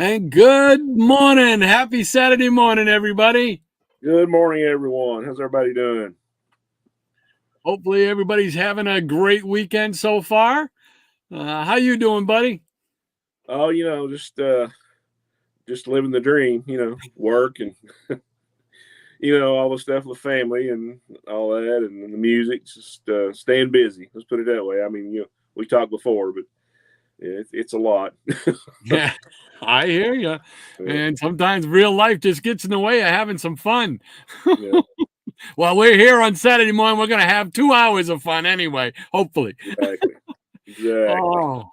And good morning. Happy Saturday morning, everybody. Good morning, everyone. How's everybody doing? Hopefully everybody's having a great weekend so far. How you doing, buddy? Oh, just living the dream, work and all the stuff with family and all that and the music, just staying busy. Let's put it that way. I mean, we talked before, but it's a lot. Yeah, I hear you. Yeah, And sometimes real life just gets in the way of having some fun. yeah, Well, we're here on Saturday morning. We're going to have 2 hours of fun anyway, hopefully. exactly. Oh,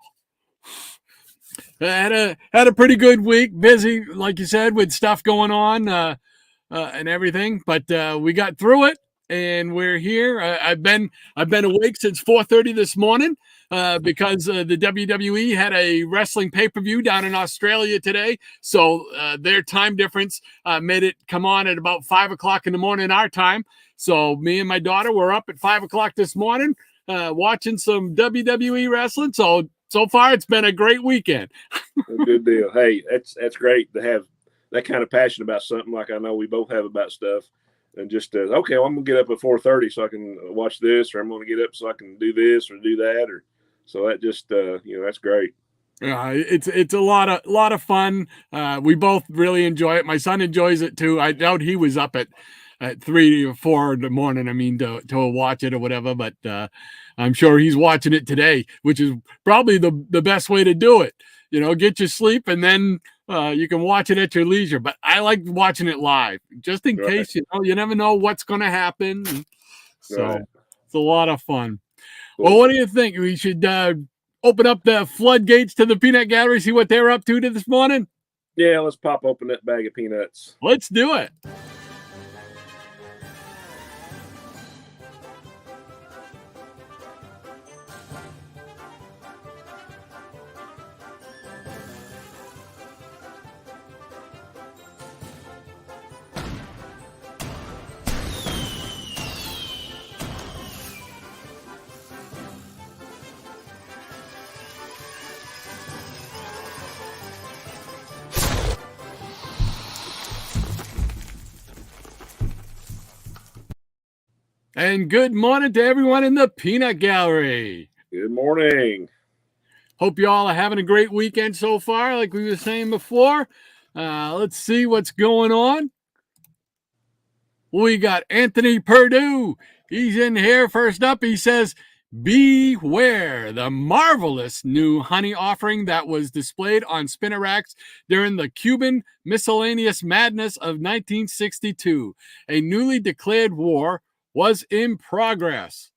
had a pretty good week. Busy, like you said, with stuff going on and everything. But we got through it, and we're here. I've been awake since 4:30 this morning because the WWE had a wrestling pay-per-view down in Australia today. So their time difference made it come on at about 5:00 in the morning our time. So me and my daughter were up at 5:00 this morning watching some WWE wrestling. So far, it's been a great weekend. Good deal. Hey, that's great to have that kind of passion about something like I know we both have about stuff. And just okay, well, I'm gonna get up at 4:30 so I can watch this, or I'm gonna get up so I can do this or do that, or so that just that's great. Yeah, it's a lot of fun. We both really enjoy it. My son enjoys it too. I doubt he was up at 3 or 4 in the morning. I mean, to watch it or whatever. But I'm sure he's watching it today, which is probably the best way to do it. Get your sleep and then you can watch it at your leisure. But I like watching it live, just in case you never know what's going to happen. So It's a lot of fun. Cool. Well, what do you think? We should open up the floodgates to the peanut gallery, see what they're up to this morning? Yeah, let's pop open that bag of peanuts. Let's do it. And good morning to everyone in the peanut gallery. Good morning. Hope you all are having a great weekend so far, like we were saying before. Let's see what's going on. We got Anthony Perdue. He's in here. First up, he says, beware the marvelous new honey offering that was displayed on spinner racks during the Cuban miscellaneous madness of 1962. A newly declared war was in progress.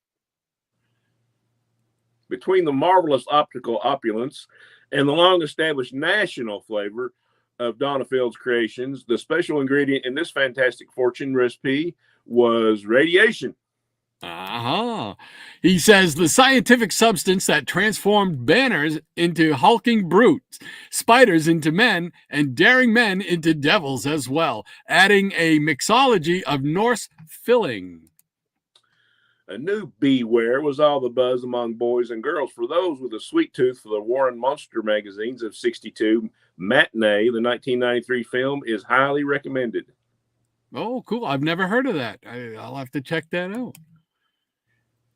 Between the marvelous optical opulence and the long-established national flavor of Donna Field's creations, the special ingredient in this fantastic fortune recipe was radiation. He says the scientific substance that transformed banners into hulking brutes, spiders into men, and daring men into devils as well, adding a mixology of Norse filling. A new beware was all the buzz among boys and girls. For those with a sweet tooth for the Warren Monster magazines of 62, Matinee, the 1993 film, is highly recommended. Oh, cool. I've never heard of that. I'll have to check that out.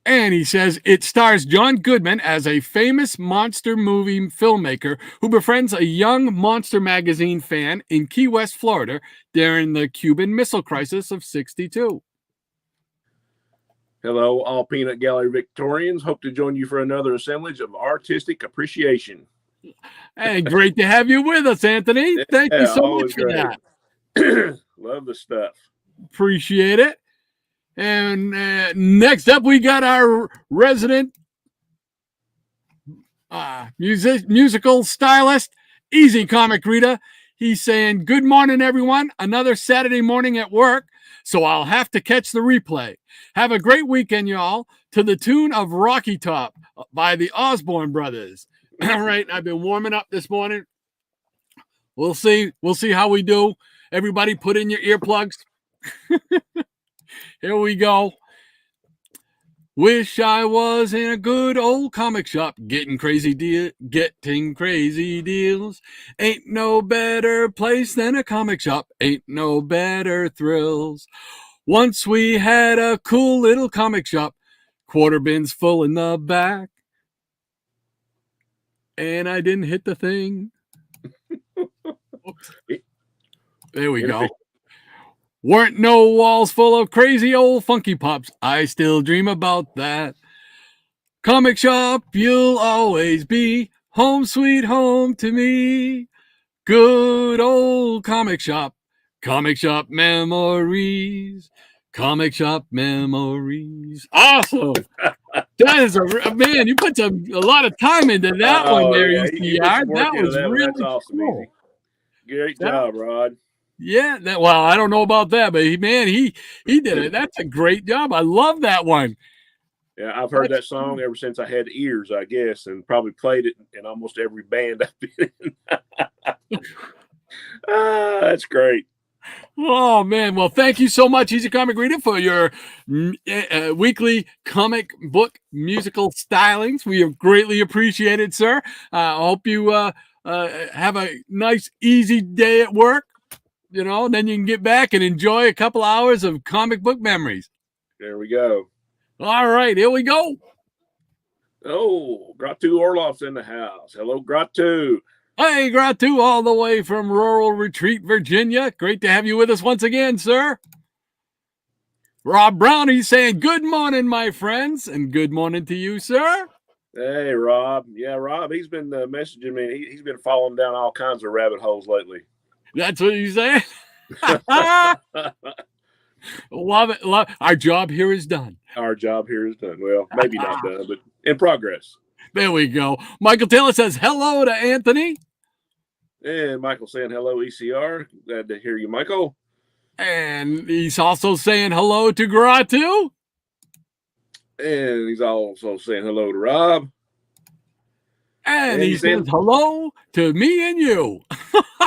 And he says it stars John Goodman as a famous monster movie filmmaker who befriends a young Monster magazine fan in Key West, Florida during the Cuban Missile Crisis of 62. Hello, all Peanut Gallery Victorians. Hope to join you for another assemblage of artistic appreciation. Hey, great to have you with us, Anthony. Thank you so much for that. Love the stuff. Appreciate it. And next up, we got our resident musical stylist, Easy Comic Reader. He's saying, good morning, everyone. Another Saturday morning at work, so I'll have to catch the replay. Have a great weekend, y'all, to the tune of Rocky Top by the Osborne Brothers. All right, I've been warming up this morning. We'll see how we do. Everybody put in your earplugs. Here we go. Wish I was in a good old comic shop getting crazy deals. Ain't no better place than a comic shop. Ain't no better thrills. Once we had a cool little comic shop, quarter bins full in the back, and I didn't hit the thing. Oops. There we go. Weren't no walls full of crazy old funky pops. I still dream about that. Comic shop, you'll always be home sweet home to me. Good old comic shop memories. Comic shop memories. Awesome. That is a man. You put a lot of time into that one there, yeah. ECR. That was really That's awesome. cool. Great job, Rod. Yeah, well, I don't know about that, but he did it. That's a great job. I love that one. Yeah, I've heard that song ever since I had ears, I guess, and probably played it in almost every band I've been in. That's great. Oh, man. Well, thank you so much, Easy Comic Reader, for your weekly comic book musical stylings. We have greatly appreciated, sir. I hope you have a nice, easy day at work. Then you can get back and enjoy a couple hours of comic book memories. There we go. All right, here we go. Oh, Gratu Orloff's in the house. Hello, Gratu. Hey, Gratu, all the way from rural Retreat, Virginia. Great to have you with us once again, sir. Rob Brown, he's saying, good morning, my friends, and good morning to you, sir. Hey, Rob. Yeah, Rob, he's been messaging me. He's been falling down all kinds of rabbit holes lately. That's what he's saying? Love it. Our job here is done. Our job here is done. Well, maybe not done, but in progress. There we go. Michael Taylor says hello to Anthony. And Michael saying hello, ECR. Glad to hear you, Michael. And he's also saying hello to Gratu. And he's also saying hello to Rob. And he says hello to me and you.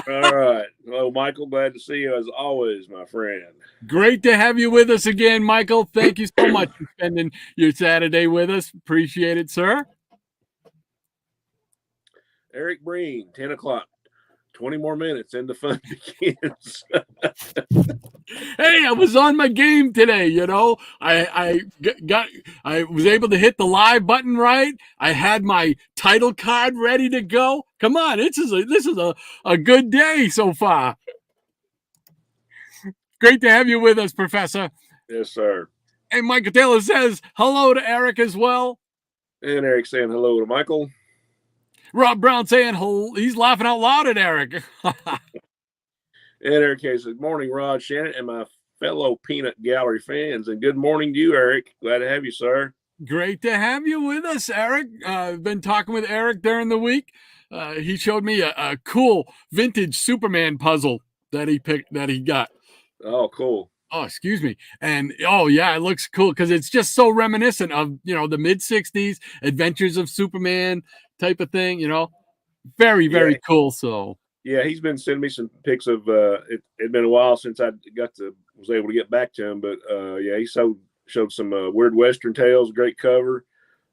All right. Hello, Michael. Glad to see you as always, my friend. Great to have you with us again, Michael. Thank you so much for spending your Saturday with us. Appreciate it, sir. Eric Breen, 10 o'clock. 20 more minutes and the fun begins. Hey, I was on my game today, I was able to hit the live button right. I had my title card ready to go. Come on, this is a good day so far. Great to have you with us, Professor. Yes, sir. And Michael Taylor says hello to Eric as well. And Eric saying hello to Michael. Rob Brown saying he's laughing out loud at Eric. And Eric says, good morning, Rod, Shannon, and my fellow Peanut Gallery fans. And good morning to you, Eric. Glad to have you, sir. Great to have you with us, Eric. I've been talking with Eric during the week. He showed me a cool vintage Superman puzzle that he got. Oh, cool. Oh, excuse me. And yeah, it looks cool because it's just so reminiscent of, the mid 60s Adventures of Superman type of thing, very, very cool. So yeah, he's been sending me some pics of it'd been a while since I was able to get back to him, but he showed some Weird Western Tales, great cover.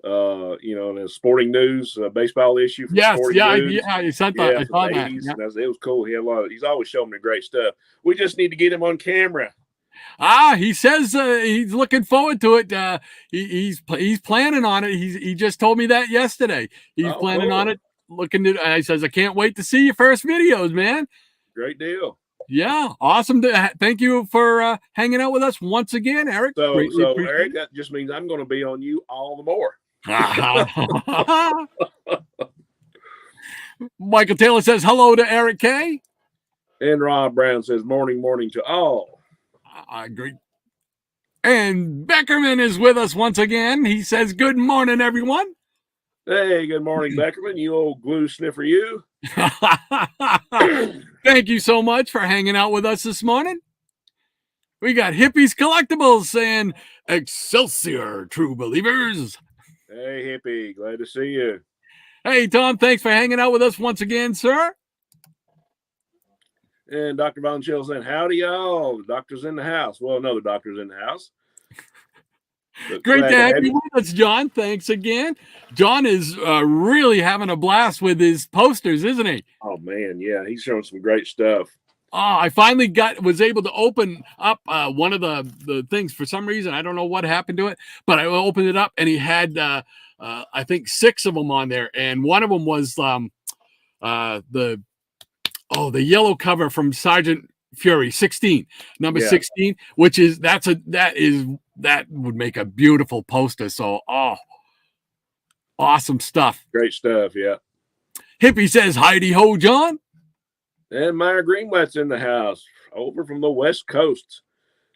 And a Sporting News baseball issue. Yes, Sporting News. I saw that. Yeah. It was cool. He had he's always showing me great stuff. We just need to get him on camera. He says he's looking forward to it. He's planning on it. He just told me that yesterday. He's planning on it. He says, I can't wait to see your first videos, man. Great deal. Yeah, awesome. Thank you for hanging out with us once again, Eric. So Eric, that just means I'm going to be on you all the more. Michael Taylor says hello to Eric K. And Rob Brown says morning to all. I agree. And Beckerman is with us once again. He says good morning, everyone. Hey, good morning, Beckerman. You old glue sniffer, you. Thank you so much for hanging out with us this morning. We got Hippies Collectibles saying Excelsior, true believers. Hey, Hippie. Glad to see you. Hey, Tom. Thanks for hanging out with us once again, sir. And Dr. Von Chill saying, howdy, y'all. The doctor's in the house. Well, another doctor's in the house. But Great glad to to have have you you. with us, John. Thanks again. John is really having a blast with his posters, isn't he? Oh man, yeah, he's showing some great stuff. Oh, I finally was able to open up one of the things. For some reason, I don't know what happened to it, but I opened it up and he had I think 6 of them on there, and one of them was the yellow cover from Sergeant Fury 16, number Yeah, 16, which is that would make a beautiful poster. So awesome stuff. great stuff. Yeah. Hippie says, Heidi ho, John. And Meyer Greenblatt's in the house, over from the West Coast.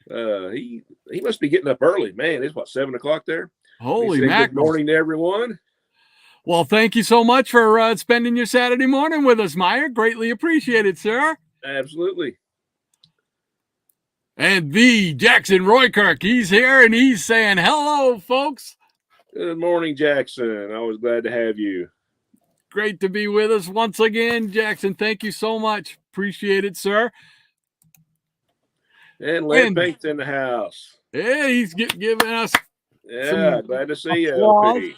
He must be getting up early. Man, it's what, 7 o'clock there? Holy Good mackerel. morning to everyone. Well, thank you so much for spending your Saturday morning with us, Meyer. Greatly appreciated, sir. Absolutely. And the Jackson Roykirk, he's here and he's saying hello, folks. Good morning, Jackson. Always glad to have you. Great to be with us once again, Jackson. Thank you so much. Appreciate it, sir. And Lead Paint's in the house. Yeah, he's giving us. Yeah, glad to see you, applause. LP.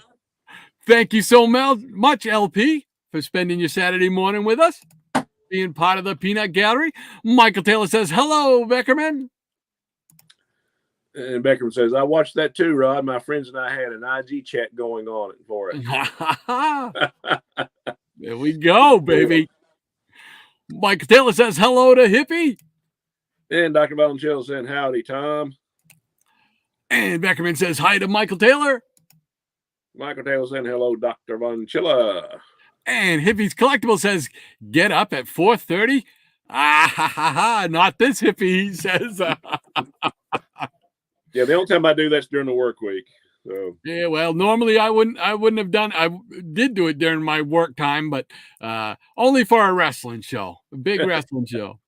Thank you so much, LP, for spending your Saturday morning with us, being part of the Peanut Gallery. Michael Taylor says, hello, Beckerman. And Beckerman says, I watched that too, Rod. My friends and I had an IG chat going on for it. There we go, baby. Michael Taylor says, hello to Hippie. And Dr. Valencello saying, howdy, Tom. And Beckerman says, hi to Michael Taylor. Michael Taylor saying, hello, Dr. Valencello. And Hippie's Collectible says, get up at 4:30. Not this hippie, he says. Yeah, the only time I do that's during the work week. So yeah, well, normally I wouldn't have done. I did do it during my work time, but only for a wrestling show, a big wrestling show.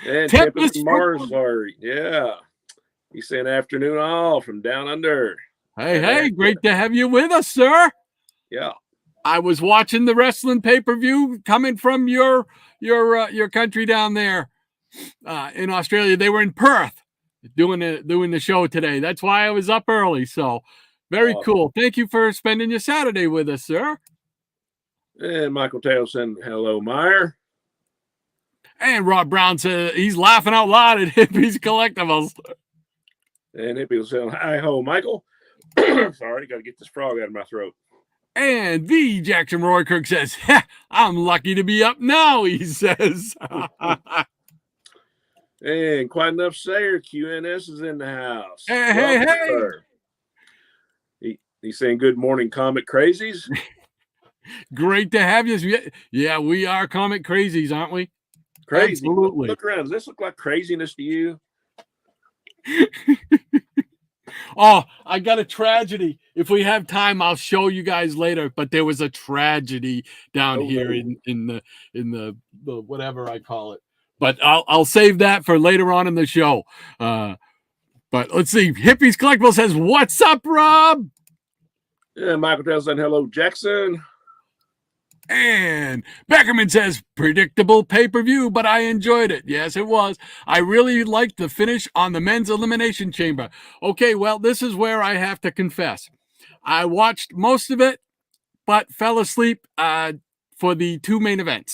And Tempest from Mars, sorry. Yeah. He's saying afternoon all from down under. Hey, great to have you with us, sir. Yeah. I was watching the wrestling pay-per-view coming from your country down there in Australia. They were in Perth doing the show today. That's why I was up early. So very cool. Thank you for spending your Saturday with us, sir. And Michael Taylor saying hello, Meyer. And Rob Brown says he's laughing out loud at Hippie's Collectibles. And Hippie was saying, hi ho, Michael. Sorry, got to get this frog out of my throat. And the Jackson Roykirk says, I'm lucky to be up now, he says. And quite enough Sayer, QNS is in the house. Hey. He's saying good morning, Comic Crazies. Great to have you. Yeah, we are Comic Crazies, aren't we? Crazy. Absolutely. Look around. Does this look like craziness to you? Oh, I got a tragedy. If we have time, I'll show you guys later. But there was a tragedy down here in the whatever I call it. But I'll save that for later on in the show. But let's see. Hippie's Collectible says, "What's up, Rob?" Yeah, Michael tells saying hello, Jackson. And Beckerman says, predictable pay-per-view, but I enjoyed it. Yes, it was. I really liked the finish on the men's elimination chamber. Okay, well, this is where I have to confess. I watched most of it, but fell asleep for the 2 main events.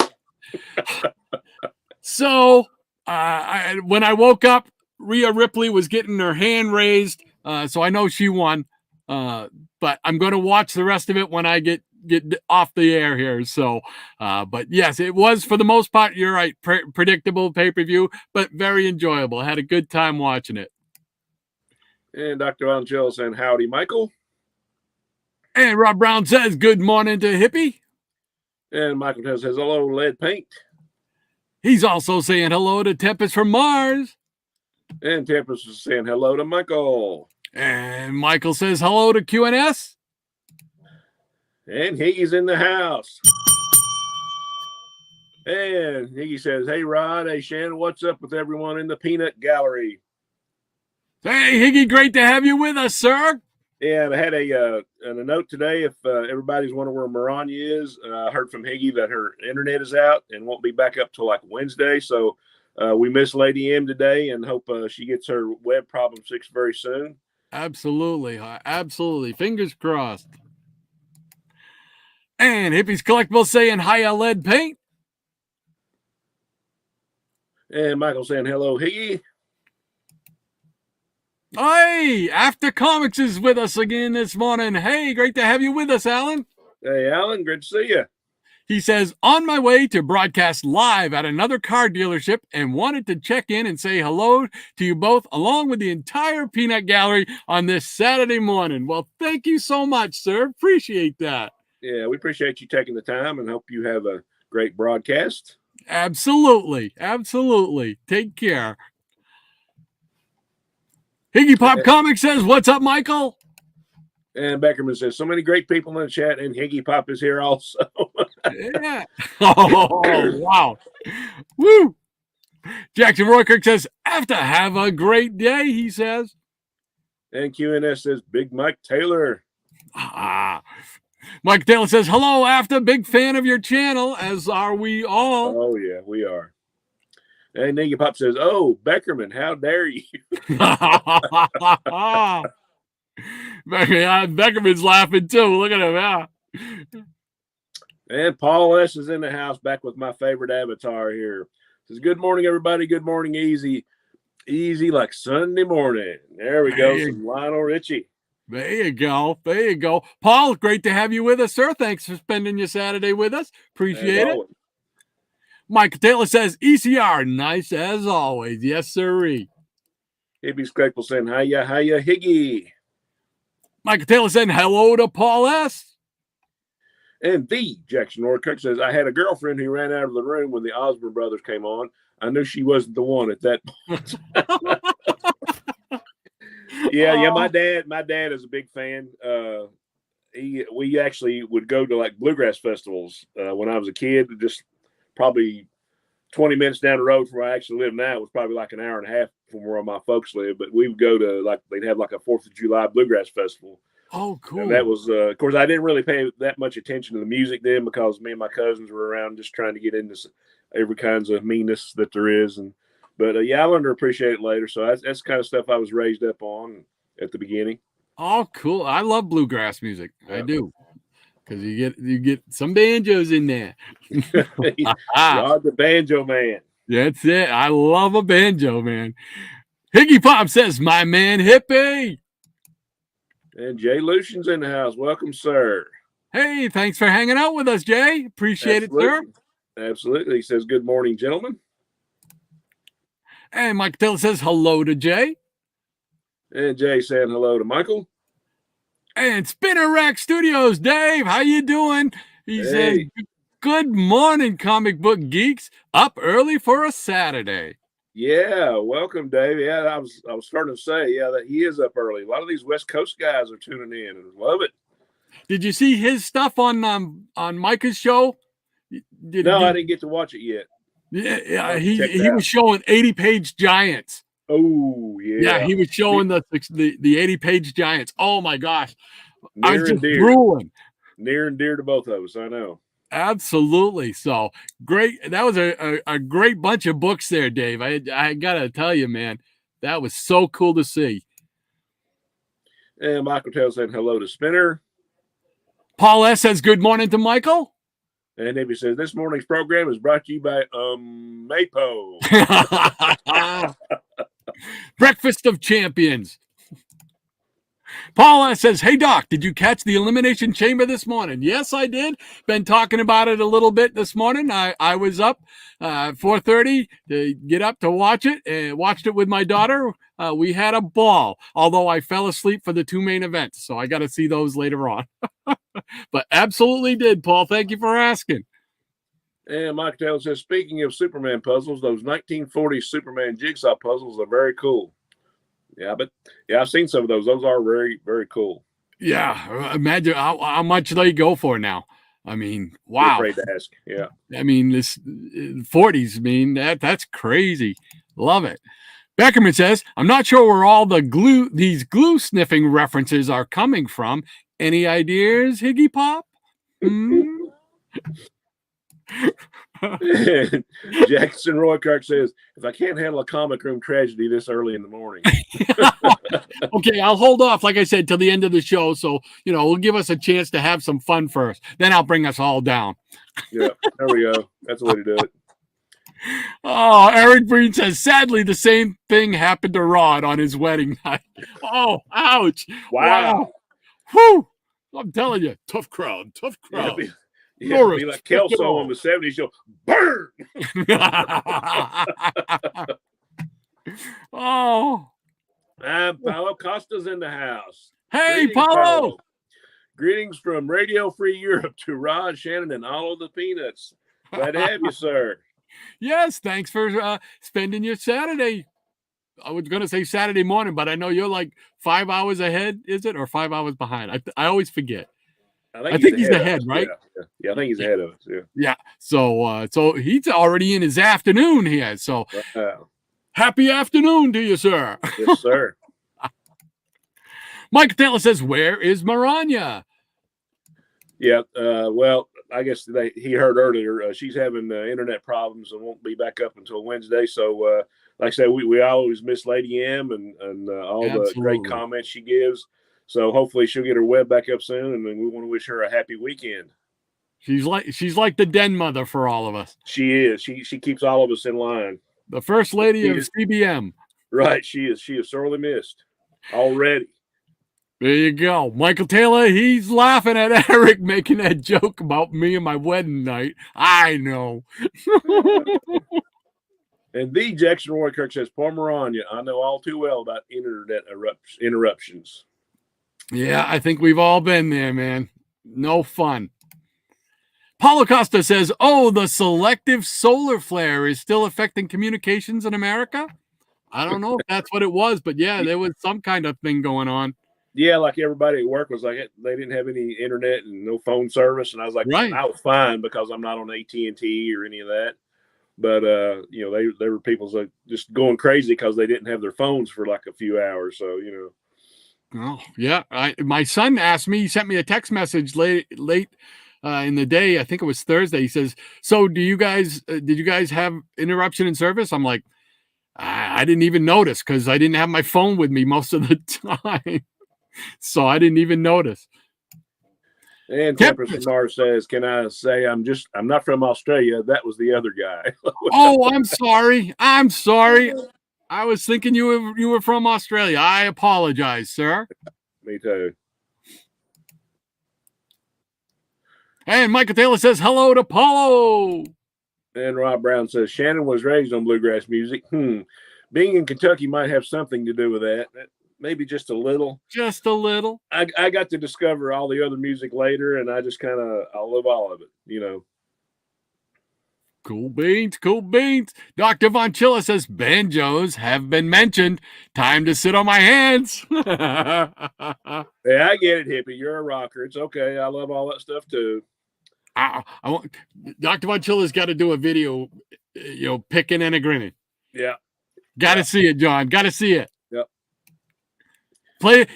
So when I woke up, Rhea Ripley was getting her hand raised, so I know she won. But I'm going to watch the rest of it when I get off the air here. So, but yes, it was for the most part, you're right, predictable pay-per-view, but very enjoyable. I had a good time watching it. And Dr. Angel saying howdy, Michael. And Rob Brown says, good morning to Hippie. And Michael says hello, Lead Paint. He's also saying hello to Tempest from Mars. And Tempest is saying hello to Michael. And Michael says hello to QNS. And Higgy's in the house. And Higgy says, hey, Rod, hey, Shannon, what's up with everyone in the Peanut Gallery? Hey, Higgy, great to have you with us, sir. Yeah, and I had a note today. If everybody's wondering where Maranya is, I heard from Higgy that her internet is out and won't be back up till like Wednesday. So we miss Lady M today and hope she gets her web problem fixed very soon. Absolutely. Absolutely. Fingers crossed. And Hippies Collectibles saying hiya lead paint. And Michael saying hello, Higgy. Hey, After Comics is with us again this morning. Hey, great to have you with us, Alan. Hey, Alan, good to see you. He says, on my way to broadcast live at another car dealership and wanted to check in and say hello to you both along with the entire Peanut Gallery on this Saturday morning. Well, thank you so much, sir. Appreciate that. Yeah, we appreciate you taking the time and hope you have a great broadcast. Absolutely. Absolutely. Take care. Higgy Pop Comics says, what's up, Michael? And Beckerman says, so many great people in the chat, and Higgy Pop is here also. Yeah. Oh, wow. Woo. Jackson Roykirk says, after have a great day, he says. And QNS says, Big Mike Taylor. Mike Taylor says, hello, after. Big fan of your channel, as are we all. Oh, yeah, we are. And Higgy Pop says, oh, Beckerman, how dare you? Beckerman's laughing too. Look at him. Yeah. And Paul S. is in the house, back with my favorite avatar here. Says, good morning, everybody. Good morning, easy. Easy like Sunday morning. There we go. Some Lionel Richie. There you go. There you go. Paul, great to have you with us, sir. Thanks for spending your Saturday with us. Appreciate it. Mike Taylor says, ECR, nice as always. Yes, sirree. Hibby's Grateful saying, hiya, Higgy. Mike Taylor saying, hello to Paul S. And the Jackson Norcook says, I had a girlfriend who ran out of the room when the Osborne brothers came on. I knew she wasn't the one at that point. Yeah. My dad is a big fan. We actually would go to like bluegrass festivals when I was a kid. Just probably 20 minutes down the road from where I actually live now. It was probably like an hour and a half from where my folks live. But we would go to they'd have like a 4th of July bluegrass festival. Oh, cool. And that was, of course, I didn't really pay that much attention to the music then because me and my cousins were around just trying to get into every kinds of meanness that there is. But I learned to appreciate it later. So that's the kind of stuff I was raised up on at the beginning. Oh, cool. I love bluegrass music. Yeah. I do. Because you get some banjos in there. You're the banjo man. That's it. I love a banjo, man. Higgy Pop says, my man Hippie. And Jay Lucian's in the house. Welcome, sir. Hey, thanks for hanging out with us, Jay. Appreciate it, sir. Absolutely. He says, good morning, gentlemen. And Mike Taylor says hello to Jay. And Jay saying hello to Michael. And Spinner Rack Studios, Dave, how you doing? He says, good morning, comic book geeks. Up early for a Saturday. Yeah, welcome, Dave. Yeah, I was starting to say, that he is up early. A lot of these West Coast guys are tuning in and love it. Did you see his stuff on Micah's show? I didn't get to watch it yet. Yeah, he was showing 80-page giants. Oh, yeah. Yeah, he was showing the 80-page giants. Oh my gosh. I was just drooling. Near and dear to both of us, I know. Absolutely. So great. That was a great bunch of books there, Dave. I gotta tell you, man, that was so cool to see. And Michael Taylor saying hello to Spinner. Paul S says good morning to Michael. And Navy says this morning's program is brought to you by Mapo. Breakfast of Champions. Paul says, hey, Doc, did you catch the Elimination Chamber this morning? Yes, I did. Been talking about it a little bit this morning. I was up 4:30 to get up to watch it and watched it with my daughter. We had a ball, although I fell asleep for the 2 main events. So I got to see those later on. But absolutely did, Paul. Thank you for asking. And Mike Taylor says, speaking of Superman puzzles, those 1940s Superman jigsaw puzzles are very cool. Yeah, I've seen some of those. Those are very, very cool. Yeah, imagine how much they go for now. I mean, wow. Afraid to ask. Yeah. I mean, this 40s. I mean, that's crazy. Love it. Beckerman says, I'm not sure where all these glue sniffing references are coming from. Any ideas, Higgy Pop? And Jackson Roykirk says, if I can't handle a comic room tragedy this early in the morning. Okay, I'll hold off, like I said, till the end of the show. So, we'll give us a chance to have some fun first. Then I'll bring us all down. Yeah, there we go. That's the way to do it. Oh, Eric Breen says, sadly, the same thing happened to Rod on his wedding night. Oh, ouch. Wow. Whew. I'm telling you, tough crowd. Be like Kelso on the 70s show. Burn! Oh. Paulo Costa's in the house. Hey, Greetings, Paulo. Greetings from Radio Free Europe to Rod, Shannon, and all of the Peanuts. Glad to have you, sir. Yes, thanks for spending your Saturday. I was going to say Saturday morning, but I know you're like 5 hours ahead, is it? Or 5 hours behind? I always forget. I think he's ahead, right? Yeah, I think he's ahead of us. Yeah. Yeah. So he's already in his afternoon here. So happy afternoon to you, sir. Yes, sir. Mike Taylor says, where is Maranya? Yeah. Well, I guess he heard earlier she's having internet problems and won't be back up until Wednesday. So, like I said, we always miss Lady M and all the great comments she gives. So hopefully she'll get her web back up soon, and then we want to wish her a happy weekend. She's like the den mother for all of us. She is. She keeps all of us in line. The first lady of CBM. Right. She is sorely missed already. There you go. Michael Taylor, he's laughing at Eric making that joke about me and my wedding night. I know. And the Jackson Roykirk says, poor Maranya, I know all too well about internet interruptions. Yeah, I think we've all been there, man. No fun. Paulo Costa says, oh, the selective solar flare is still affecting communications in America? I don't know if that's what it was, but yeah, there was some kind of thing going on. Yeah, like everybody at work was like, they didn't have any internet and no phone service. And I was like, right. I was fine because I'm not on AT&T or any of that. But, there were people just going crazy because they didn't have their phones for like a few hours. So, Oh, yeah. My son asked me, he sent me a text message late in the day. I think it was Thursday. He says, so did you guys have interruption in service? I'm like, I didn't even notice because I didn't have my phone with me most of the time. So I didn't even notice. And Tempest Mars says, can I say I'm not from Australia. That was the other guy. Oh, I'm sorry. I was thinking you were from Australia. I apologize, sir. Me too. And Michael Taylor says hello to Paulo. And Rob Brown says Shannon was raised on bluegrass music. Being in Kentucky might have something to do with that. Maybe just a little. Just a little. I got to discover all the other music later, and I just I love all of it, Cool beans. Dr. Von Chilla says banjos have been mentioned. Time to sit on my hands. Yeah, I get it, hippie. You're a rocker. It's okay. I love all that stuff too. Dr. Von Chilla's got to do a video, picking and a grinning. Yeah. Got to see it, John. Got to see it. Yep.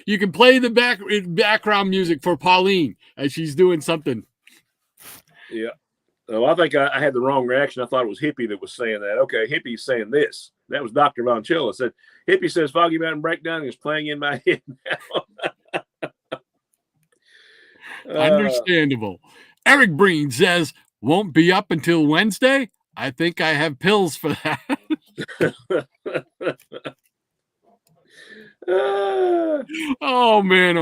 You can play the background music for Pauline as she's doing something. Yeah. Oh, I think I had the wrong reaction. I thought it was Hippie that was saying that. Okay, Hippie's saying this. That was Dr. Von Chilla. Said Hippie says Foggy Mountain Breakdown is playing in my head now. Understandable. Eric Breen says, won't be up until Wednesday. I think I have pills for that. Oh man.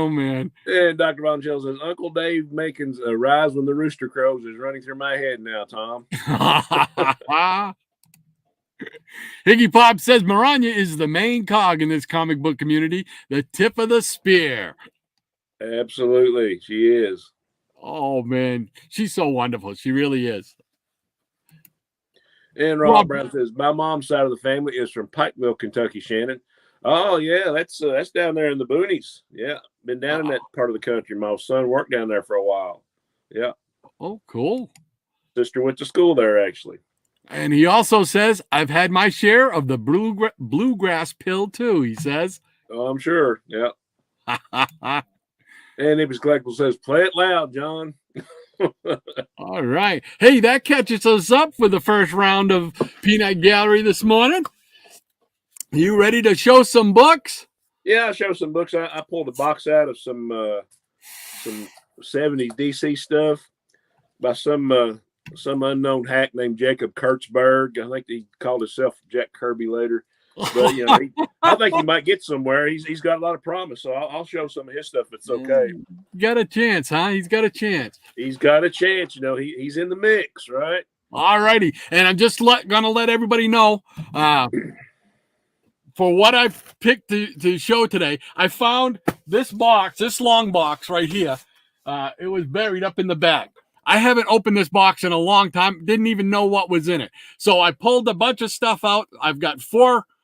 And Dr. Von Chilla says, Uncle Dave Macon's Rise When the Rooster Crows is running through my head now, Tom. Higgy Pop says Maranya is the main cog in this comic book community, the tip of the spear. Absolutely, she is. Oh man, she's so wonderful. She really is. And Rob Brown says, my mom's side of the family is from Pikeville, Kentucky, Shannon. Oh yeah, that's down there in the boonies. Yeah, been down in that part of the country. My son worked down there for a while. Yeah. Oh, cool. Sister went to school there actually. And he also says, I've had my share of the bluegrass pill too. He says. Oh, I'm sure. Yeah. And Ibis Collectible says, play it loud, John. All right. Hey, that catches us up for the first round of Peanut Gallery this morning. You ready to show some books? Yeah, I'll show some books. I pulled a box out of some 70s DC stuff by some unknown hack named Jacob Kurtzberg. I think he called himself Jack Kirby later. But I think he might get somewhere. He's got a lot of promise, so I'll show some of his stuff. It's okay. Got a chance, huh? He's got a chance. He's got a chance. He's in the mix, right? All righty, and I'm just gonna let everybody know. For what I've picked to show today, I found this box, this long box right here. It was buried up in the back. I haven't opened this box in a long time. Didn't even know what was in it. So I pulled a bunch of stuff out. I've got three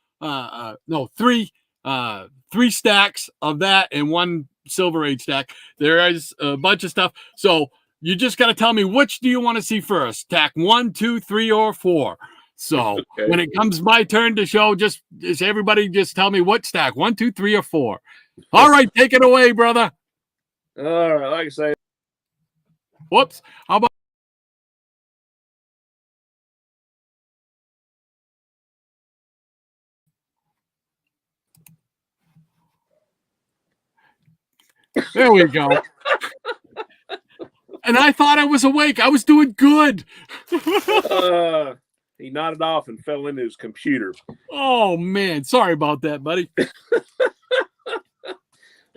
stacks of that and one Silver Age stack. There is a bunch of stuff. So you just got to tell me, which do you want to see first? Stack 1, 2, 3, or 4? So okay. When it comes my turn to show, just everybody just tell me what stack, 1, 2, 3, or 4. All right, take it away, brother. All right, like I say. Whoops. How about? There we go. And I thought I was awake. I was doing good. He nodded off and fell into his computer. Oh, man. Sorry about that, buddy.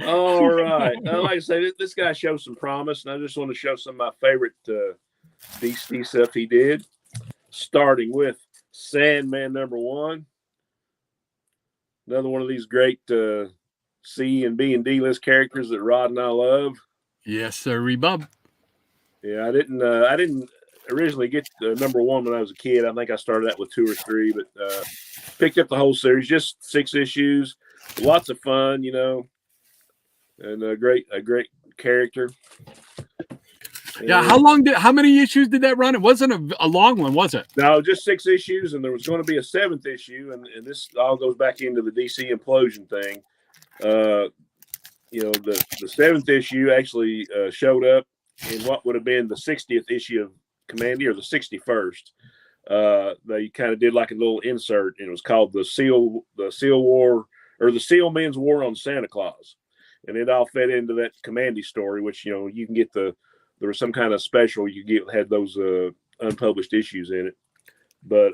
All right. Like I say, this guy shows some promise, and I just want to show some of my favorite DC stuff he did, starting with Sandman #1. Another one of these great C and B and D list characters that Rod and I love. Yes, sir, Bub. Yeah, I didn't originally get #1 when I was a kid. I think I started out with 2 or 3, but picked up the whole series, just 6 issues, lots of fun, and a great character. Yeah, how many issues did that run? It wasn't a long one, was it? No, just 6 issues, and there was going to be a 7th issue, and this all goes back into the DC implosion thing. The 7th issue actually showed up in what would have been the 60th issue of Commandy, or the 61st. They kind of did like a little insert, and it was called the Seal War, or the Seal Men's War on Santa Claus, and it all fed into that Commandy story, which you can get there was some kind of special had those unpublished issues in it. But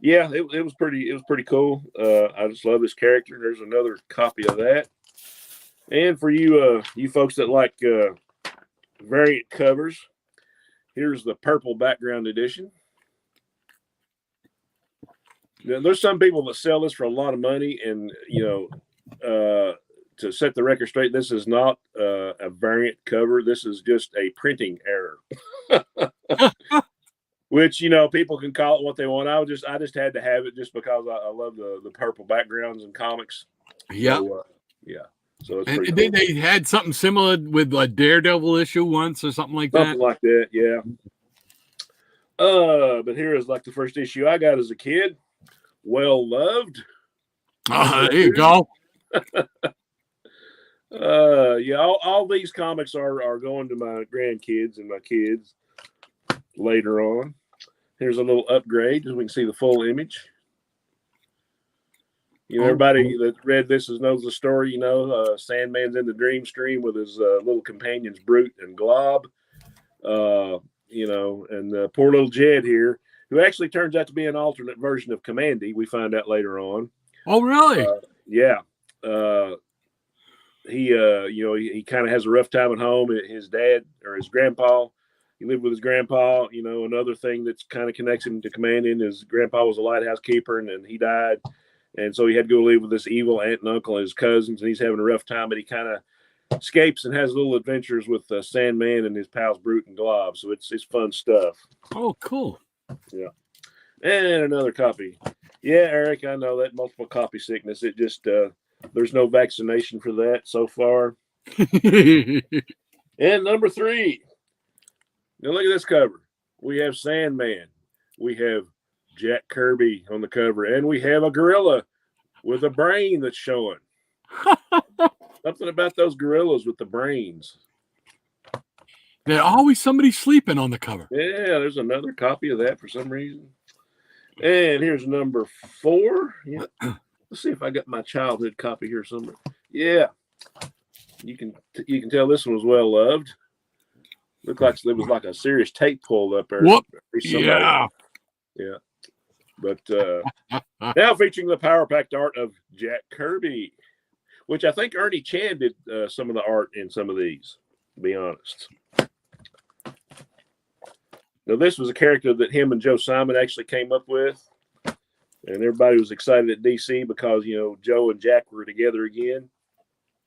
yeah, it was pretty cool. I just love this character. There's another copy of that. And for you folks that like variant covers, here's the purple background edition. Now, there's some people that sell this for a lot of money, and to set the record straight, this is not a variant cover. This is just a printing error. Which people can call it what they want. I just had to have it just because I love the purple backgrounds in comics. Yeah, so, yeah. So it's and cool. They had something similar with a Daredevil issue once or something like that. Something like that, yeah. But here is like the first issue I got as a kid. Well Loved. There you go. Yeah, all these comics are going to my grandkids and my kids later on. Here's a little upgrade so we can see the full image. Everybody that read this knows the story. Sandman's in the dream stream with his little companions Brute and Glob. And poor little Jed here, who actually turns out to be an alternate version of Commandy. We find out later on. Oh, really? Yeah. He kind of has a rough time at home. His dad, or his grandpa, he lived with his grandpa. Another thing that's kind of connects him to commanding, his grandpa was a lighthouse keeper, and he died. And so he had to go live with this evil aunt and uncle and his cousins, and he's having a rough time, but he kind of escapes and has little adventures with Sandman and his pals Brute and Glob. So it's fun stuff. Oh, cool. Yeah. And another copy. Yeah, Eric, I know that multiple copy sickness. It just there's no vaccination for that so far. And #3. Now look at this cover. We have Sandman. We have Jack Kirby on the cover, and we have a gorilla with a brain that's showing. Something about those gorillas with the brains. There's always somebody sleeping on the cover. Yeah, there's another copy of that for some reason. And here's number 4. Yeah. Let's see if I got my childhood copy here somewhere. Yeah. You can tell this one was well loved. Looked like it was like a serious tape pulled up there. Whoop. Yeah. Yeah. But now featuring the power packed art of Jack Kirby, which I think Ernie Chan did some of the art in some of these, to be honest. Now, this was a character that him and Joe Simon actually came up with. And everybody was excited at DC because, Joe and Jack were together again.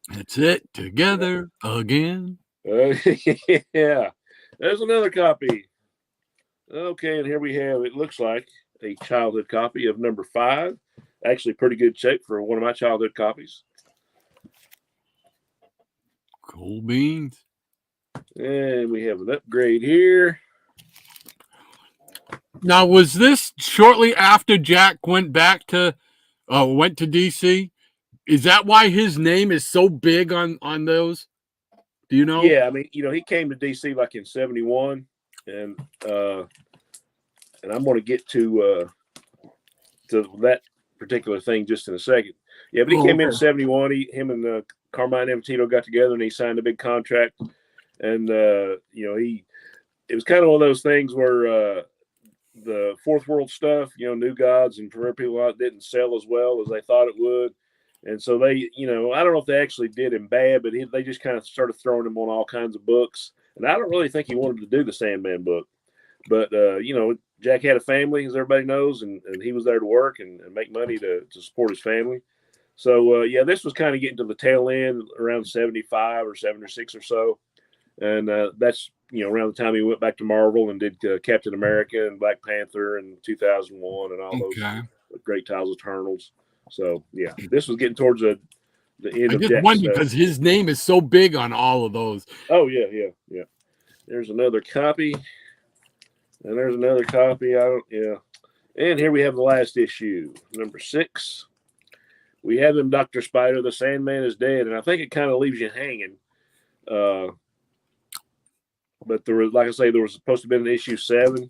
That's it. Together again. Yeah. There's another copy. Okay, and here we have, it looks like, a childhood copy of number 5. Actually, pretty good shape for one of my childhood copies. Cool beans. And we have an upgrade here. Now, was this shortly after Jack went to DC? Is that why his name is so big on those? Do you know? Yeah, I mean, he came to DC like in 71, and I'm going to get to that particular thing just in a second. Yeah, but he came in 71. Him and Carmine Infantino got together and he signed a big contract, and it was kind of one of those things where the Fourth World stuff, New Gods and For People Out didn't sell as well as they thought it would. And so they, I don't know if they actually did him bad, but they just kind of started throwing him on all kinds of books. And I don't really think he wanted to do the Sandman book. But, Jack had a family, as everybody knows, and he was there to work and make money to support his family. So, this was kind of getting to the tail end around 75 or 76 or so. And that's, around the time he went back to Marvel and did Captain America and Black Panther in 2001 and all those great titles, Eternals. So, yeah, this was getting towards the end of Jack's. I just wonder because his name is so big on all of those. Oh, yeah. There's another copy. And there's another copy. And here we have the last issue, number 6. We have him, Dr. Spider, the Sandman is dead. And I think it kind of leaves you hanging. But there was, like I say, there was supposed to be an issue 7.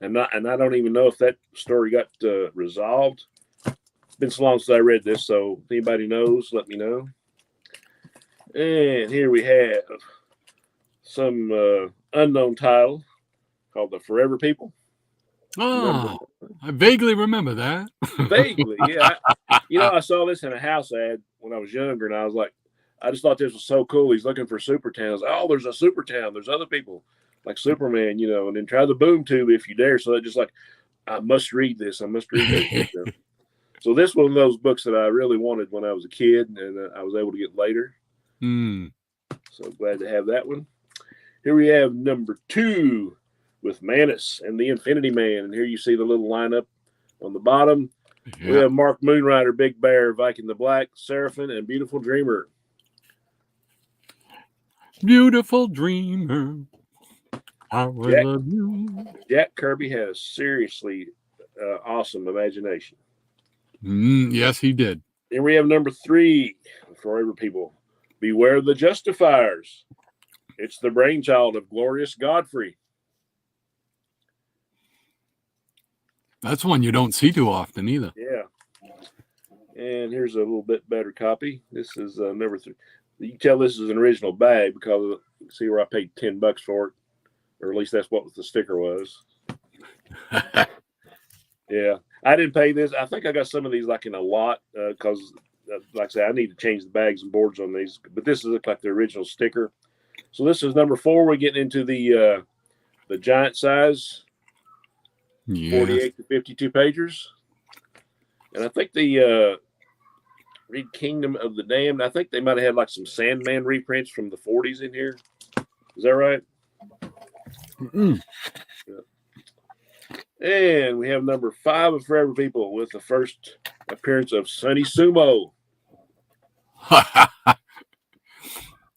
And I don't even know if that story got resolved. It's been so long since I read this, so if anybody knows, let me know. And here we have some unknown title called The Forever People. Oh, I vaguely remember that. Vaguely, yeah. I saw this in a house ad when I was younger, and I was like, I just thought this was so cool. He's looking for super towns. Oh, there's a super town. There's other people like Superman, and then try the boom tube if you dare. So I just like, I must read this. I must read this. So this was one of those books that I really wanted when I was a kid, and I was able to get later. So glad to have that one. Here we have number 2 with Manus and the Infinity Man. And here you see the little lineup on the bottom. Yeah. We have Mark Moonrider, Big Bear, Viking the Black, Seraphim, and Beautiful Dreamer. Beautiful Dreamer. I love you. Jack Kirby had a seriously awesome imagination. Yes, he did. Here we have number 3, Forever People. Beware the Justifiers. It's the brainchild of Glorious Godfrey. That's one you don't see too often either. Yeah. And here's a little bit better copy. This is number 3. You can tell this is an original bag because you can see where I paid $10 for it, or at least that's what the sticker was. Yeah. I didn't pay this. I think I got some of these like in a lot because, like I said, I need to change the bags and boards on these. But this looks like the original sticker. So this is number 4. We're getting into the giant size, 48 to 52 pagers. And I think the Read Kingdom of the Damned, I think they might have had like some Sandman reprints from the 40s in here. Is that right? Yeah. And we have number 5 of Forever People with the first appearance of Sonny Sumo. I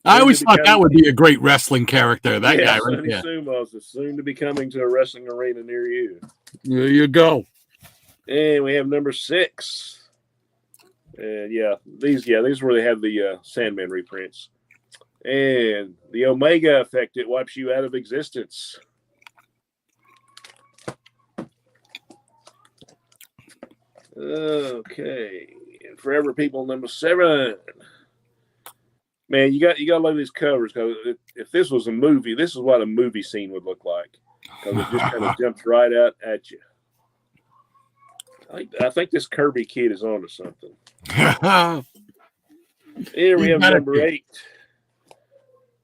always thought that would be a great wrestling character. That guy right there. Sonny Sumo is soon to be coming to a wrestling arena near you. There you go. And we have number 6. And these were where they have the Sandman reprints. And the Omega effect, it wipes you out of existence. Okay. And Forever People number 7. Man, you got to look at these covers, because if this was a movie, this is what a movie scene would look like, because it just kind of jumps right out at you. I think this Kirby kid is onto something. Here we have number 8.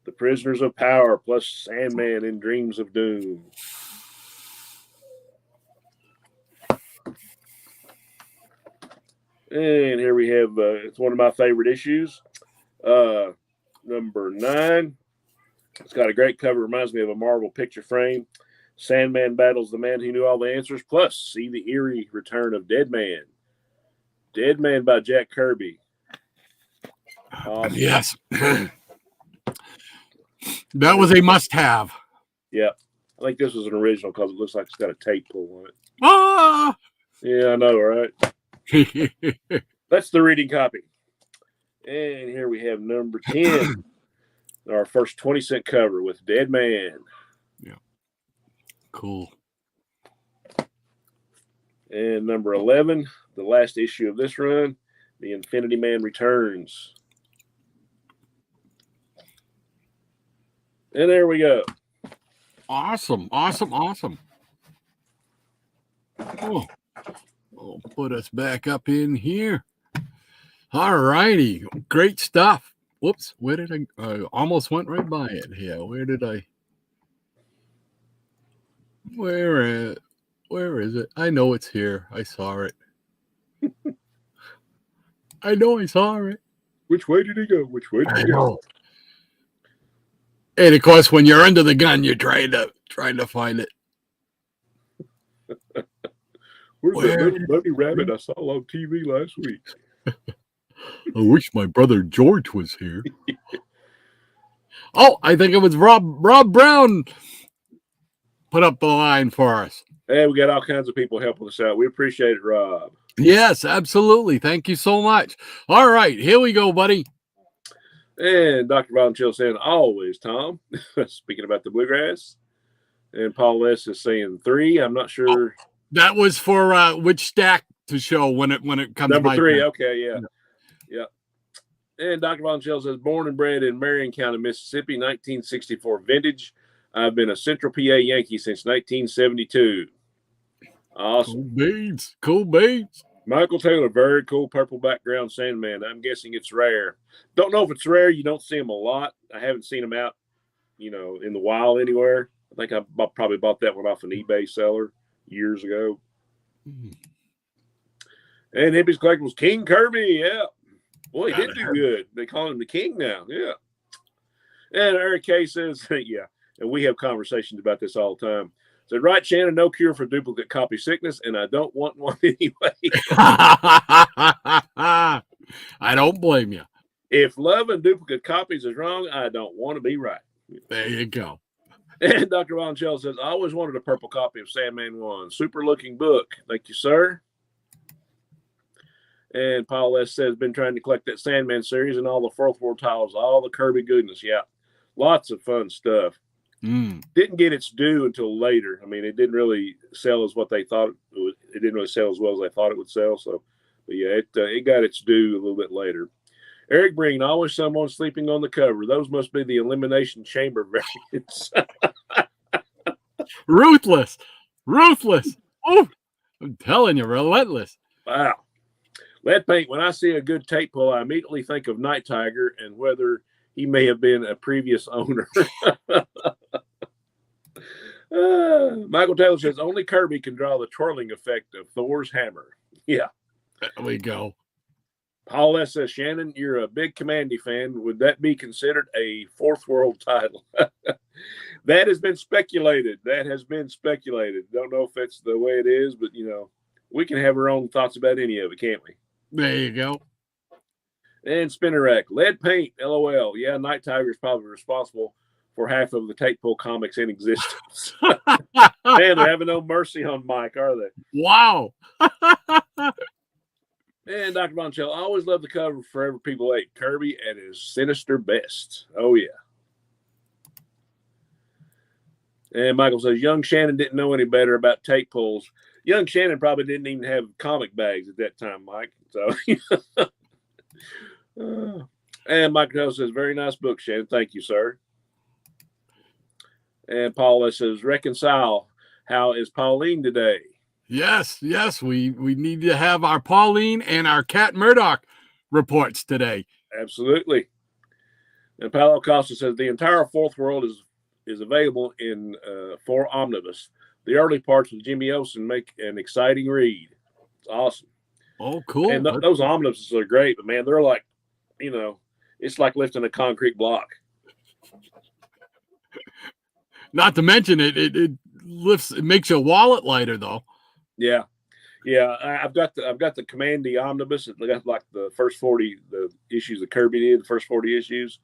The Prisoners of Power plus Sandman in Dreams of Doom. And here we have, it's one of my favorite issues. Number 9. It's got a great cover. Reminds me of a Marvel picture frame. Sandman battles the man who knew all the answers. Plus, see the eerie return of Dead Man. Dead Man by Jack Kirby. Awesome. Yes. That was a must-have. Yeah. I think this was an original because it looks like it's got a tape pull on it. Ah! Yeah, I know, right? That's the reading copy. And here we have number 10. Our first 20-cent cover with Dead Man. Yeah. Cool. And number 11, the last issue of this run, The Infinity Man Returns. And there we go. Awesome. Oh, I'll put us back up in here. All righty. Great stuff. Whoops. Where did I almost went right by it here. Where is it? I know it's here. I saw it. I know I saw it. Which way did he go? I know. And of course, when you're under the gun, you're trying to find it. Where's that little bunny rabbit I saw on TV last week? I wish my brother George was here. Oh, I think it was Rob Brown put up the line for us. Hey, we got all kinds of people helping us out. We appreciate it, Rob. Yes, absolutely. Thank you so much. All right, here we go, buddy. And Dr. Volunteer saying, always, Tom. Speaking about the bluegrass. And Paul S. is saying 3. I'm not sure. Oh, that was for which stack to show when it comes number 3. Time. Okay, yeah. And Dr. Volunteer says, born and bred in Marion County, Mississippi, 1964 vintage. I've been a Central PA Yankee since 1972. Awesome. Cool beans. Michael Taylor, very cool purple background Sandman. I'm guessing it's rare. Don't know if it's rare. You don't see them a lot. I haven't seen them out, in the wild anywhere. I think I probably bought that one off an eBay seller years ago. And Hippie's Collectibles, King Kirby. Yeah. Boy, he did do good. They call him the king now. Yeah. And Eric K says, yeah. And we have conversations about this all the time. Said, right, Shannon, no cure for duplicate copy sickness, and I don't want one anyway. I don't blame you. If loving duplicate copies is wrong, I don't want to be right. There you go. And Dr. Vonchell says, I always wanted a purple copy of Sandman 1. Super looking book. Thank you, sir. And Paul S. says, been trying to collect that Sandman series and all the fourth world titles, all the Kirby goodness. Yeah, lots of fun stuff. Didn't get its due until later. I mean, it didn't really sell as what they thought it would. It didn't really sell as well as they thought it would sell. So, but yeah, it got its due a little bit later. Eric Breen, always someone sleeping on the cover. Those must be the Elimination Chamber variants. Ruthless. Oh, I'm telling you, relentless. Wow. Lead paint. When I see a good tape pull, I immediately think of Night Tiger and whether he may have been a previous owner. Michael Taylor says only Kirby can draw the twirling effect of Thor's hammer. Yeah. There we go. Paul S. says, Shannon, you're a big Commandy fan. Would that be considered a fourth world title? That has been speculated. Don't know if that's the way it is, but, we can have our own thoughts about any of it, can't we? There you go. And Spinner Rack, lead paint, LOL. Yeah, Night Tiger is probably responsible for half of the tape pull comics in existence. Man, they're having no mercy on Mike, are they? Wow. And Dr. Von Chell, I always love the cover Forever People 8. Kirby at his sinister best. Oh, yeah. And Michael says, young Shannon didn't know any better about tape pulls. Young Shannon probably didn't even have comic bags at that time, Mike. So, and Michael says, very nice book, Shannon. Thank you, sir. And Paula says, reconcile. How is Pauline today? Yes, we need to have our Pauline and our Cat Murdoch reports today. Absolutely. And Paulo Costa says, the entire Fourth World is available in 4 omnibus. The early parts with Jimmy Olsen make an exciting read. It's awesome. Oh, cool. And those omnibuses are great, but man, they're like, it's like lifting a concrete block. Not to mention it lifts, it makes your wallet lighter though. Yeah. I've got the Commandy omnibus. I got like the first 40 the issues that Kirby did, the first 40 issues.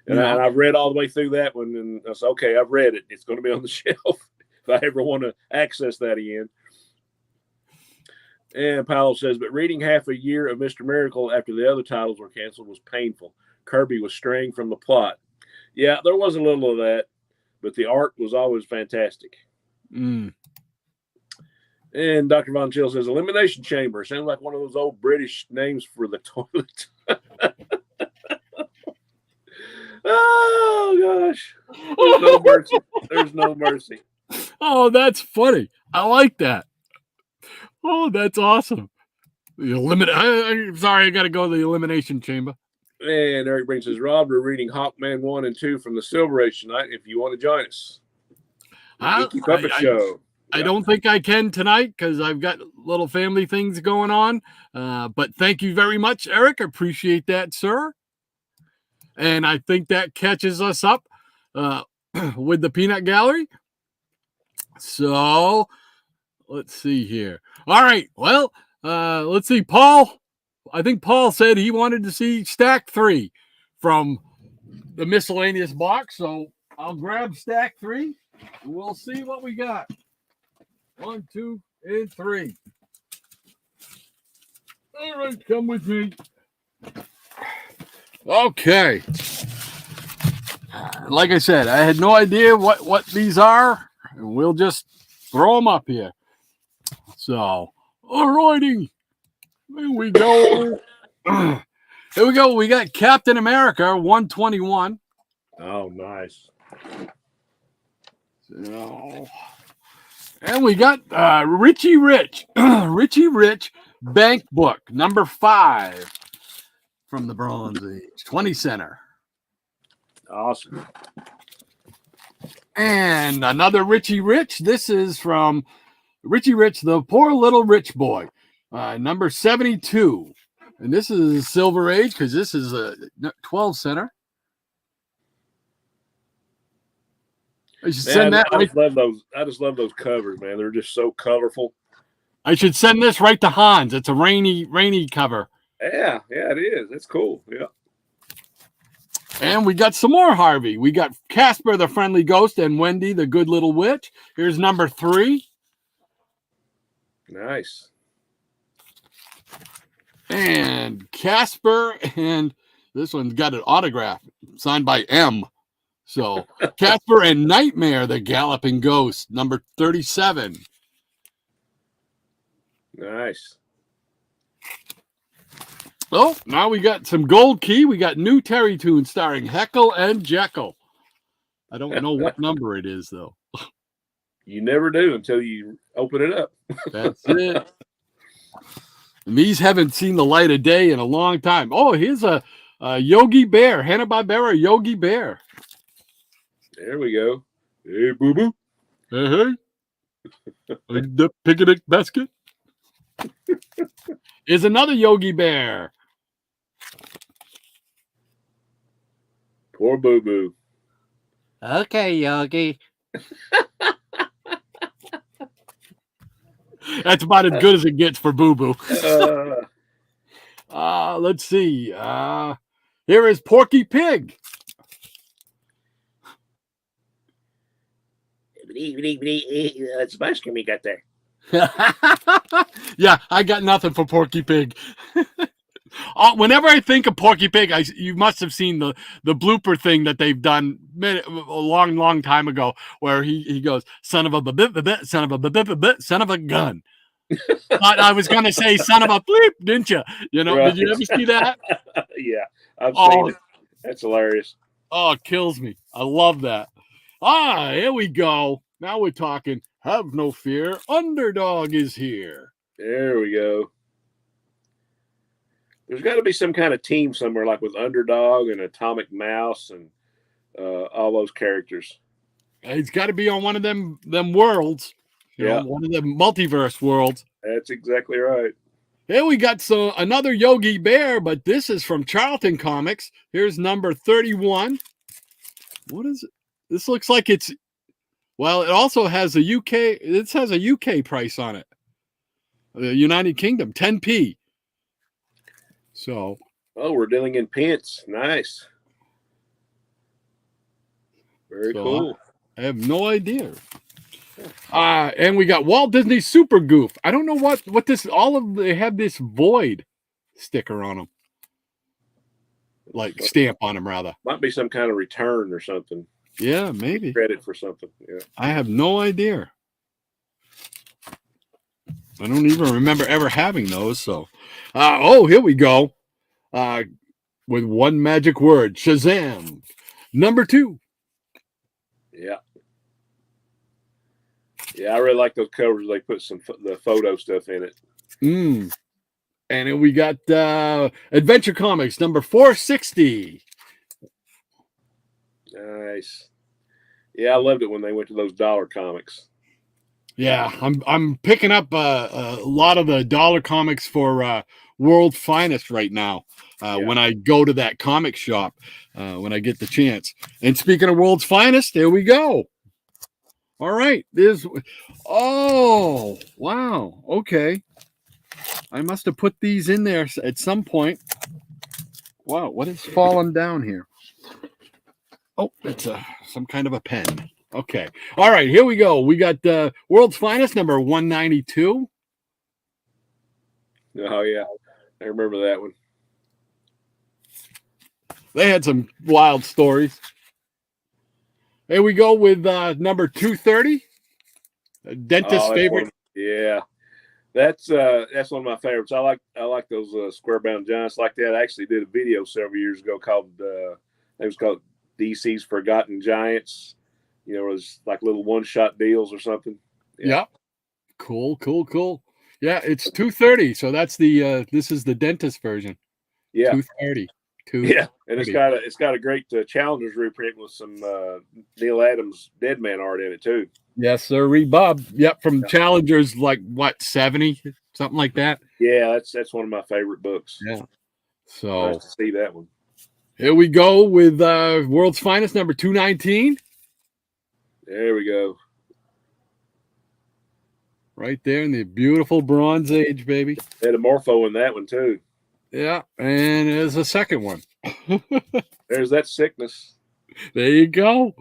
And I've read all the way through that one, and I said, okay, I've read it. It's going to be on the shelf if I ever want to access that again. And Powell says, but reading half a year of Mr. Miracle after the other titles were canceled was painful. Kirby was straying from the plot. Yeah, there was a little of that, but the art was always fantastic. Mm. And Dr. Von Chill says, Elimination Chamber. Sounds like one of those old British names for the toilet. Oh, gosh. There's no mercy. There's no mercy. Oh, that's funny. I like that. Oh, that's awesome. I'm sorry, I got to go to the Elimination Chamber. And Eric Brink says, Rob, we're reading Hawkman 1 and 2 from the Silver Age tonight if you want to join us. Keep up a show. I don't think I can tonight because I've got little family things going on. But thank you very much, Eric. I appreciate that, sir. And I think that catches us up with the Peanut Gallery. So let's see here. All right. Well, let's see. Paul, I think Paul said he wanted to see Stack 3 from the miscellaneous box. So I'll grab Stack 3. We'll see what we got. 1, 2, and 3. All right, come with me. Okay. Like I said, I had no idea what these are. We'll just throw them up here. So, all righty. Here we go. Here we go. We got Captain America 121. Oh, nice. So, and we got Richie Rich. Richie Rich Bank Book, number 5 from the Bronze Age. 20 center. Awesome. And another Richie Rich. This is from Richie Rich, the Poor Little Rich Boy, number 72. And this is Silver Age because this is a 12 center. I should send that. I just love those covers, man. They're just so colorful. I should send this right to Hans. It's a rainy cover. Yeah, it is. It's cool. Yeah. And we got some more Harvey. We got Casper the Friendly Ghost and Wendy the Good Little Witch. Here's number 3. Nice. And Casper, and this one's got an autograph signed by M. So Casper and Nightmare the Galloping Ghost, number 37. Nice. Oh, now we got some Gold Key. We got New Terry Tune starring Heckle and Jekyll. I don't know what number it is, though. You never do until you open it up. That's it. And these haven't seen the light of day in a long time. Oh, here's a Yogi Bear, Hanna-Barbera Yogi Bear. There we go. Hey, boo-boo. Hey. The picnic basket. Is another Yogi Bear. Poor boo-boo. Okay, Yogi. That's about as good as it gets for Boo Boo. Let's see. Here is Porky Pig. That's some ice cream you got there. Yeah, I got nothing for Porky Pig. Whenever I think of Porky Pig, you must have seen the blooper thing that they've done a long time ago, where he goes, "Son of a son of a son of a gun." I was going to say "son of a bleep," didn't you? You know, Right. did you ever see that? Yeah, I've seen Oh, it. That's hilarious. oh, it kills me. I love that. Here we go. Now we're talking. Have no fear. Underdog is here. There we go. There's got to be some kind of team somewhere, like with Underdog and Atomic Mouse and all those characters. It's got to be on one of them worlds. You know, one of the multiverse worlds. That's exactly right. Here we got another Yogi Bear, but this is from Charlton Comics. Here's number 31. What is it? This looks like it's, well, it also has a UK, this has a UK price on it. The United Kingdom, 10p. So. Oh, we're dealing in pence. Nice. Very cool. I have no idea. And we got Walt Disney Super Goof. I don't know what this, they have this void sticker on them. Like stamp on them, rather. Might be some kind of return or something. Yeah, maybe. Credit for something. Yeah. I have no idea. I don't even remember ever having those. So, here we go. With one magic word, Shazam. Number 2. Yeah. Yeah, I really like those covers. They put the photo stuff in it. And then we got Adventure Comics number 460. Nice. Yeah, I loved it when they went to those dollar comics. Yeah, I'm picking up a lot of the dollar comics for World's Finest right now. When I go to that comic shop, when I get the chance. And speaking of World's Finest, there we go. All right. Oh, wow. Okay. I must have put these in there at some point. Wow, what is falling down here? Oh, it's some kind of a pen. Okay. All right, here we go. We got World's Finest number 192. Oh, yeah. I remember that one. They had some wild stories. Here we go with number 230. Dentist's favorite. Yeah. That's one of my favorites. I like those square bound giants like that. I actually did a video several years ago called it was called DC's Forgotten Giants. You know, it was like little one-shot deals or something. Yeah. Cool. Yeah, it's 230. So that's this is the dentist version. Yeah. 230. Yeah, and it's got a great Challengers reprint with some Neil Adams Dead Man art in it too. Yes, sir, Bob. Yep, from Challengers, like what, 70, something like that. Yeah, that's one of my favorite books. Yeah, so nice to see that one. Here we go with World's Finest number 219. There we go. Right there in the beautiful Bronze Age, baby. They had a Morpho in that one too. Yeah, and there's a second one. There's that sickness. There you go.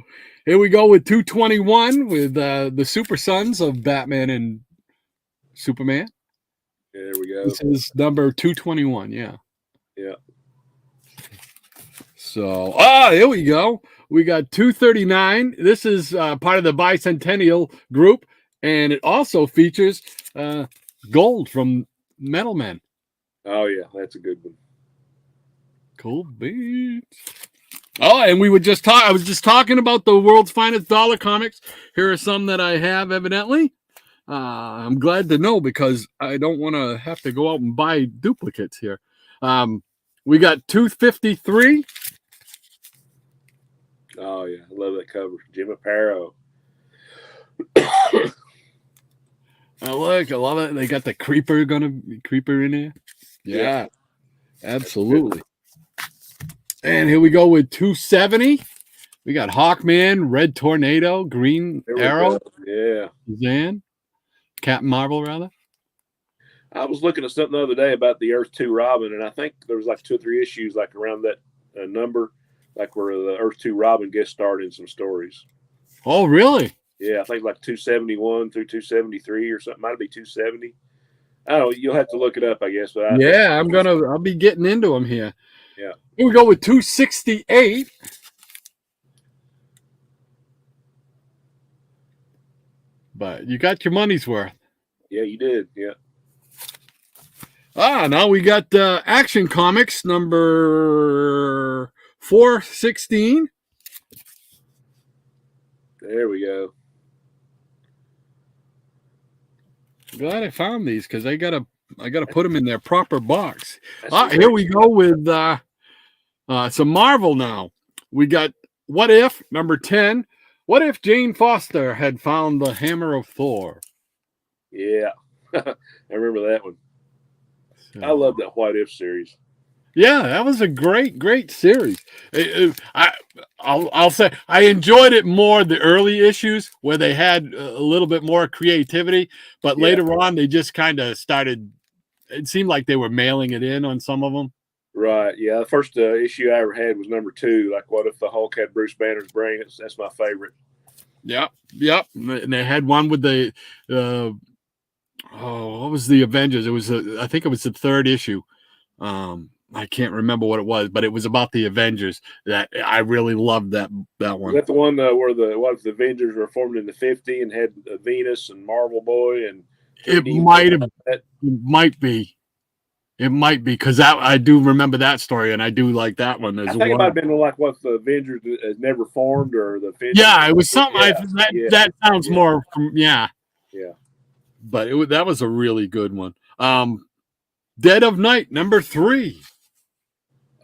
Here we go with 221 with the Super Sons of Batman and Superman. There we go. This is number 221. Yeah. Yeah. So, here we go. We got 239. This is part of the Bicentennial group, and it also features Gold from Metal Men. Oh, yeah, that's a good one. Cool beats. Oh, and I was just talking about the World's Finest dollar comics. Here are some that I have, evidently. I'm glad to know because I don't want to have to go out and buy duplicates here. We got 253. Oh, yeah, I love that cover. Jim Aparo. I love it. They got the creeper in there. Yeah, absolutely. And here we go with 270. We got Hawkman, Red Tornado, Green Arrow. Yeah. Zan. Captain Marvel, rather. I was looking at something the other day about the Earth 2 Robin, and I think there was like 2 or 3 issues like around that number, like where the Earth 2 Robin guest starred in some stories. Oh, really? Yeah, I think like 271 through 273 or something. Might be 270. Oh, you'll have to look it up, I guess. But Yeah, I'll be getting into them here. Yeah. Here we go with 268. But you got your money's worth. Yeah, you did. Yeah. Now we got Action Comics number 416. There we go. Glad I found these because I gotta put them in their proper box. That's Here we go with some Marvel now. We got What If number 10. What if Jane Foster had found the hammer of Thor? Yeah, I remember that one. So, I love that What If series. Yeah, that was a great series. I'll say I enjoyed it more the early issues where they had a little bit more creativity, but later on they just kind of started. It seemed like they were mailing it in on some of them. Right. Yeah. The first issue I ever had was number 2. Like, what if the Hulk had Bruce Banner's brain? That's my favorite. Yep. And they had one with the what was the Avengers? It was I think it was the 3rd issue. I can't remember what it was, but it was about the Avengers. That I really loved that one. Was that the one where the Avengers were formed in the 50 and had Venus and Marvel Boy and it might be because I do remember that story and I do like that one as well. I think it might have been like what the Avengers has never formed or the Avengers. Yeah, it was something that sounds more from Yeah. But that was a really good one. Dead of Night number 3.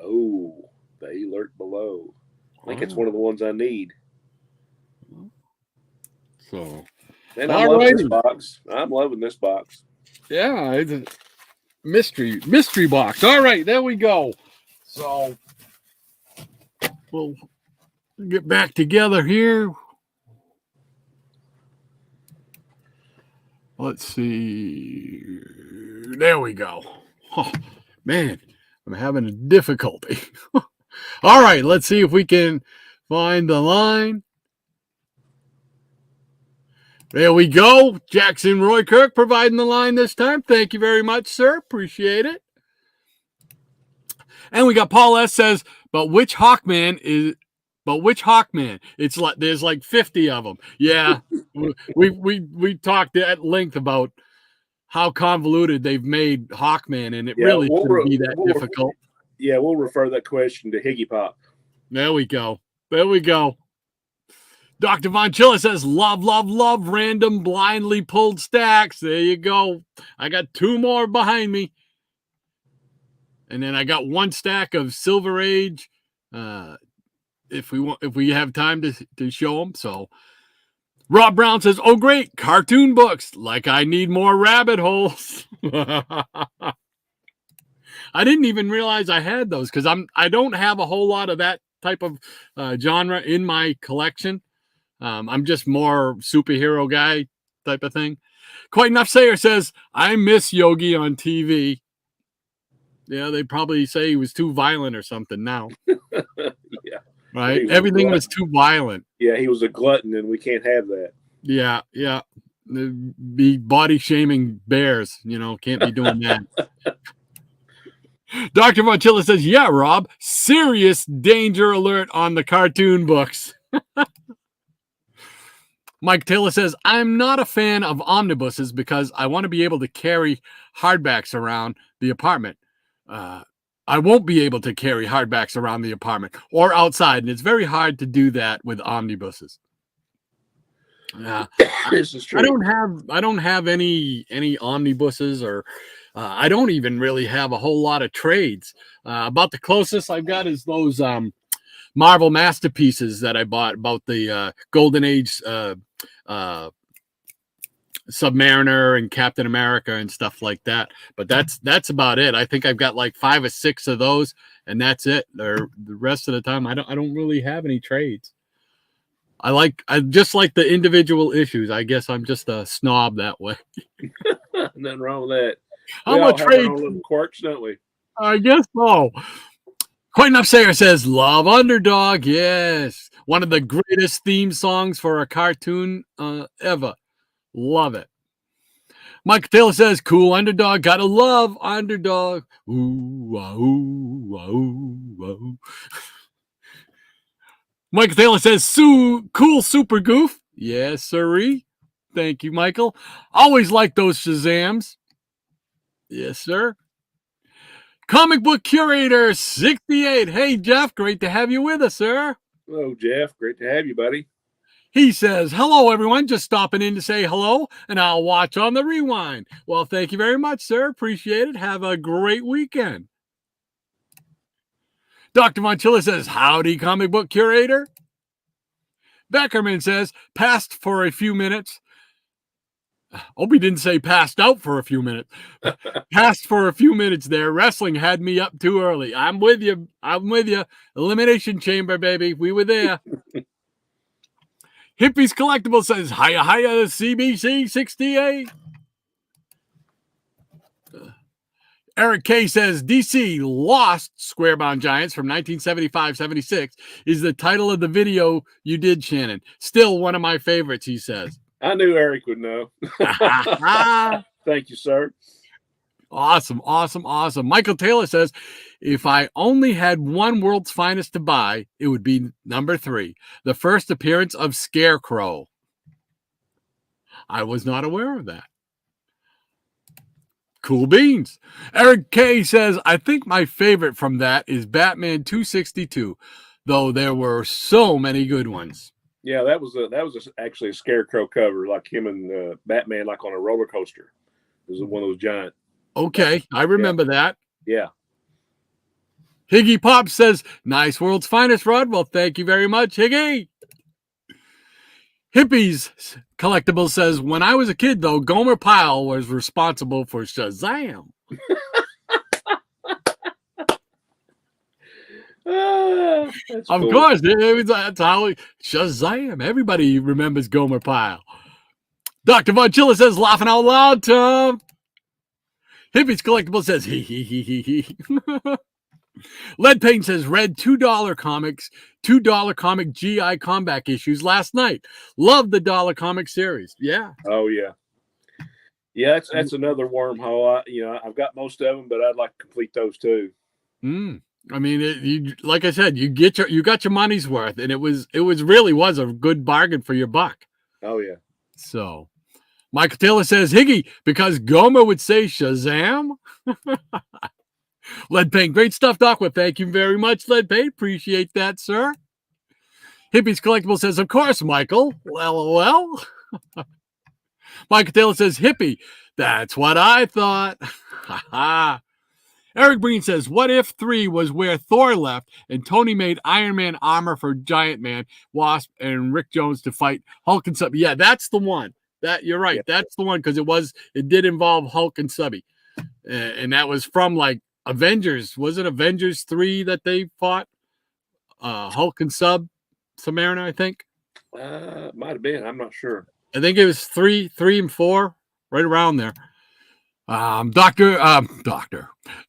Oh, They Lurk Below. I think it's one of the ones I need. So, and I'm loving this box. I'm loving this box. Yeah, it's a mystery box. All right, there we go. So we'll get back together here. Let's see. There we go. Oh, man, I'm having a difficulty. All right, let's see if we can find the line. There we go. Jackson Roykirk providing the line this time. Thank you very much, sir. Appreciate it. And we got Paul S. says, but which Hawkman? It's like there's like 50 of them. Yeah, we talked at length about how convoluted they've made Hawkman, and it really shouldn't be that difficult. We'll refer that question to Higgy Pop. There we go. Dr. Von Chilla says, love, random, blindly pulled stacks. There you go. I got 2 more behind me. And then I got 1 stack of Silver Age. If we have time to show them. So Rob Brown says, oh, great, cartoon books. Like I need more rabbit holes. I didn't even realize I had those because I don't have a whole lot of that type of genre in my collection. I'm just more superhero guy type of thing. Quite Enough Sayer says, I miss Yogi on TV. Yeah, they probably say he was too violent or something now. Yeah. Right? Everything was too violent. Yeah, he was a glutton, and we can't have that. Yeah. Be body shaming bears, can't be doing that. Dr. Montilla says, yeah, Rob, serious danger alert on the cartoon books. Mike Taylor says, I'm not a fan of omnibuses because I want to be able to carry hardbacks around the apartment. I won't be able to carry hardbacks around the apartment or outside, and it's very hard to do that with omnibuses. This is true. I don't have any omnibuses, or I don't even really have a whole lot of trades. About the closest I've got is those Marvel masterpieces that I bought about the Golden Age Submariner and Captain America and stuff like that. But that's about it. I think I've got like 5 or 6 of those, and that's it. The rest of the time, I don't really have any trades. I just like the individual issues. I guess I'm just a snob that way. Nothing wrong with that. I'm a trade little quirks, don't we? I guess so. Quite Enough Sayer says, love Underdog. Yes. One of the greatest theme songs for a cartoon ever. Love it. Mike Taylor says, cool underdog. Gotta love underdog. Ooh, ooh, ooh, ooh. Michael Taylor says, cool super goof. Yes, sirree. Thank you, Michael. Always like those Shazams. Yes, sir. Comic book curator 68. Hey, Jeff, great to have you with us, sir. Hello, Jeff. Great to have you, buddy. He says, hello, everyone. Just stopping in to say hello, and I'll watch on the rewind. Well, thank you very much, sir. Appreciate it. Have a great weekend. Dr. Monchilla says, howdy, comic book curator. Beckerman says, passed for a few minutes. Hope he didn't say passed out for a few minutes. Passed for a few minutes there. Wrestling had me up too early. I'm with you. Elimination Chamber, baby. We were there. Hippies Collectible says, hiya, hiya, CBC 68. Eric K says, DC Lost Squarebound Giants from 1975-76 is the title of the video you did, Shannon. Still one of my favorites, he says. I knew Eric would know. Thank you, sir. Awesome, awesome, awesome. Michael Taylor says, if I only had one World's Finest to buy, it would be number 3, the first appearance of Scarecrow. I was not aware of that. Cool beans. Eric K says, I think my favorite from that is Batman 262, though there were so many good ones. Yeah, that was actually a Scarecrow cover, like him and Batman, like on a roller coaster. It was one of those giant. Okay, I remember that. Yeah. Higgy Pop says, nice World's Finest, Rod. Well, thank you very much, Higgy. Hippies Collectible says, when I was a kid, though, Gomer Pyle was responsible for Shazam. Of course, that's how Shazam. Everybody remembers Gomer Pyle. Dr. Von Chilla says, laughing out loud, Tom. Hippies Collectible says, hee hee hee hee hee. Lead Paint says, read $2 comics, $2 comic GI comeback issues last night. Love the dollar comic series. Yeah. Oh yeah. Yeah, that's another wormhole. I've got most of them, but I'd like to complete those too. I mean, like I said, you got your money's worth, and it really was a good bargain for your buck. Oh yeah. So, Michael Taylor says, Higgy, because Gomer would say Shazam. Lead Paint, great stuff, Doc. Well, thank you very much, Lead Paint. Appreciate that, sir. Hippies Collectible says, of course, Michael. Well. Michael Taylor says, hippie. That's what I thought. Eric Breen says, what if 3 was where Thor left and Tony made Iron Man armor for Giant Man, Wasp, and Rick Jones to fight Hulk and Subby? Yeah, that's the one. You're right. Yeah. That's the one, because it did involve Hulk and Subby. And that was from like Avengers. Was it Avengers 3 that they fought? Hulk and Submariner, I think. Might have been. I'm not sure. I think it was 3 and 4, right around there. Doctor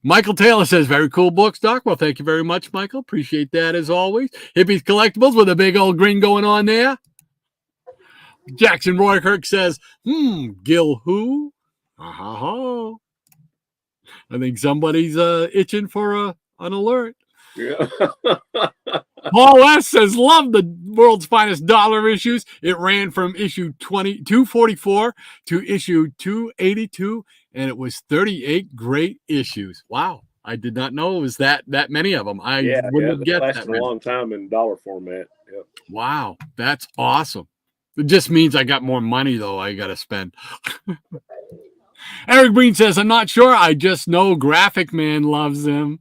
Michael Taylor says, very cool books, Doc. Well, thank you very much, Michael. Appreciate that as always. Hippies Collectibles with a big old grin going on there. Jackson Roykirk says, Gil who? I think somebody's itching for an alert. Yeah. Paul S. says, love the World's Finest dollar issues. It ran from issue 244 to issue 282, and it was 38 great issues. Wow. I did not know it was that many of them. I wouldn't have guessed that. Lasted a long time in dollar format. Yep. Wow. That's awesome. It just means I got more money, though, I got to spend. Eric Breen says, I'm not sure. I just know Graphic Man loves him.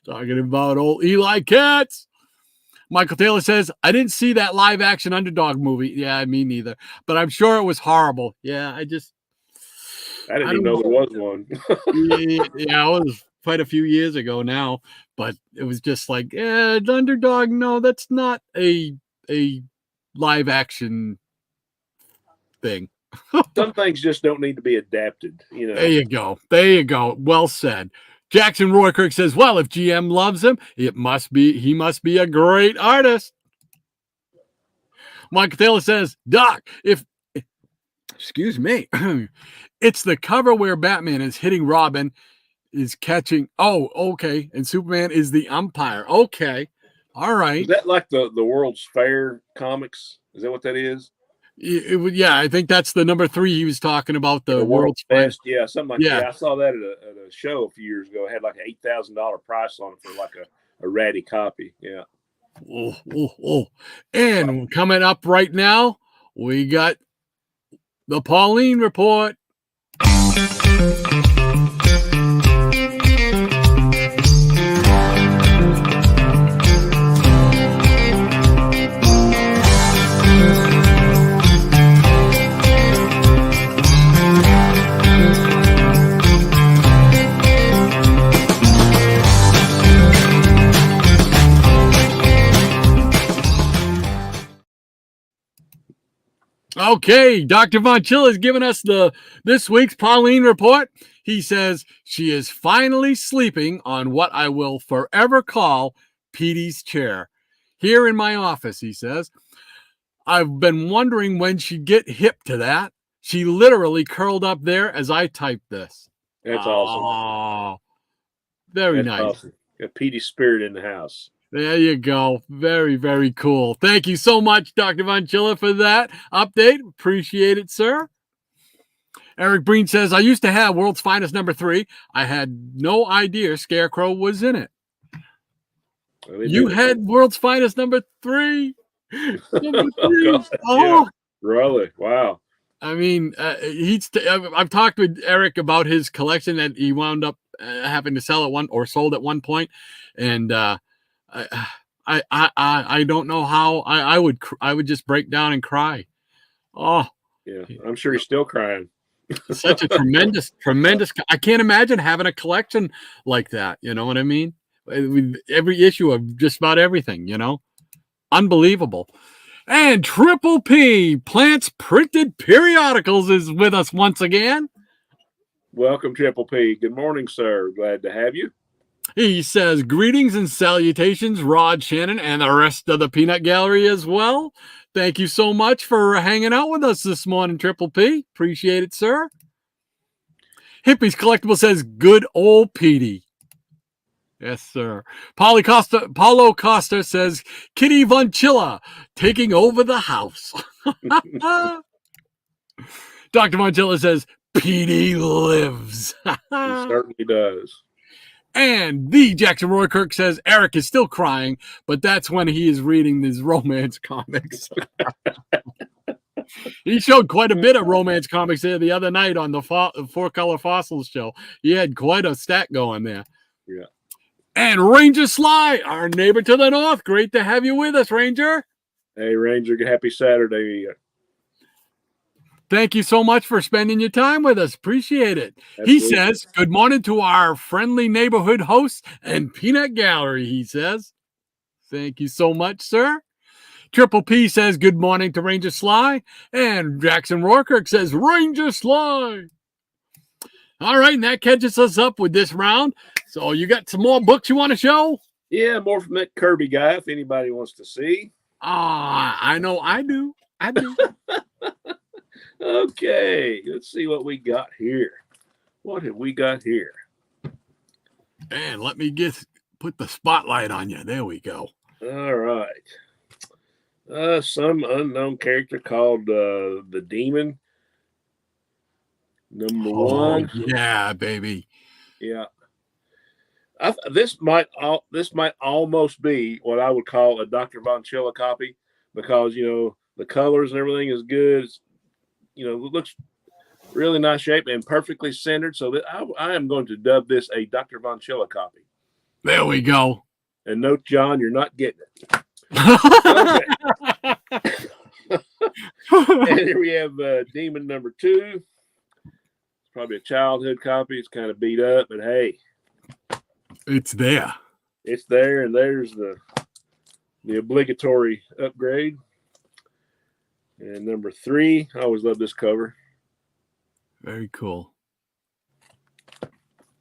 Talking about old Eli Katz. Michael Taylor says, I didn't see that live action Underdog movie. Yeah, me neither. But I'm sure it was horrible. Yeah, I didn't even know there was one. Yeah, it was quite a few years ago now. But it was just like, Underdog, no, that's not a live action thing. Some things just don't need to be adapted. There you go. Well said. Jackson Roykirk says, well, if GM loves him, he must be a great artist. Michael Taylor says, Doc, if excuse me. It's the cover where Batman is hitting Robin, is catching. Oh, okay. And Superman is the umpire. Okay. All right. Is that like the World's Fair comics? Is that what that is? Yeah, I think that's the number 3 he was talking about. The The World's world's finest. Best, yeah, something like Yeah. yeah. I saw that at a show a few years ago. It had like an $8,000 price on it for like a ratty copy. Yeah. Oh. And coming up right now, we got the Pauline Report. Okay, Dr. Von Chill has given us this week's Pauline Report. He says she is finally sleeping on what I will forever call Petey's chair. Here in my office, he says. I've been wondering when she'd get hip to that. She literally curled up there as I typed this. That's awesome. Very nice. Awesome. Got Petey's spirit in the house. There you go. Very, very cool. Thank you so much, Dr. Von Chilla, for that update. Appreciate it, sir. Eric Breen says, I used to have World's Finest number 3. I had no idea Scarecrow was in it. Well, you had World's Finest number 3? Number 3. Yeah. Really? Wow. I mean, I've talked with Eric about his collection that he wound up having to sell at sold at one point. And, I don't know how I would just break down and cry. Oh yeah, I'm sure he's still crying. Such a tremendous. I can't imagine having a collection like that. You know what I mean? With every issue of just about everything. You know, unbelievable. And Triple P Plants Printed Periodicals is with us once again. Welcome, Triple P. Good morning, sir. Glad to have you. He says, greetings and salutations, Rod, Shannon, and the rest of the Peanut Gallery as well. Thank you so much for hanging out with us this morning, Triple P. Appreciate it, sir. Hippies Collectible says, good old Petey. Yes, sir. Paulo Costa says, Kitty Von Chilla taking over the house. Dr. Von Chilla says, Petey lives. He certainly does. And the Jackson Roy Kirk says Eric is still crying, but that's when he is reading these romance comics. He showed quite a bit of romance comics there the other night on the Four Color Fossils show. He had quite a stack going there. Yeah. And Ranger Sly, our neighbor to the north. Great to have you with us, Ranger. Hey, Ranger. Happy Saturday. Thank you so much for spending your time with us. Appreciate it. Absolutely. He says, good morning to our friendly neighborhood host and Peanut Gallery, he says. Thank you so much, sir. Triple P says, good morning to Ranger Sly. And Jackson Rourke says, Ranger Sly. All right, and that catches us up with this round. So you got some more books you want to show? Yeah, more from that Kirby guy if anybody wants to see. I know I do. Okay, let's see what we got here. What have we got here? And let me put the spotlight on you. There we go. All right. Some unknown character called the Demon. Number 1. Yeah, baby. Yeah. This might almost be what I would call a Dr. Von Chilla copy because, the colors and everything is good. It's, it looks really nice shape and perfectly centered. So that I am going to dub this a Dr. Von Chilla copy. There we go. And note, John, you're not getting it. And here we have Demon number 2. It's probably a childhood copy. It's kind of beat up, but hey. It's there. It's there, and there's the obligatory upgrade. And number 3, I always love this cover. Very cool.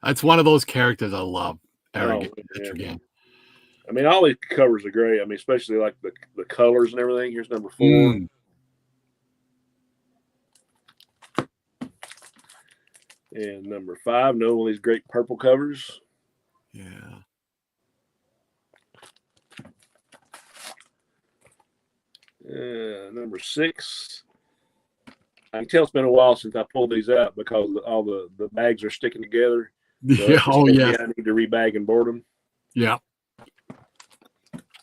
That's one of those characters I love. Eric again. I mean, all these covers are great. I mean, especially like the colors and everything. Here's number 4. And number 5, another one of these great purple covers. Yeah. Number 6. I can tell it's been a while since I pulled these out because all the bags are sticking together. So Yeah. Oh, yeah. I need to rebag and board them. Yeah.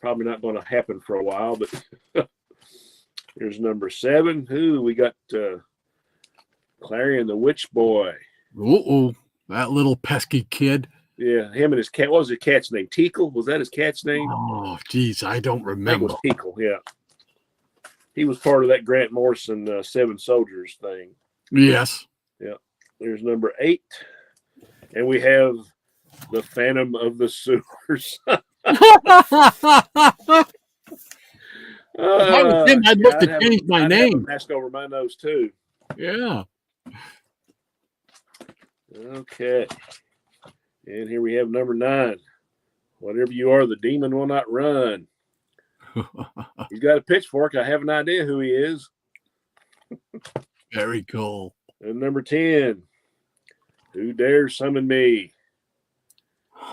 Probably not going to happen for a while, but here's number 7. Ooh, we got Clarion the Witch Boy. Uh-oh. That little pesky kid. Yeah, him and his cat. What was his cat's name? Tickle? Was that his cat's name? Oh, geez, I don't I think remember. it was Tickle, yeah. He was part of that Grant Morrison 7 Soldiers thing. Yes. Yeah. There's number 8. And we have the Phantom of the Sewers. If I was him, I'd look to change my name. Have a mask over my nose, too. Yeah. Okay. And here we have number 9. Whatever you are, the demon will not run. He's got a pitchfork. I have an idea who he is. Very cool. And number 10. Who dares summon me?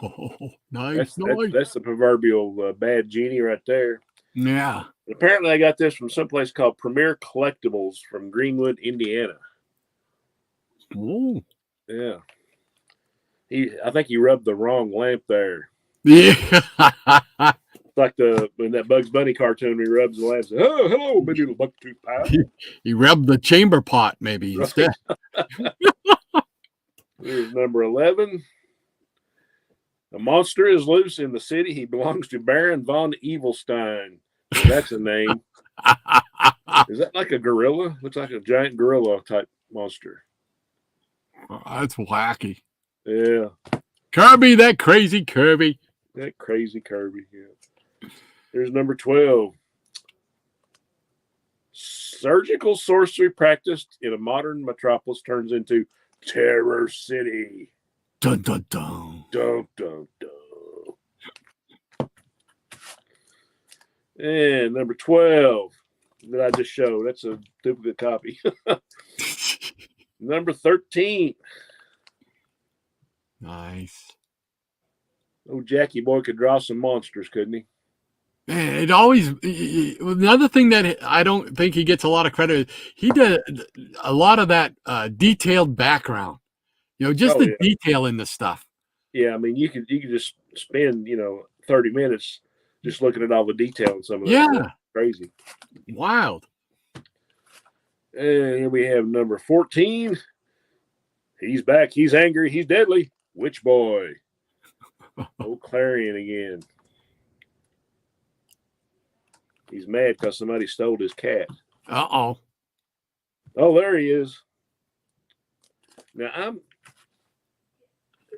Oh, nice. That's the proverbial bad genie right there. Yeah. And apparently, I got this from someplace called Premier Collectibles from Greenwood, Indiana. Oh. Yeah. I think he rubbed the wrong lamp there. Yeah. It's like in that Bugs Bunny cartoon, he rubs the lamp. Says, oh, hello, big little bucktooth pal. He rubbed the chamber pot maybe instead. Here's number 11. A monster is loose in the city. He belongs to Baron von Evilstein. So that's a name. Is that like a gorilla? Looks like a giant gorilla type monster. That's wacky. Yeah. Kirby, that crazy Kirby. That crazy Kirby. Yeah. Here's number 12. Surgical sorcery practiced in a modern metropolis turns into Terror City. Dun, dun, dun. Dun, dun, dun. And number 12 that I just showed. That's a duplicate copy. Number 13. Nice. Oh, Jackie boy could draw some monsters, couldn't he? Man, it always another thing that I don't think he gets a lot of credit. He did a lot of that detailed background. Just the detail in the stuff. Yeah, I mean, you could just spend 30 minutes just looking at all the detail in some of that. Yeah, crazy, wild. And here we have number 14. He's back. He's angry. He's deadly. Witch boy. Old Clarion again. He's mad because somebody stole his cat. Uh-oh. Oh, there he is. Now,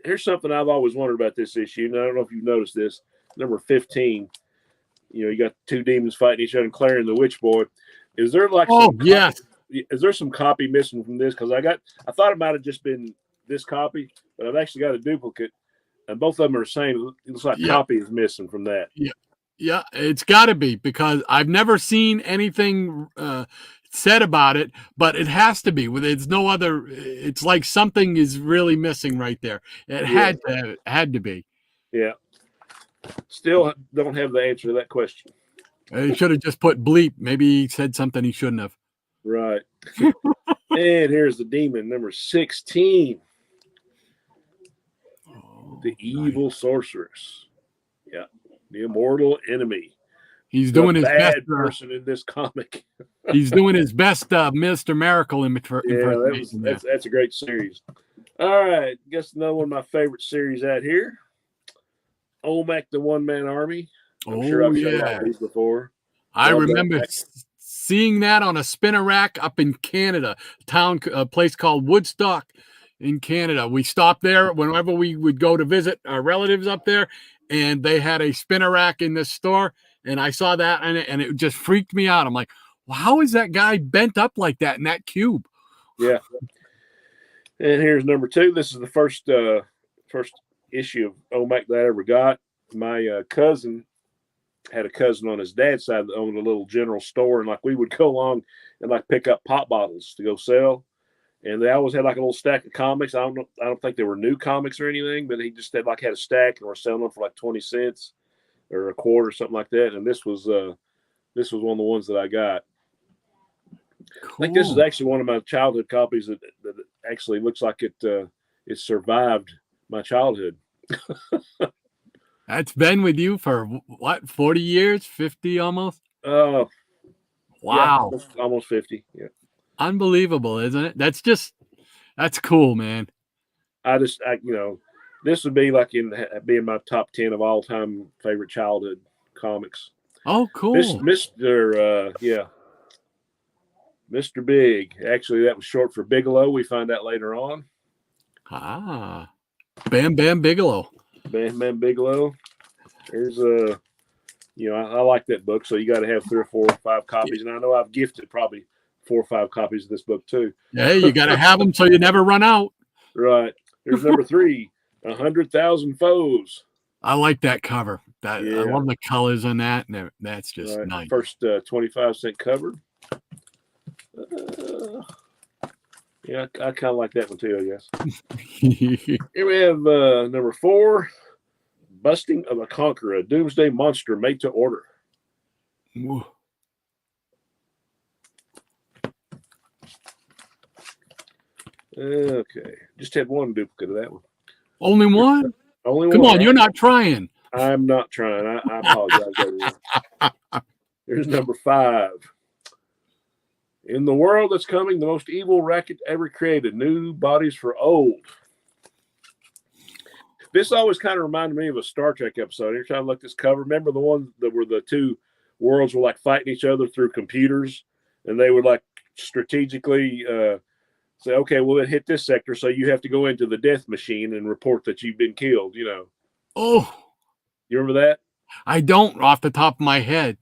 here's something I've always wondered about this issue, and I don't know if you've noticed this. Number 15. You got 2 demons fighting each other and Clarion the Witch Boy. Is there like yes. Is there some copy missing from this? Because I thought it might have just been this copy, but I've actually got a duplicate, and both of them are the same. It looks like copy is missing from that. Yeah. Yeah, it's got to be because I've never seen anything said about it, but it has to be. It's no other. It's like something is really missing right there. It had to be. Yeah. Still don't have the answer to that question. He should have just put bleep. Maybe he said something he shouldn't have. Right. And here's the demon, number 16. The evil sorceress. Yeah. The immortal enemy. He's doing his best person in this comic. He's doing his best Mr. Miracle impersonation. That's a great series. All right. Guess another one of my favorite series out here. Olmec, the One-Man Army. I'm sure I've shown these before. I remember seeing that on a spinner rack up in Canada, a place called Woodstock in Canada. We stopped there whenever we would go to visit our relatives up there, and they had a spinner rack in this store, and I saw that, and it just freaked me out. I'm like, well, how is that guy bent up like that in that cube? Yeah. And here's number 2. This is the first issue of Olmec that I ever got. My cousin had a cousin on his dad's side that owned a little general store, and like we would go along and like pick up pop bottles to go sell. and they always had like a little stack of comics. I don't think they were new comics or anything, but he just had a stack and were selling them for like 20 cents or a quarter or something like that. And this was one of the ones that I got. Cool. I think this is actually one of my childhood copies that actually looks like it survived my childhood. That's been with you for what, 40 years, 50 almost? Wow. Yeah, almost 50. Yeah. Unbelievable, isn't it? That's cool, man. This would be like being my top 10 of all time favorite childhood comics. Oh, cool. Mr. Big. Actually, that was short for Bigelow. We find out later on. Bam Bam Bigelow. Bam Bam Bigelow. There's I like that book, so you got to have 3 or 4 or 5 copies. And I know I've gifted probably 4 or 5 copies of this book too. Hey, you got to have them so you never run out. Right. There's number 3, 100,000 Foes. I like that cover. I love the colors on that, and that's just nice. First 25-cent cover. I kind of like that one too, I guess. Here we have number 4, Busting of a Conqueror, a doomsday monster made to order. Ooh. Okay. Just had one duplicate of that one. Only one? Only one. Come on, you're not trying. I'm not trying. I apologize. Here's number 5. In the world that's coming, the most evil racket ever created. New bodies for old. This always kind of reminded me of a Star Trek episode. Every time I look at this cover, remember the one that were the 2 worlds were like fighting each other through computers, and they would like strategically say, okay, well, then hit this sector, so you have to go into the death machine and report that you've been killed, Oh. You remember that? I don't off the top of my head.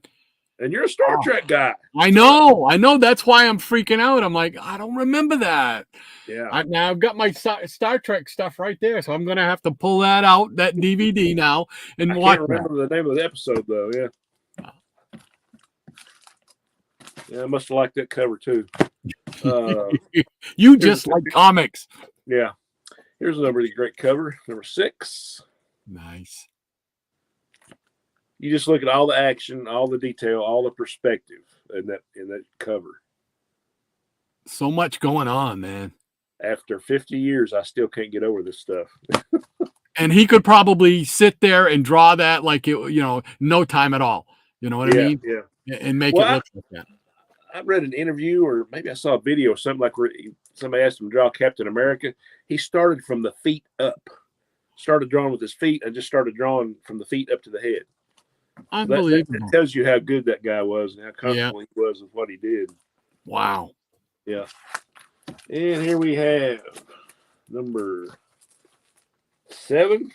And you're a Star Trek guy. I know. That's why I'm freaking out. I'm like, I don't remember that. Yeah. Now I've got my Star Trek stuff right there, so I'm going to have to pull that out, that DVD now, and watch. I can't remember the name of the episode, though. Yeah. Yeah, I must have liked that cover, too. You just like comics. Yeah. Here's another really great cover, number 6. Nice. You just look at all the action, all the detail, all the perspective in that cover. So much going on, man. After 50 years, I still can't get over this stuff. And he could probably sit there and draw that like no time at all. You know what I mean? Yeah. And make it look like that. I read an interview, or maybe I saw a video or something like where somebody asked him to draw Captain America. He started from the feet up. Started drawing with his feet and just started drawing from the feet up to the head. Unbelievable. That tells you how good that guy was and how comfortable he was with what he did. Wow. Yeah. And here we have number 7.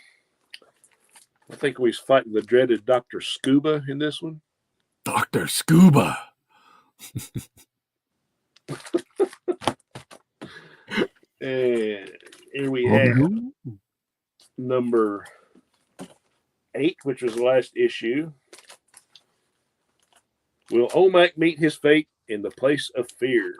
I think we was fighting the dreaded Dr. Scuba in this one. Dr. Scuba. And here we have number 8, which was the last issue. Will Omac meet his fate in the place of fear?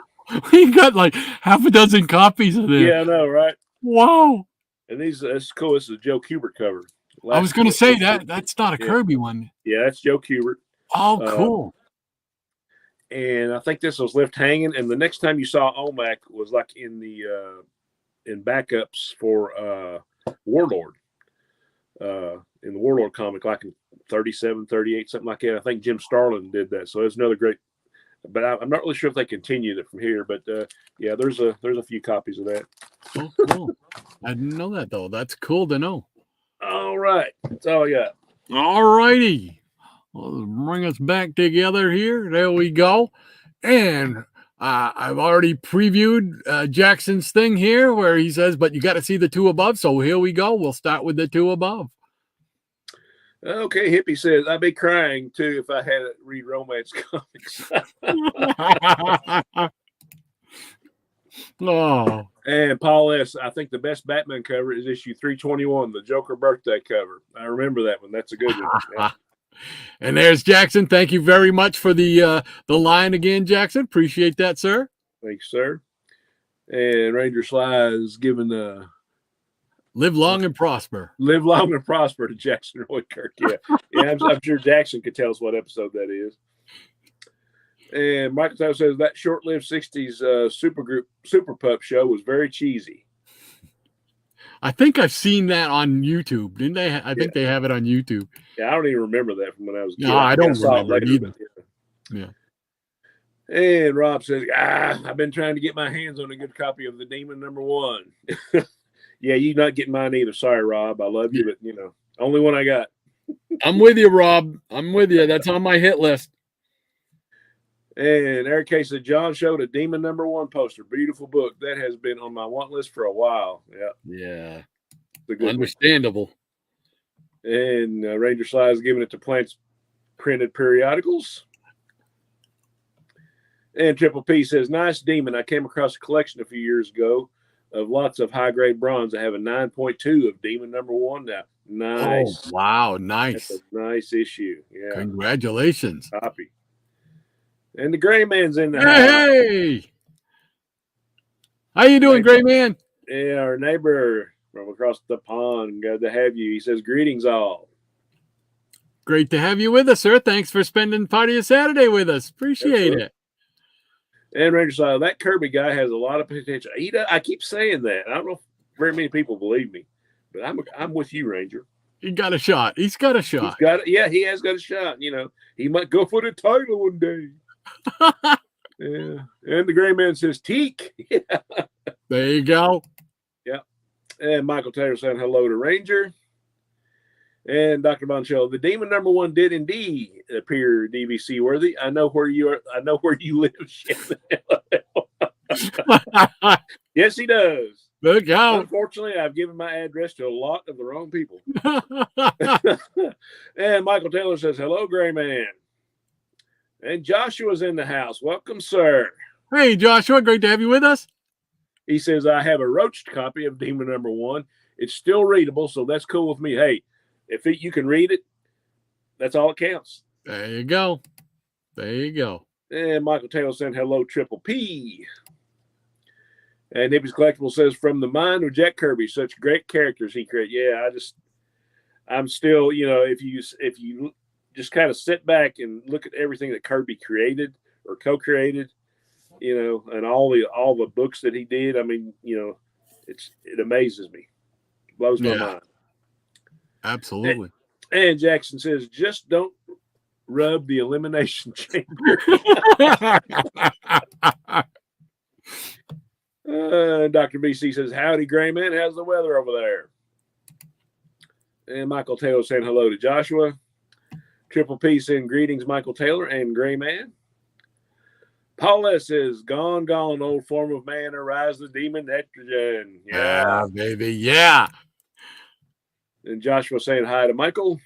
We got like half a dozen copies of this. Yeah, I know, right? Wow. And that's cool. This is a Joe Kubert cover. I was going to say that's not a Kirby one. Yeah, that's Joe Kubert. Oh, cool. And I think this was left hanging. And the next time you saw Omac was like in the in backups for Warlord. In the Warlord comic, like in 37, 38, something like that. I think Jim Starlin did that. So it's another great. But I'm not really sure if they continued it from here. But yeah, there's a few copies of that. Oh, cool. I didn't know that though. That's cool to know. All right, that's all I got. All righty. Well, bring us back together here. There we go. And I've already previewed Jackson's thing here where he says, but you got to see the 2 above. So here we go. We'll start with the 2 above. Okay, Hippie says, I'd be crying too if I had to read romance comics. Oh. And Paul S., I think the best Batman cover is issue 321, the Joker birthday cover. I remember that one. That's a good one. Yeah. And there's Jackson. Thank you very much for the line again, Jackson. Appreciate that, sir. Thanks, sir. And Ranger Sly is giving the live long and prosper. Live long and prosper to Jackson Roy Kirk. Yeah. I'm sure Jackson could tell us what episode that is. And Michael Taylor says that short-lived 60s super pup show was very cheesy. I think I've seen that on YouTube. Didn't they? I think they have it on YouTube. Yeah, I don't even remember that from when I was a kid. No, I don't remember it either. Yeah. And Rob says, I've been trying to get my hands on a good copy of The Demon #1. Yeah, you're not getting mine either. Sorry, Rob. I love you, but, only one I got. I'm with you, Rob. I'm with you. That's on my hit list. And Eric K said, John showed a Demon #1 poster. Beautiful book. That has been on my want list for a while. Yeah. Understandable. And Ranger Sly is giving it to Plants Printed Periodicals. And Triple P says, nice Demon. I came across a collection a few years ago of lots of high-grade bronze. I have a 9.2 of Demon #1 now. Nice. Oh, wow. Nice. That's a nice issue. Yeah. Congratulations. Copy. And the Gray Man's in the house. Hey! How you doing, Gray Man? Yeah, our neighbor from across the pond. Glad to have you. He says, greetings all. Great to have you with us, sir. Thanks for spending part of your Saturday with us. Appreciate it. And Ranger Sly, that Kirby guy has a lot of potential. I keep saying that. I don't know if very many people believe me, but I'm with you, Ranger. He got a shot. He's got a shot. He has got a shot. He might go for the title one day. Yeah. And the Gray Man says, teak. Yeah. There you go. Yeah. And Michael Taylor saying hello to Ranger. And Dr. Bonchel, the Demon #1 did indeed appear DVC worthy. I know where you are. I know where you live, Shannon. Yes, he does. Look out. Unfortunately, I've given my address to a lot of the wrong people. And Michael Taylor says, hello, Gray Man. And Joshua's in the house. Welcome, sir. Hey, Joshua. Great to have you with us. He says, I have a roached copy of Demon #1. It's still readable, so that's cool with me. Hey, if you can read it, that's all it counts. There you go. There you go. And Michael Taylor sent hello, Triple P. And Nippy's Collectible says, from the mind of Jack Kirby, such great characters he created. Yeah, I'm still, if you just kind of sit back and look at everything that Kirby created or co-created, and all the books that he did, I mean, it amazes me. Blows my mind. Absolutely. And Jackson says, just don't rub the elimination chamber. Dr. BC says, howdy, Gray Man. How's the weather over there? And Michael Taylor saying hello to Joshua. Triple P saying greetings, Michael Taylor and Gray Man. Paula says, gone, old form of man, arise the demon nitrogen. Yeah, baby. Yeah. And Joshua saying hi to Michael.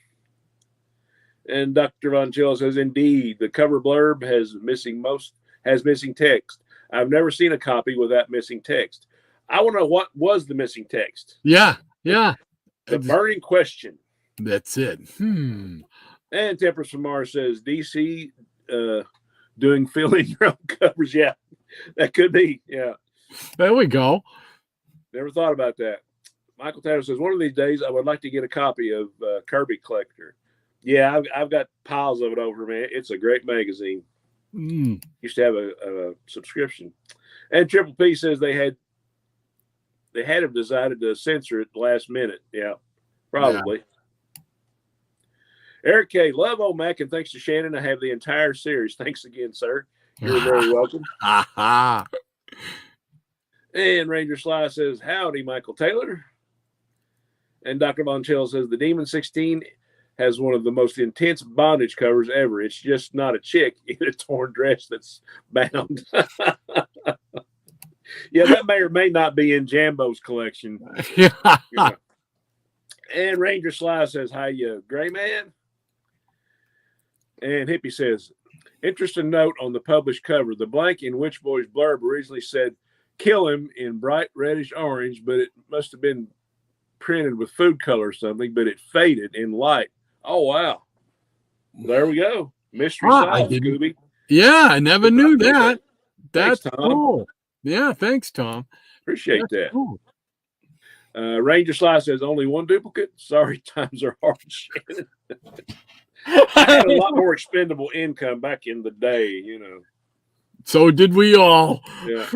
And Dr. Von Chill says, indeed, the cover blurb has missing text. I've never seen a copy without missing text. I want to know what was the missing text. Yeah. The burning question. That's it. And Temperance from Mars says, DC doing fill-in your own covers. Yeah, that could be. Yeah. There we go. Never thought about that. Michael Taylor says, one of these days I would like to get a copy of Kirby Collector. Yeah, I've got piles of it over, man. It's a great magazine. Used to have a subscription. And Triple P says they had decided to censor it last minute. Yeah, probably. Yeah. Eric K. Love old Mac, and thanks to Shannon, I have the entire series. Thanks again, sir. You're very welcome. And Ranger Sly says, howdy, Michael Taylor. And Dr. Von Chill says, the Demon 16 has one of the most intense bondage covers ever. It's just not a chick in a torn dress that's bound. Yeah, that may or may not be in Jambo's collection. Yeah. And Ranger Sly says, hi, you Gray Man. And Hippie says, interesting note on the published cover. The blank in Witch Boy's blurb originally said, kill him in bright reddish orange, but it must have been printed with food color or something, but it faded in light. Oh, wow. There we go. Mystery solved, Scooby. Yeah, I never knew that. That's cool. Yeah, thanks, Tom. Appreciate That's that. cool. Ranger Sly says only one duplicate. Sorry, times are hard, Shannon. I had a lot more expendable income back in the day, So did we all. Yeah.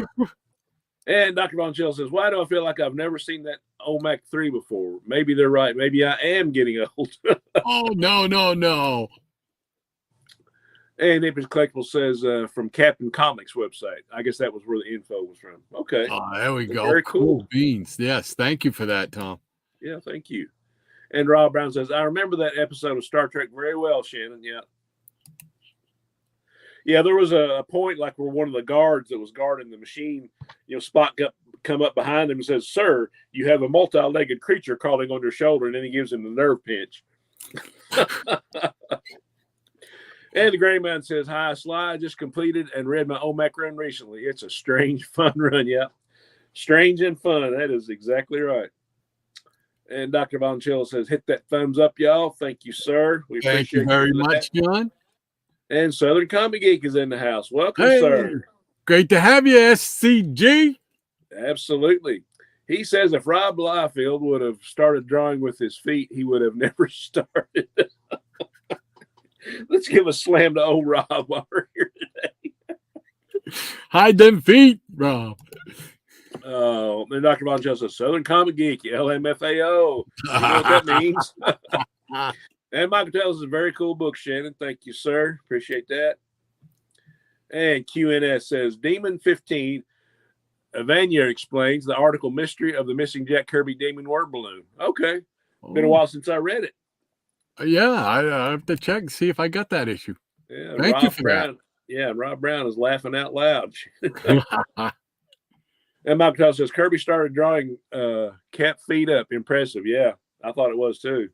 And Dr. Von Chill says, why do I feel like I've never seen that OMAC 3 before? Maybe they're right. Maybe I am getting old. Oh, no. And Nippers Collectible says from Captain Comics website. I guess that was where the info was from. Okay. Oh, there we go. Very cool. Beans. Yes. Thank you for that, Tom. Yeah, thank you. And Rob Brown says, I remember that episode of Star Trek very well, Shannon. Yeah. Yeah, there was a point like where one of the guards that was guarding the machine, Spock come up behind him and says, sir, you have a multi-legged creature crawling on your shoulder, and then he gives him the nerve pinch. And the Gray Man says, hi, Sly, I just completed and read my OMAC run recently. It's a strange, fun run. Yeah. Strange and fun. That is exactly right. And Dr. Von Chill says, hit that thumbs up, y'all. Thank you, sir. We Thank you very much, John. And Southern Comic Geek is in the house. Welcome, sir. Great to have you, SCG. Absolutely. He says if Rob Liefeld would have started drawing with his feet, he would have never started. Let's give a slam to old Rob while we're here today. Hide them feet, Rob. Oh, and Dr. Von Chill says, Southern Comic Geek, LMFAO. You know what that means? And Michael tells us a very cool book, Shannon. Thank you, sir. Appreciate that. And QNS says, Demon 15, Evania explains the article Mystery of the Missing Jack Kirby Demon Word Balloon. Okay. Been a while since I read it. Yeah, I have to check and see if I got that issue. Yeah, Thank you for that. Yeah, Rob Brown is laughing out loud. And Michael tells us Kirby started drawing cat feet up. Impressive. Yeah, I thought it was too.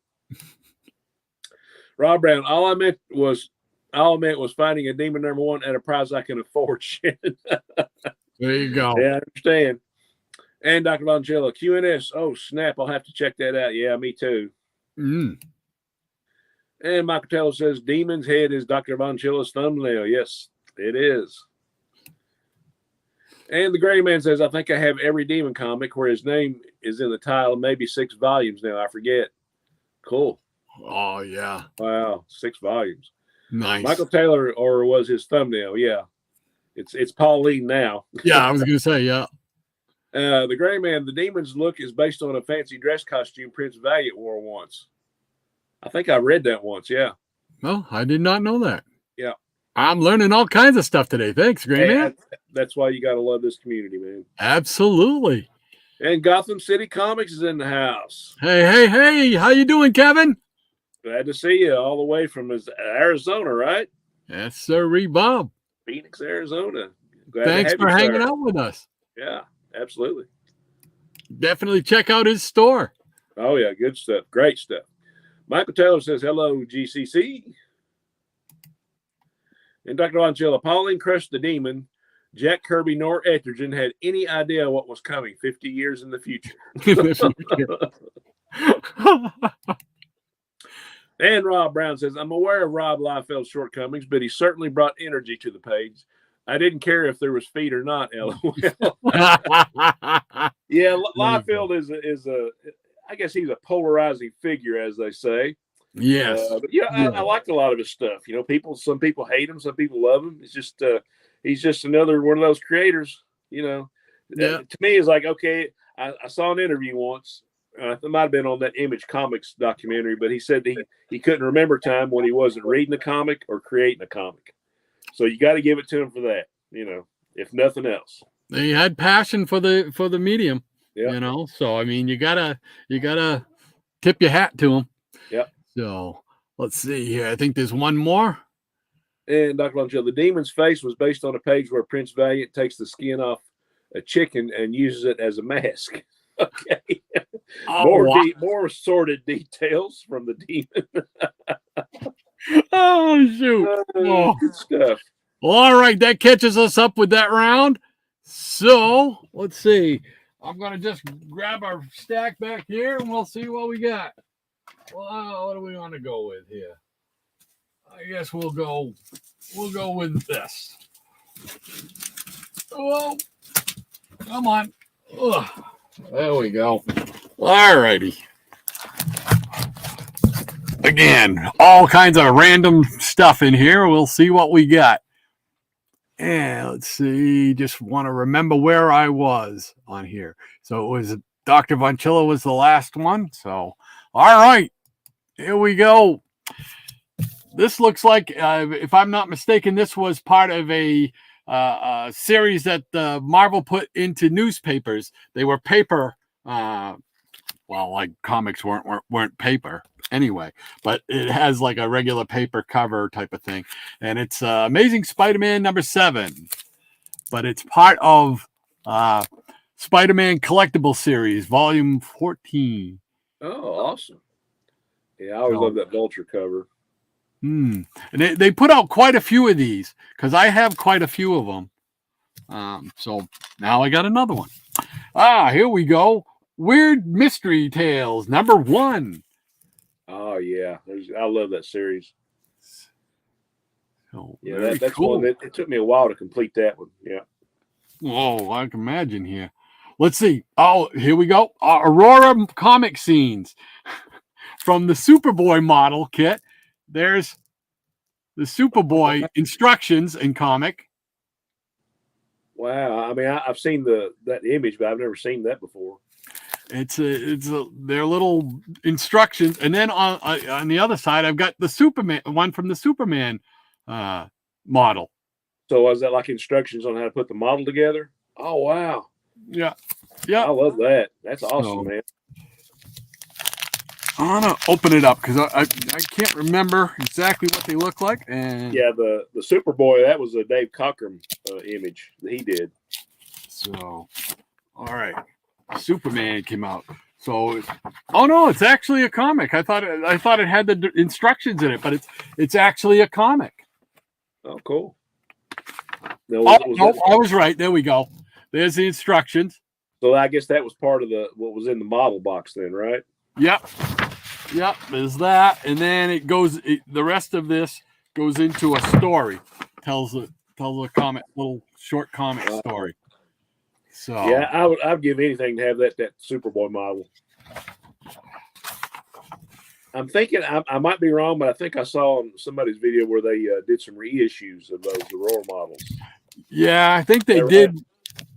Rob Brown, all I meant was finding a demon number 1 at a price I can afford. There you go. Yeah, I understand. And Dr. Von Jello, QNS. Oh, snap. I'll have to check that out. Yeah, me too. Mm. And Michael Tello says, Demon's Head is Dr. Von Chilla's thumbnail. Yes, it is. And the Gray Man says, I think I have every Demon comic where his name is in the title, maybe 6 volumes now. I forget. Cool. Oh, yeah. Wow, 6 volumes. Nice. Michael Taylor, or was his thumbnail? Yeah. It's Pauline now. Yeah, I was going to say, yeah. The Gray Man, the Demon's look is based on a fancy dress costume Prince Valiant wore once. I think I read that once, yeah. Well, I did not know that. Yeah. I'm learning all kinds of stuff today. Thanks, Gray Man. That's why you got to love this community, man. Absolutely. And Gotham City Comics is in the house. Hey. How you doing, Kevin? Glad to see you all the way from Arizona, right? Yes, sir, Bob. Phoenix, Arizona. Thanks for hanging out with us. Yeah, absolutely. Definitely check out his store. Oh, yeah, good stuff. Great stuff. Michael Taylor says, hello, GCC. And Dr. Angela, Pauline crushed the demon. Jack Kirby nor Etrigan had any idea what was coming 50 years in the future. And Rob Brown says, I'm aware of Rob Liefeld's shortcomings, but he certainly brought energy to the page. I didn't care if there was feet or not, LOL. Yeah, Liefeld is a, I guess he's a polarizing figure, as they say. Yes. But I liked a lot of his stuff. Some people hate him, some people love him. It's just, he's just another one of those creators, To me, it's like, okay, I saw an interview once. It might have been on that Image Comics documentary, but he said he couldn't remember time when he wasn't reading a comic or creating a comic. So you got to give it to him for that, if nothing else. He had passion for the medium, yeah. So I mean, you gotta tip your hat to him. Yeah. So let's see here. I think there's one more. And Dr. Longill, the demon's face was based on a page where Prince Valiant takes the skin off a chicken and uses it as a mask. Okay. More sordid details from the demon. Oh, shoot. Good stuff. Well, all right. That catches us up with that round. So let's see. I'm going to just grab our stack back here and we'll see what we got. Well, what do we want to go with here? I guess we'll go with this. Well, Come on. Ugh. There we go. All righty. Again, all kinds of random stuff in here. We'll see what we got. And let's see. Just want to remember where I was on here. So it was Dr. Vonchilla was the last one. So, all right. Here we go. This looks like, if I'm not mistaken, this was part of a series that Marvel put into newspapers. They were paper. Well, like comics weren't paper anyway, but it has like a regular paper cover type of thing, and it's Amazing Spider-Man #7, but it's part of Spider-Man Collectible Series, Volume 14. Oh, awesome! Yeah, I always love that Vulture cover. And they put out quite a few of these because I have quite a few of them. So now I got another one. Here we go. Weird Mystery Tales #1. Oh yeah, I love that series. Oh, yeah, that's cool. one that it took me a while to complete that one. Yeah. Whoa, I can imagine here. Let's see. Oh, here we go. Aurora comic scenes from the Superboy model kit. There's the Superboy instructions in comic. Wow. I mean, I've seen that image, but I've never seen that before. It's their little instructions, and then on the other side, I've got the Superman one from the Superman model. So is that like instructions on how to put the model together? Oh wow. Yeah. I love that. That's awesome, man. I'm gonna open it up because I can't remember exactly what they look like. And yeah, the Superboy, that was a Dave Cockrum image that he did. So, all right, Superman came out. So, oh no, it's actually a comic. I thought it had the instructions in it, but it's actually a comic. Oh, cool. No, I was right. There we go. There's the instructions. So I guess that was part of what was in the model box then, right? Yep. There's that, and then it goes. The rest of this goes into a story. Tells a little short comic story. So yeah, I'd give anything to have that Superboy model. I'm thinking I might be wrong, but I think I saw on somebody's video where they did some reissues of those Aurora models. Yeah, I think they did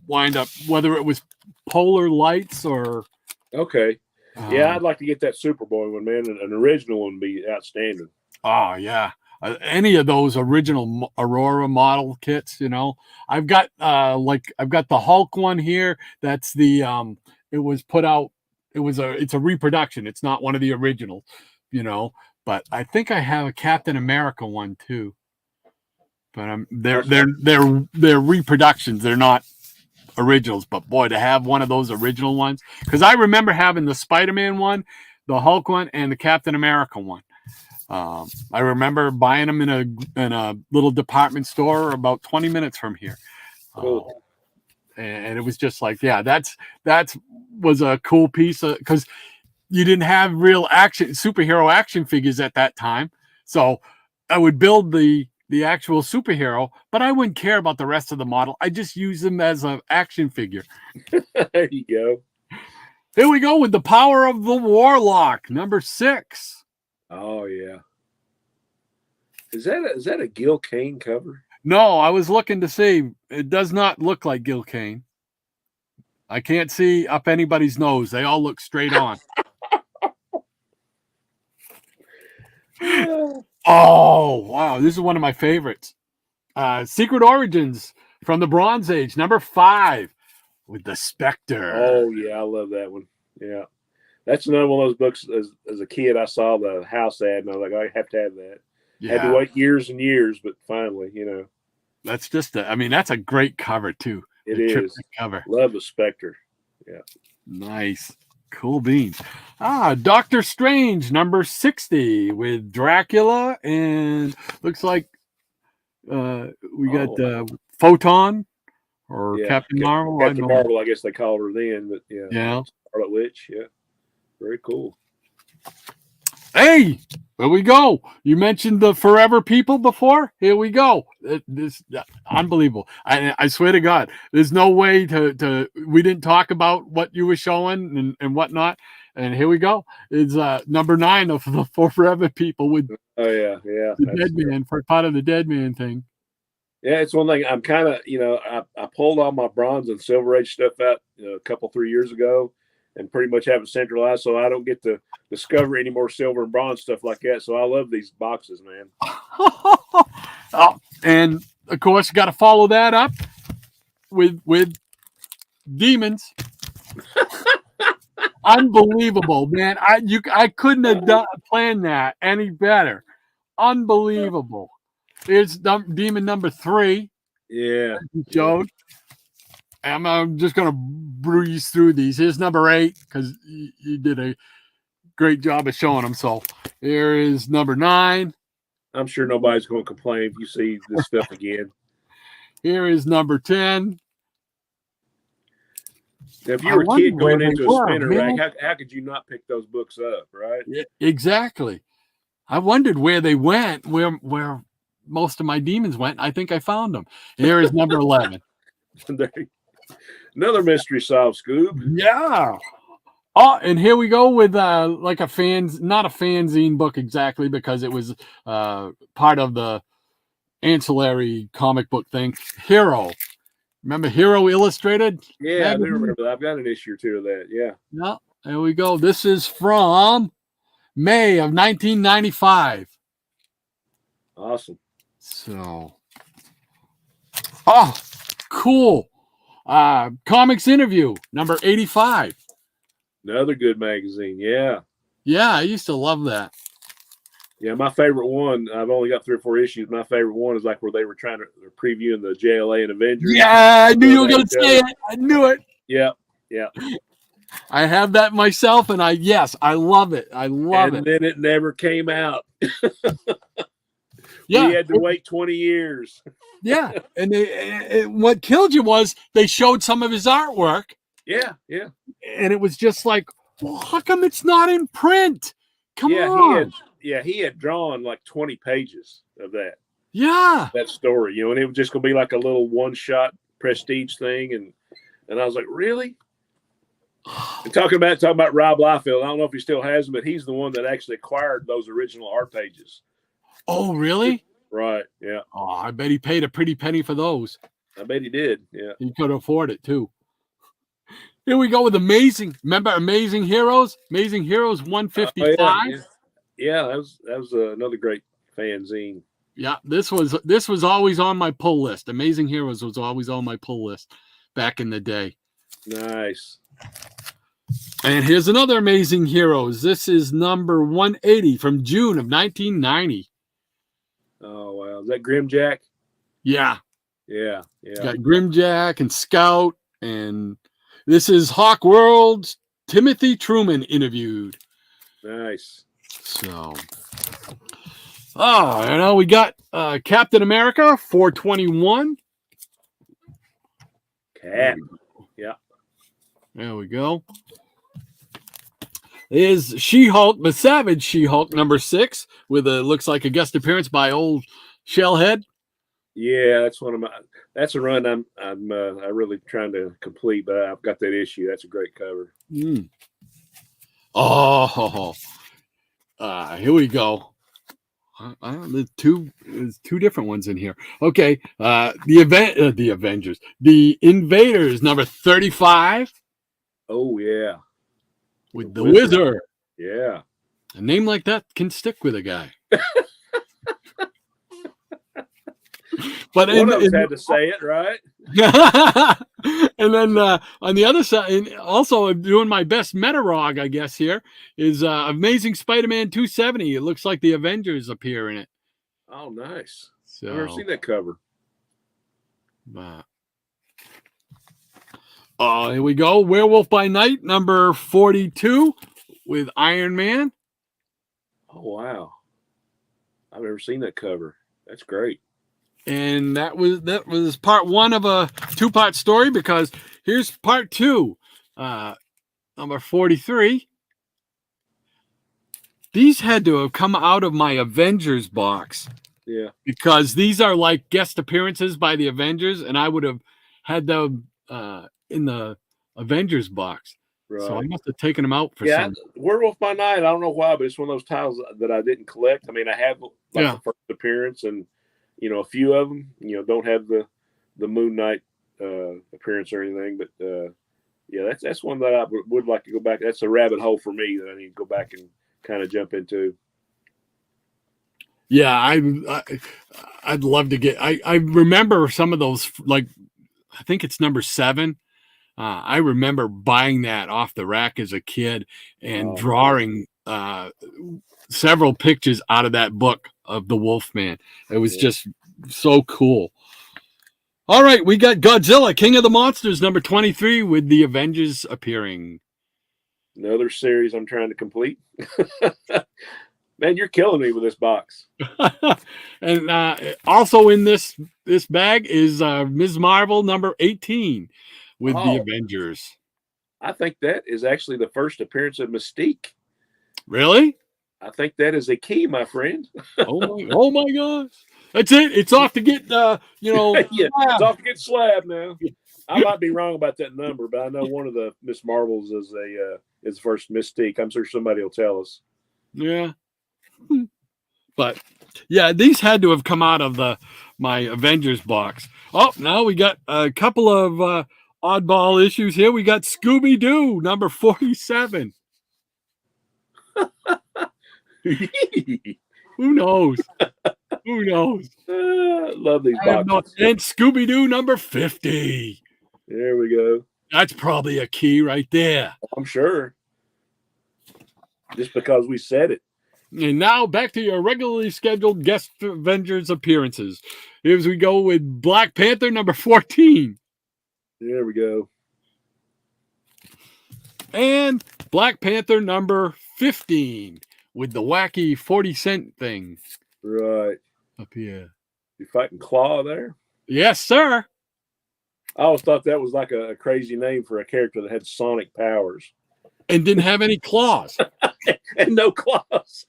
wind up, whether it was Polar Lights or. Okay. Yeah, I'd like to get that Superboy one, man. An original one would be outstanding. Oh yeah, any of those original Aurora model kits, I've got the Hulk one here. That's the it was put out. It's a reproduction. It's not one of the originals, But I think I have a Captain America one too. But they're reproductions. They're not originals. But boy, to have one of those original ones, because I remember having the Spider-Man one, the Hulk one, and the Captain America one. I remember buying them in a little department store about 20 minutes from here. Cool. And it was just like, yeah, that was a cool piece because you didn't have real superhero action figures at that time. So I would build the actual superhero, but I wouldn't care about the rest of the model. I just use them as an action figure. There you go. Here we go with the Power of the Warlock, #6. Oh yeah. Is that a Gil Kane cover? No, I was looking to see. It does not look like Gil Kane. I can't see up anybody's nose. They all look straight on. Oh, wow. This is one of my favorites. Secret Origins from the Bronze Age, #5 with the Spectre. Oh, yeah. I love that one. Yeah. That's another one of those books. As a kid, I saw the house ad, and I was like, I have to have that. Yeah. Had to wait years and years, but finally, That's just that's a great cover, too. It is. Cover. Love the Spectre. Yeah. Nice. Cool beans. Doctor Strange, #60 with Dracula, and looks like we got Photon or Captain Marvel. Captain Marvel, I guess they called her then, but yeah. Scarlet Witch, yeah. Very cool. Hey, here we go. You mentioned the Forever People before. Here we go. This unbelievable. I swear to God, there's no way to. We didn't talk about what you were showing and whatnot. And here we go. It's number 9 of the Forever People with Oh yeah, yeah. the Dead Man for part of the Dead Man thing. Yeah, it's one thing. I'm kind of, I pulled all my bronze and silver age stuff out a couple 3 years ago, and pretty much have it centralized, so I don't get to discover any more silver and bronze stuff like that. So I love these boxes, man. Oh, and of course, you got to follow that up with demons. Unbelievable, man. I couldn't have planned that any better. Unbelievable. Here's demon number 3. Yeah. Showed. I'm just gonna breeze through these. Here's number 8 because you did a great job of showing them. So here is number 9. I'm sure nobody's going to complain if you see this stuff again. Here is number 10. Now, if you were a kid going into a spinner rack, how could you not pick those books up, right? Yeah, exactly. I wondered where they went, where most of my demons went. I think I found them. Here is number 11. Another mystery solved, Scoob. Yeah. Oh, and here we go with like not a fanzine book exactly, because it was part of the ancillary comic book thing. Hero. Remember Hero Illustrated? Yeah, I do remember that. I've got an issue or 2 of that. Yeah. Yeah. There we go. This is from May of 1995. Awesome. So, oh, cool. Comics Interview, number 85. Another good magazine. Yeah. Yeah, I used to love that. Yeah, my favorite one, I've only got 3 or 4 issues. My favorite one is like where they were previewing the JLA and Avengers. Yeah, I knew you were going to say it. I knew it. Yeah, yeah. I have that myself, and I love it. I love it. And then it never came out. Yeah. We had to wait 20 years. Yeah, and what killed you was they showed some of his artwork. Yeah, yeah. And it was just like, well, how come it's not in print? Come on. He had drawn like 20 pages of that. Yeah. That story, and it was just going to be like a little one-shot prestige thing. And I was like, really? And talking about Rob Liefeld, I don't know if he still has them, but he's the one that actually acquired those original art pages. Oh, really? Right, yeah. Oh, I bet he paid a pretty penny for those. I bet he did, yeah. He could afford it, too. Here we go with Amazing. Remember Amazing Heroes? Amazing Heroes 155? Yeah, that was another great fanzine. Yeah, this was always on my pull list. Amazing Heroes was always on my pull list back in the day. Nice. And here's another Amazing Heroes. This is number 180 from June of 1990. Oh, wow. Is that Grimjack? Yeah. Yeah, yeah. It's got Grimjack and Scout, and this is Hawk World's Timothy Truman interviewed. Nice. So, we got Captain America 421. Cap. Yeah. There we go. Is She-Hulk, the Savage She-Hulk, number 6, with looks like a guest appearance by old Shellhead. Yeah, that's a run I'm really trying to complete, but I've got that issue. That's a great cover. Oh, here we go. There's two different ones in here. Okay, the Avengers, the Invaders, number 35. Oh yeah, with the Wizard. Yeah, a name like that can stick with a guy. But one of us had to say it, right? And then on the other side, and also I'm doing my best Metarog, I guess, here is Amazing Spider-Man 270. It looks like the Avengers appear in it. Oh, nice. So, I've never seen that cover. Here we go. Werewolf by Night, number 42 with Iron Man. Oh, wow. I've never seen that cover. That's great. And that was part 1 of a 2-part story, because here's part 2, number 43. These had to have come out of my Avengers box. Yeah. Because these are like guest appearances by the Avengers, and I would have had them in the Avengers box. Right. So I must have taken them out for some. Werewolf by Night. I don't know why, but it's one of those titles that I didn't collect. I mean, I have the first appearance, and a few of them. Don't have the Moon Knight appearance or anything, but that's one that I would like to go back. That's a rabbit hole for me that I need to go back and kind of jump into. Yeah, I'd love to get. I remember some of those. Like, I think it's number 7. I remember buying that off the rack as a kid and drawing several pictures out of that book of the Wolfman. It was just so cool. All right, we got Godzilla, King of the Monsters, number 23, with the Avengers appearing. Another series I'm trying to complete. Man, you're killing me with this box. And also in this bag is Ms. Marvel number 18 with the Avengers. I think that is actually the first appearance of Mystique. Really? I think that is a key, my friend. oh my gosh. That's it. It's off to get it's off to get slabbed now. I might be wrong about that number, but I know one of the Miss Marvels is is first Mystique. I'm sure somebody will tell us. Yeah. But yeah, these had to have come out of my Avengers box. Oh, now we got a couple of oddball issues here. We got Scooby-Doo number 47. Who knows? Who knows? Love these boxes. And Scooby-Doo number 50. There we go. That's probably a key right there. I'm sure. Just because we said it. And now back to your regularly scheduled guest Avengers appearances. Here we go with Black Panther number 14. There we go. And Black Panther number 15 with the wacky 40-cent thing. Right. Up here. You fighting Claw there? Yes, sir. I always thought that was like a crazy name for a character that had sonic powers. And didn't have any claws. And no claws.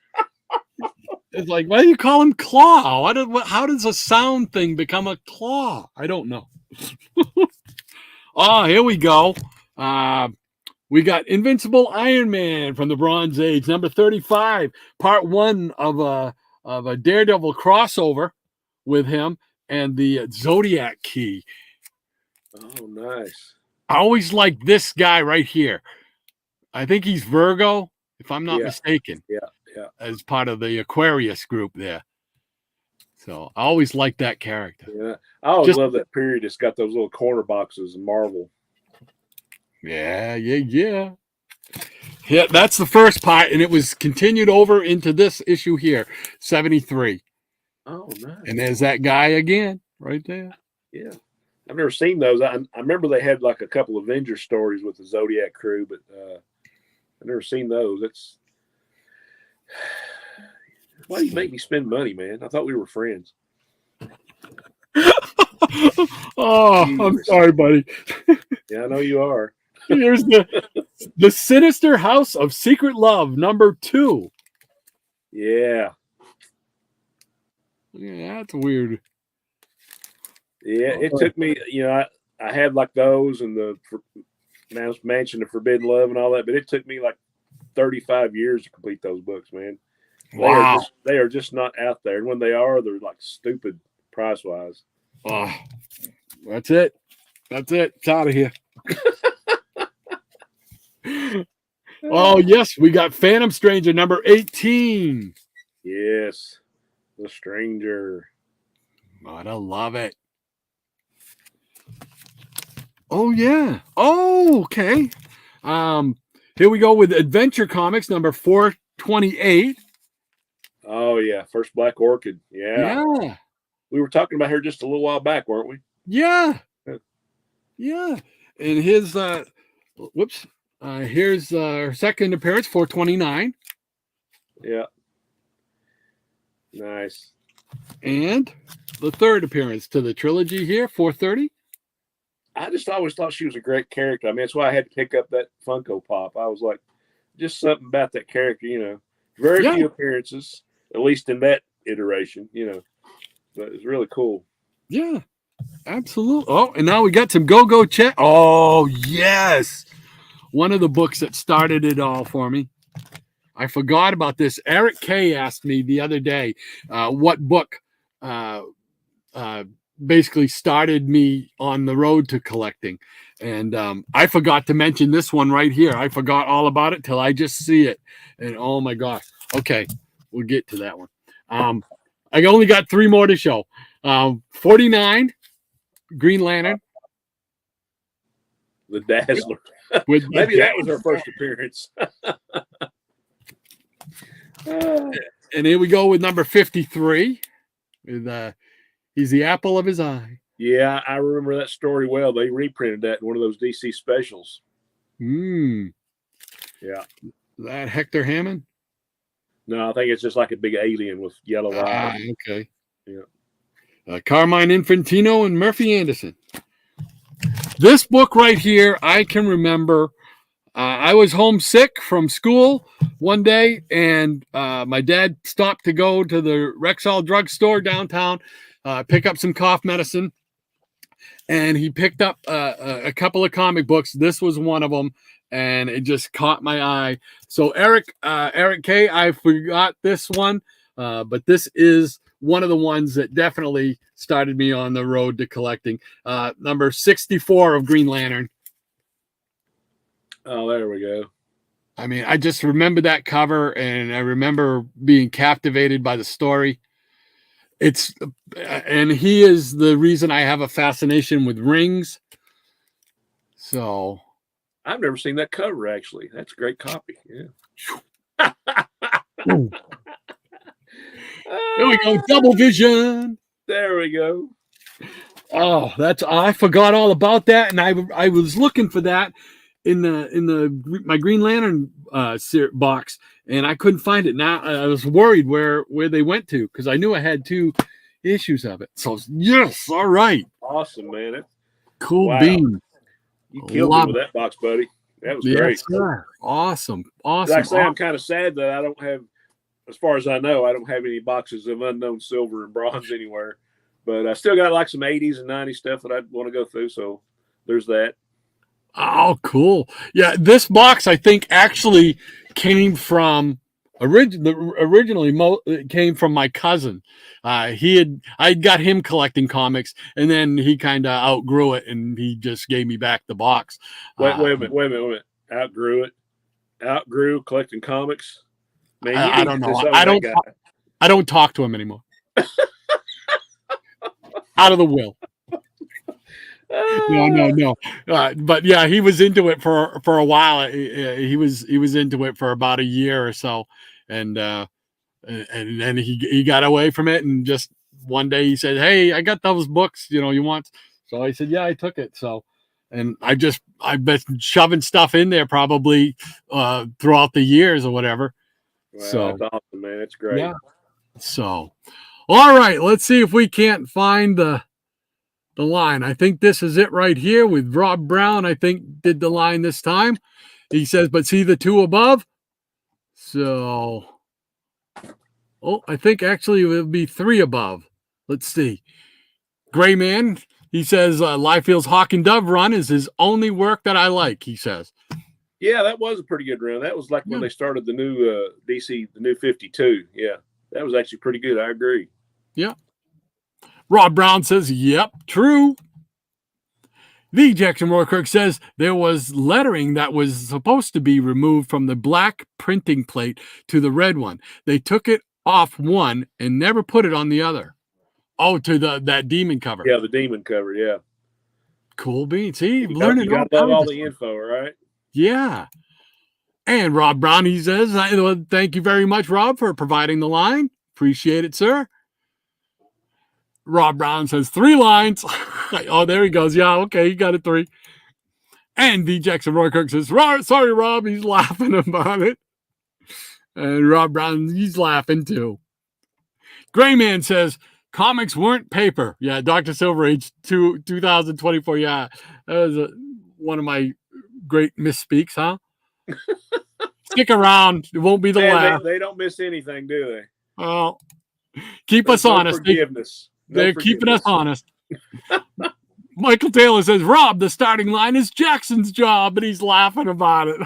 It's like, why do you call him Claw? How does a sound thing become a claw? I don't know. Here we go. We got Invincible Iron Man from the Bronze Age, number 35, part 1 of a Daredevil crossover with him and the Zodiac key. Oh, nice. I always like this guy right here. I think he's Virgo, if I'm not mistaken. Yeah. As part of the Aquarius group there. So I always like that character. Yeah. I always love that period. It's got those little corner boxes in Marvel. Yeah. Yeah, that's the first part, and it was continued over into this issue here, 73. Oh, nice. And there's that guy again, right there. Yeah. I've never seen those. I remember they had like a couple of Avenger stories with the Zodiac crew, but I've never seen those. Why do you make me spend money, man? I thought we were friends. I'm sorry, buddy. Yeah, I know you are. Here's the Sinister House of Secret Love, number 2. Yeah. Yeah, that's weird. Yeah, it took me, I had like those and the Mansion of Forbidden Love and all that, but it took me like 35 years to complete those books, man. Wow. They are just not out there. And when they are, they're like stupid price-wise. Oh, that's it. It's out of here. Oh, yes. We got Phantom Stranger, number 18. Yes. The Stranger. I love it. Oh, yeah. Oh, okay. Here we go with Adventure Comics, number 428. Oh, yeah. First Black Orchid. Yeah. We were talking about her just a little while back, weren't we? Yeah. And his, here's her second appearance, 429. Yeah. Nice. And the third appearance to the trilogy here, 430. I just always thought she was a great character. I mean, that's why I had to pick up that Funko Pop. I was like, just something about that character, Very Yeah. few appearances, at least in that iteration, but it's really cool. Yeah, absolutely. Oh, and now we got some Go-Go Chat. Oh, yes. One of the books that started it all for me. I forgot about this. Eric K asked me the other day what book basically started me on the road to collecting. And I forgot to mention this one right here. I forgot all about it till I just see it. And oh my gosh. Okay, we'll get to that one. I only got 3 more to show. 49, Green Lantern. The Dazzler. With Maybe that was her first appearance. And here we go with number 53. With he's the apple of his eye. Yeah, I remember that story well. They reprinted that in one of those DC specials. Yeah. That Hector Hammond? No, I think it's just like a big alien with yellow eyes. Okay. Yeah. Carmine Infantino and Murphy Anderson. This book right here, I can remember. I was homesick from school one day, and my dad stopped to go to the Rexall drugstore downtown, pick up some cough medicine, and he picked up a couple of comic books. This was one of them, and it just caught my eye. So Eric K, I forgot this one, but this is one of the ones that definitely started me on the road to collecting. Number 64 of Green Lantern. Oh, there we go. I mean, I just remember that cover, and I remember being captivated by the story. And he is the reason I have a fascination with rings. So I've never seen that cover, actually. That's a great copy. Yeah. There we go. Double vision. There we go. Oh, I forgot all about that, and I was looking for that in my Green Lantern box, and I couldn't find it. Now I was worried where they went to, because I knew I had 2 issues of it. So yes, all right. Awesome, man. That's cool bean. You killed me with that box, buddy. That was great. Sir. Awesome. Like I say, I'm kind of sad that I don't have, as far as I know, I don't have any boxes of unknown silver and bronze anywhere. But I still got like some 80s and 90s stuff that I'd want to go through. So there's that. Oh, cool. Yeah, this box I think actually came from originally it came from my cousin. I got him collecting comics, and then he kind of outgrew it, and he just gave me back the box. Wait a minute. Outgrew collecting comics. Man, I don't know. I don't talk to him anymore. Out of the will. No. But yeah, he was into it for a while. He was into it for about a year or so, and then he got away from it, and just one day he said, "Hey, I got those books. You want?" So I said, "Yeah, I took it." So, and I've been shoving stuff in there probably throughout the years or whatever. Wow, so that's awesome, man. That's great. Yeah. So, all right, let's see if we can't find the line. I think this is it right here with Rob Brown. I think did the line this time. He says, but see the 2 above. So, I think actually it will be 3 above. Let's see. Gray Man, he says, Liefeld's Hawk and Dove run is his only work that I like, he says. Yeah, that was a pretty good run. That was like when they started the new DC, the new 52. Yeah, that was actually pretty good. I agree. Yeah. Rob Brown says, yep, true. The Jackson Roykirk says there was lettering that was supposed to be removed from the black printing plate to the red one. They took it off one and never put it on the other. Oh, to that demon cover. Yeah, the demon cover, yeah. Cool beans. See, you got to love all the info, right? Yeah. And Rob Brown, he says, thank you very much, Rob, for providing the line. Appreciate it, sir. Rob Brown says 3 lines. Oh, there he goes. Yeah, okay, he got it 3. And V. Jackson Roykirk says, sorry, Rob. He's laughing about it. And Rob Brown, he's laughing too. Gray Man says, comics weren't paper. Yeah, Dr. Silver Age 2024. Yeah, that was one of my great misspeaks, huh? Stick around. It won't be the last. They don't miss anything, do they? Oh, keep There's us honest. Forgiveness. They're keeping us honest. Michael Taylor says, Rob, the starting line is Jackson's job, and he's laughing about it.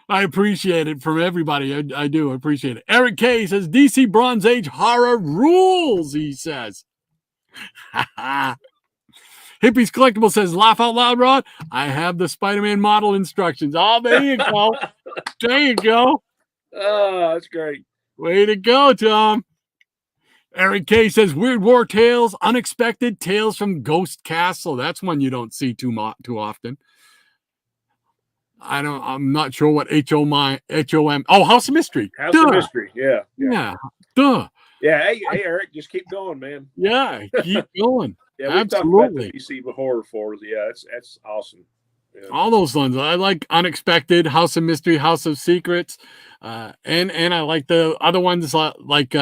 I appreciate it from everybody. I do appreciate it. Eric K says, DC Bronze Age horror rules, he says. Hippies Collectible says, laugh out loud, Rod. I have the Spider-Man model instructions. Oh, there you go. There you go. Oh, that's great. Way to go, Tom. Eric K says, Weird War Tales, Unexpected Tales from Ghost Castle. That's one you don't see too often. I'm not sure what HOM. Oh, House of Mystery. House of Mystery. Yeah. Duh. Yeah. Hey, Eric, just keep going, man. Yeah, keep going. Yeah, we talked about the DC horror for. Yeah, that's awesome. Yeah. All those ones. I like Unexpected, House of Mystery, House of Secrets, and I like the other ones like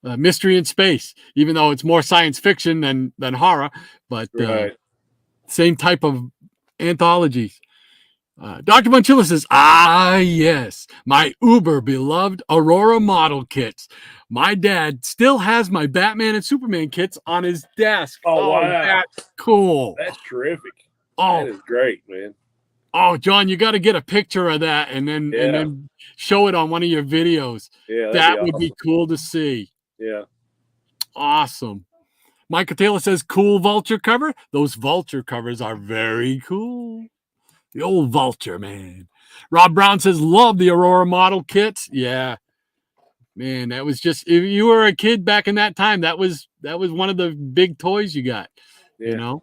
Mystery in Space, even though it's more science fiction than horror, but right. Same type of anthologies. Dr. Bonchilla says, yes, my uber beloved Aurora model kits. My dad still has my Batman and Superman kits on his desk. Oh, wow. That's cool. That's terrific. Oh, that is great, man. Oh, John, you got to get a picture of that and then show it on one of your videos. Yeah, that would be cool to see. Yeah. Awesome. Michael Taylor says, cool vulture cover. Those vulture covers are very cool. The old vulture, man. Rob Brown says, love the Aurora model kits. Yeah. Man, that was just, if you were a kid back in that time, that was one of the big toys you got, you know?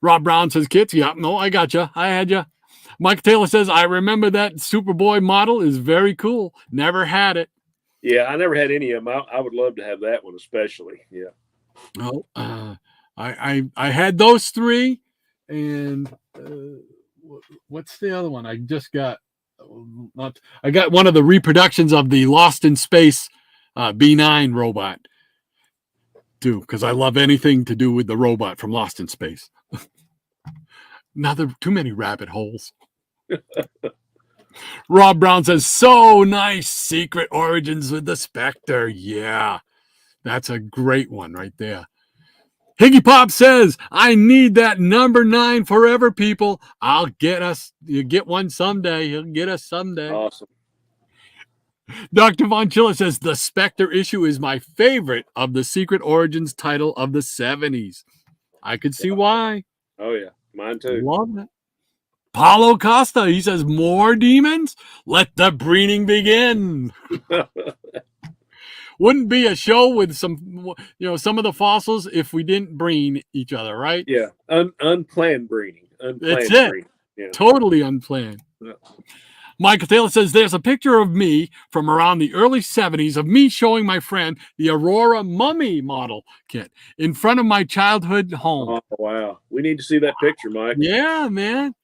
Rob Brown says, kits. Yeah, no, I got you. I had you. Mike Taylor says, I remember that Superboy model is very cool. Never had it. Yeah, I never had any of them. I would love to have that one, especially. Yeah. Oh, I had those three, and what's the other one? I just got. I got one of the reproductions of the Lost in Space B9 robot, too, because I love anything to do with the robot from Lost in Space. Now there are too many rabbit holes. Rob Brown says, so nice. Secret Origins with the Spectre. Yeah, that's a great one right there. Higgy Pop says, I need that number 9 forever, people. I'll get us. You get one someday. He'll get us someday. Awesome. Dr. Von Chilla says, the Spectre issue is my favorite of the Secret Origins title of the 70s. I could see why. Oh, yeah. Mine too. Love that. Paulo Costa, he says, more demons? Let the breeding begin. Wouldn't be a show with some of the fossils if we didn't breed each other, right? Yeah. Unplanned breeding. That's it. Breeding. Yeah. Totally unplanned. Yeah. Michael Taylor says, there's a picture of me from around the early 70s of me showing my friend the Aurora Mummy model kit in front of my childhood home. Oh, wow. We need to see that picture, Mike. Yeah, man.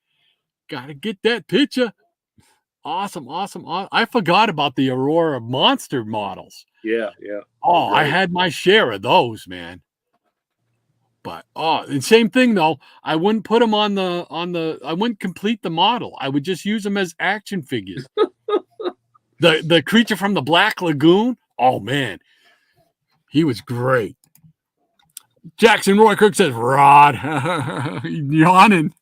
Got to get that picture. Awesome. I forgot about the Aurora monster models. Yeah. Oh, I had my share of those, man. But and same thing though. I wouldn't put them on the. I wouldn't complete the model. I would just use them as action figures. the creature from the Black Lagoon. Oh man, he was great. Jackson Roy Kirk says, Rod, yawning.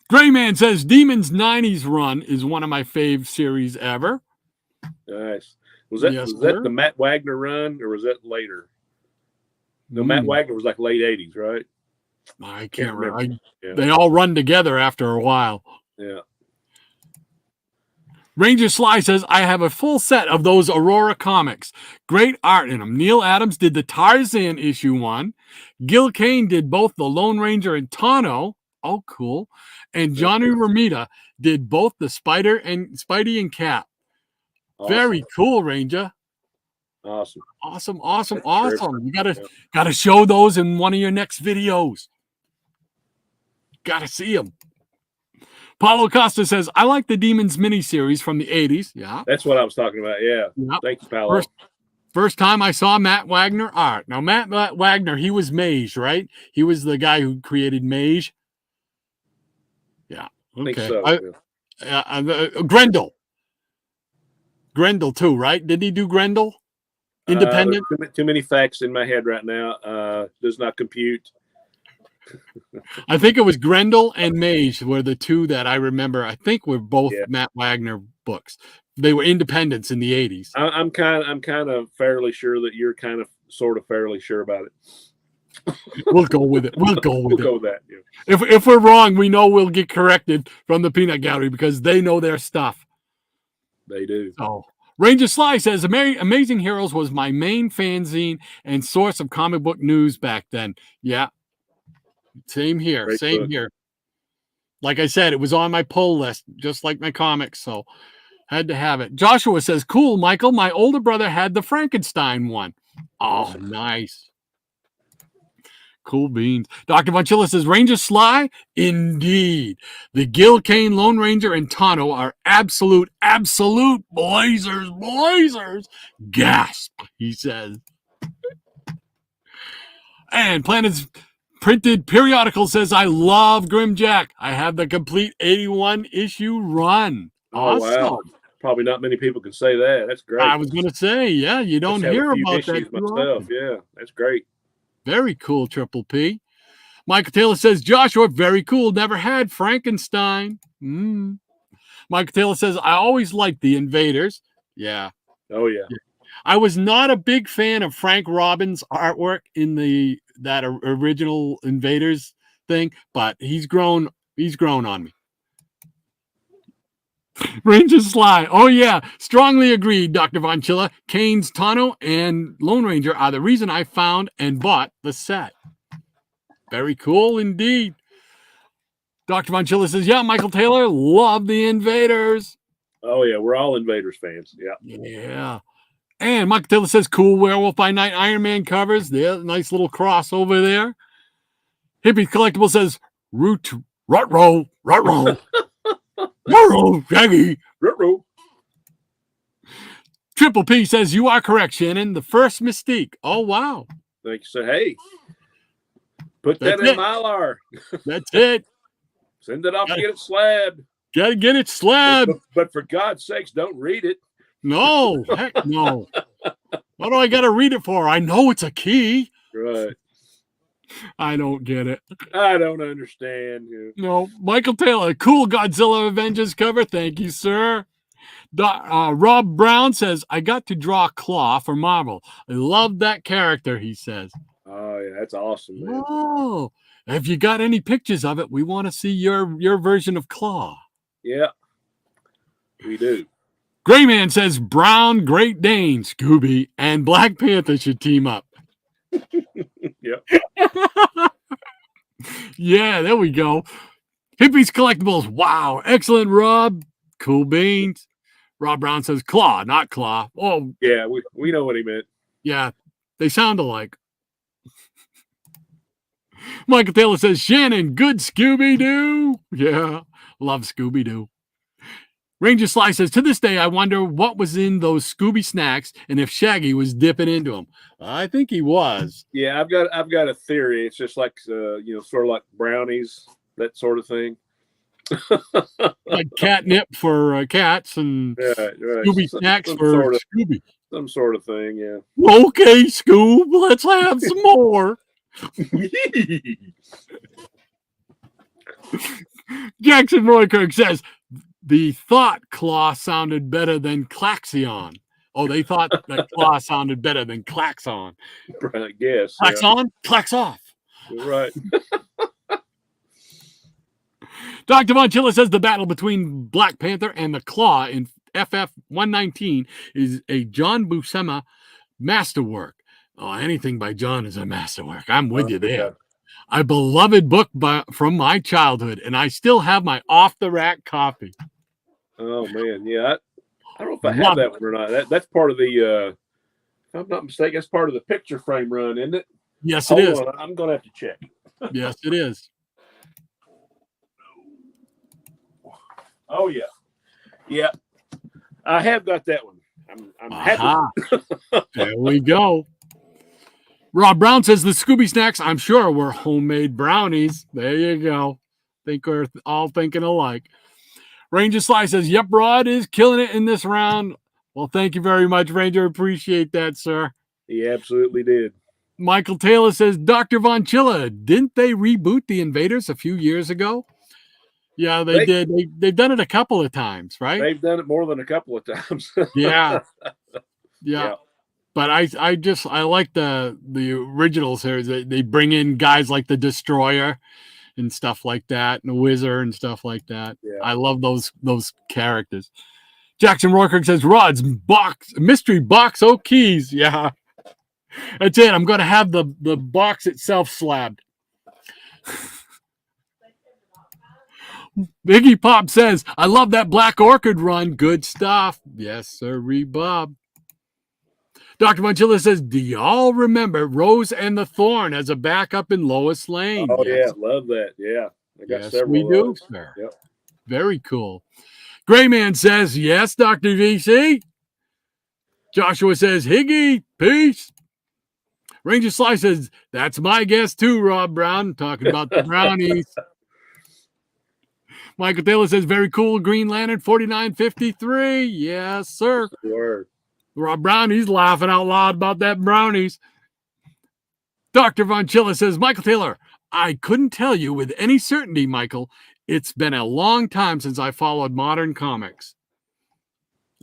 Gray Man says, Demons 90s run is one of my fave series ever. Nice. Was that the Matt Wagner run, or was that later? No, Matt Wagner was like late 80s, right? I can't remember. They all run together after a while. Yeah. Ranger Sly says, I have a full set of those Aurora comics. Great art in them. Neil Adams did the Tarzan issue 1. Gil Kane did both the Lone Ranger and Tano. Oh, cool. And Johnny Romita did both the Spidey and Cap. Awesome. Very cool, Ranger. Awesome. You gotta show those in one of your next videos. Gotta see them. Paulo Costa says, I like the Demons miniseries from the 80s. Yeah. That's what I was talking about. Yeah. Yep. Thanks, Paulo. First time I saw Matt Wagner art. Now, Matt Wagner, he was Mage, right? He was the guy who created Mage. I think Okay. so. Grendel too, right? Did he do Grendel? Independent? Too many facts in my head right now. Does not compute. I think it was Grendel and Mage were the two that I remember. I think were both Matt Wagner books. They were independents in the 80s. I'm kind of fairly sure that you're kind of sort of fairly sure about it. We'll go with it. We'll go with that. Yeah. If we're wrong, we know we'll get corrected from the Peanut Gallery because they know their stuff. They do. So Ranger Sly says, Amazing Heroes was my main fanzine and source of comic book news back then. Yeah. Same here. Great Same book. here. Like I said, it was on my pull list, just like my comics. So had to have it. Joshua says, cool, Michael. My older brother had the Frankenstein one. Oh, nice. Cool beans. Dr. Vonchilla says, Ranger Sly? Indeed. The Gil Kane, Lone Ranger, and Tonto are absolute blazers. Gasp, he says. And Planet's Printed Periodical says, I love Grimjack. I have the complete 81 issue run. Awesome. Oh, wow. Probably not many people can say that. That's great. I was going to say, yeah, you don't hear about that myself. Yeah, that's great. Very cool, Triple P. Michael Taylor says, Joshua, very cool. Never had Frankenstein. Michael Taylor says, I always liked the Invaders. Yeah. Oh, yeah. I was not a big fan of Frank Robbins' artwork in that original Invaders thing, but he's grown on me. Ranger Sly. Oh, yeah. Strongly agreed, Dr. Vonchilla. Kane's Tonto and Lone Ranger are the reason I found and bought the set. Very cool indeed. Dr. Vonchilla says, yeah, Michael Taylor, love the Invaders. Oh, yeah. We're all Invaders fans. Yeah. Yeah. And Michael Taylor says, cool Werewolf by Night Iron Man covers. Yeah, nice little crossover there. Hippie Collectible says, Rut-row. Ruh-roh, Shaggy. Ruh-roh. Triple P says, you are correct, Shannon. The first Mystique. Oh, wow. Thank you. So, hey, put that in Mylar. That's it. Send it off to get it slabbed. Gotta get it slabbed. But for God's sakes, don't read it. No, heck no. What do I got to read it for? I know it's a key. Right. I don't get it. I don't understand. No, Michael Taylor, cool Godzilla Avengers cover. Thank you, sir. Rob Brown says, I got to draw Claw for Marvel. I love that character, he says. Oh, yeah, that's awesome, man. Oh, have you got any pictures of it? We want to see your version of Claw. Yeah, we do. Gray Man says, Brown, Great Dane, Scooby, and Black Panther should team up. Yep. Yeah, there we go. Hippies Collectibles. Wow. Excellent, Rob. Cool beans. Rob Brown says Claw, not Claw. Oh, yeah, we know what he meant. Yeah, they sound alike. Michael Taylor says, Shannon, good Scooby-Doo. Yeah, love Scooby-Doo. Ranger Sly says, to this day, I wonder what was in those Scooby snacks and if Shaggy was dipping into them. I think he was. Yeah, I've got a theory. It's just like, sort of like brownies, that sort of thing. Like catnip for cats and right. Scooby snacks for Scooby. Some sort of thing, yeah. Okay, Scoob, let's have some more. Jackson Roykirk says, the thought Claw sounded better than Klaxon. Oh, they thought that Claw sounded better than Klaxon. I guess. Klaxon, Klax off. Right. Dr. Vonchilla says the battle between Black Panther and the Claw in FF 119 is a John Buscema masterwork. Oh, anything by John is a masterwork. I'm with you there. Yeah. A beloved book from my childhood, and I still have my off-the-rack copy. Oh, man. Yeah. I don't know if I have that one or not. That's part of the, if I'm not mistaken, that's part of the picture frame run, isn't it? Yes, it is. Hold on. I'm going to have to check. Yes, it is. Oh, yeah. Yeah. I have got that one. I'm happy. There we go. Rob Brown says the Scooby snacks, I'm sure, were homemade brownies. There you go. think we're all thinking alike. Ranger Sly says, yep, Rod is killing it in this round. Well, thank you very much, Ranger. Appreciate that, sir. He absolutely did. Michael Taylor says, Dr. Von Chilla, didn't they reboot The Invaders a few years ago? Yeah, they did. They've done it a couple of times, right? They've done it more than a couple of times. Yeah. But I like the originals here. They bring in guys like the Destroyer and stuff like that, and the Wizard and stuff like that. Yeah. I love those characters. Jackson Roykirk says, Rod's mystery box keys. Yeah. That's it. I'm gonna have the box itself slabbed. Biggie Pop says, I love that Black Orchid run. Good stuff. Yes, sir, Bob. Dr. Manchilla says, do y'all remember Rose and the Thorn as a backup in Lois Lane? Oh, yes. yeah. Love that. Yeah. I got yes, several we of do, those. sir. Yep. Very cool. Gray Man says, yes, Dr. VC. Joshua says, Higgy, peace. Ranger Sly says, that's my guess too, Rob Brown, talking about the brownies. Michael Taylor says, very cool, Green Lantern 4953. Yes, sir. Word. Rob Brown, he's laughing out loud about that brownies. Dr. Von Chilla says, Michael Taylor, I couldn't tell you with any certainty, Michael. It's been a long time since I followed modern comics.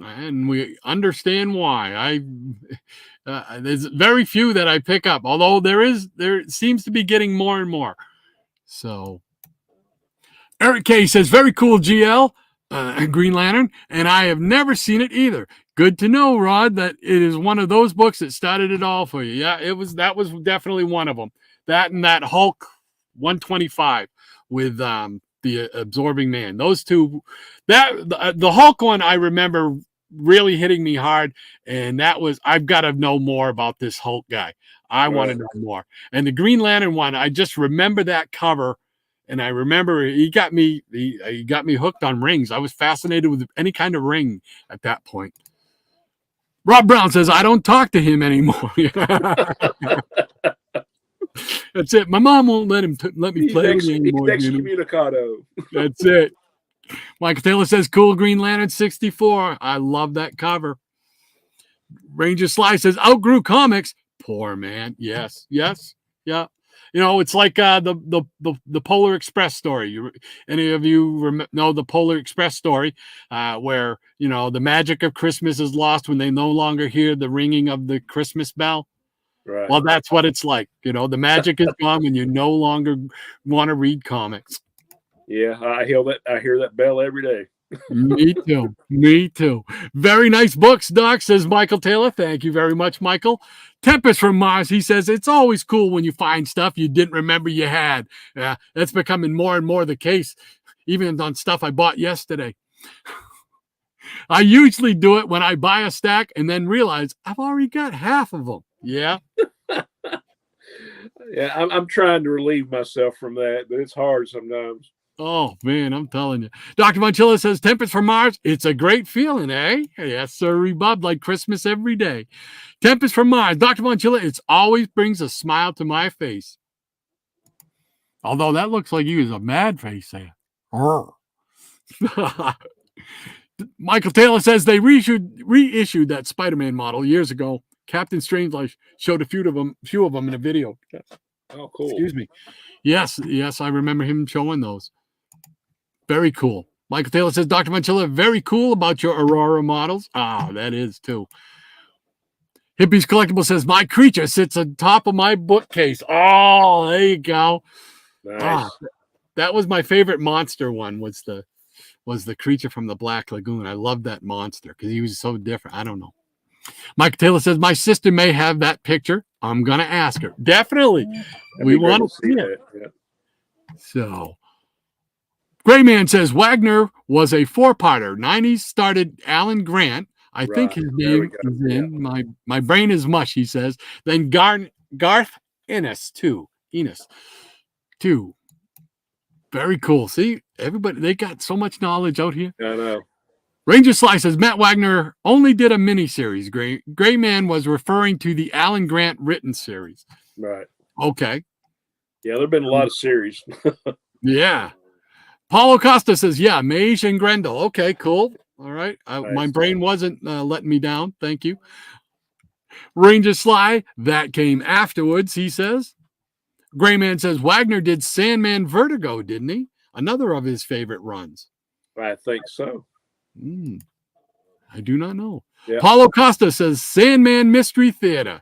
And we understand why. There's very few that I pick up, although there seems to be getting more and more. So Eric K says, very cool, GL, Green Lantern, and I have never seen it either. Good to know, Rod, that it is one of those books that started it all for you. Yeah, that was definitely one of them. That and that Hulk 125 with the Absorbing Man. Those two, the Hulk one I remember really hitting me hard, and that was, I've got to know more about this Hulk guy. I want to know more. And the Green Lantern one, I just remember that cover, and I remember he got me hooked on rings. I was fascinated with any kind of ring at that point. Rob Brown says, I don't talk to him anymore. That's it. My mom won't let me play with him anymore. He's excommunicado. That's it. Michael Taylor says, cool, Green Lantern 64. I love that cover. Ranger Sly says, outgrew comics. Poor man. Yes. Yeah. You know, it's like the Polar Express story. Any of you know the Polar Express story, where, you know, the magic of Christmas is lost when they no longer hear the ringing of the Christmas bell? Right. Well, that's what it's like. You know, the magic is gone when you no longer want to read comics. Yeah, I hear that bell every day. Me too. Very nice books, Doc, says Michael Taylor. Thank you very much, Michael. Tempest from Mars, he says, it's always cool when you find stuff you didn't remember you had. Yeah, that's becoming more and more the case, even on stuff I bought yesterday. I usually do it when I buy a stack and then realize I've already got half of them. Yeah. Yeah, I'm trying to relieve myself from that, but it's hard sometimes. Oh, man, I'm telling you. Dr. Monchilla says, Tempest from Mars, it's a great feeling, eh? Yes, sir, Bob, like Christmas every day. Tempest from Mars, Dr. Monchilla, it always brings a smile to my face. Although that looks like you is a mad face there. Michael Taylor says they reissued that Spider-Man model years ago. Captain Strangelove showed a few of them in a video. Oh, cool. Excuse me. Yes, I remember him showing those. Very cool. Michael Taylor says, Dr. Manchilla, very cool about your Aurora models. Ah, that is too. Hippies Collectible says, my creature sits on top of my bookcase. Oh, there you go. Nice. Ah, that was my favorite monster one, was the creature from the Black Lagoon. I loved that monster because he was so different. I don't know. Mike Taylor says, my sister may have that picture. I'm going to ask her. Definitely. We want to see it. Yeah. So, Gray Man says, Wagner was a four-parter. 90s started Alan Grant. I think his name is in. My brain is mush, he says. Then Garth Ennis, too. Very cool. See, everybody, they got so much knowledge out here. I know. Ranger Sly says, Matt Wagner only did a miniseries. Gray Man was referring to the Alan Grant written series. Right. Okay. Yeah, there have been a lot of series. Yeah. Paulo Costa says, yeah, Mage and Grendel. Okay, cool. All right. Nice. My brain wasn't letting me down. Thank you. Ranger Sly, that came afterwards, he says. Grayman says, Wagner did Sandman Vertigo, didn't he? Another of his favorite runs. I think so. I do not know. Yeah. Paulo Costa says, Sandman Mystery Theater.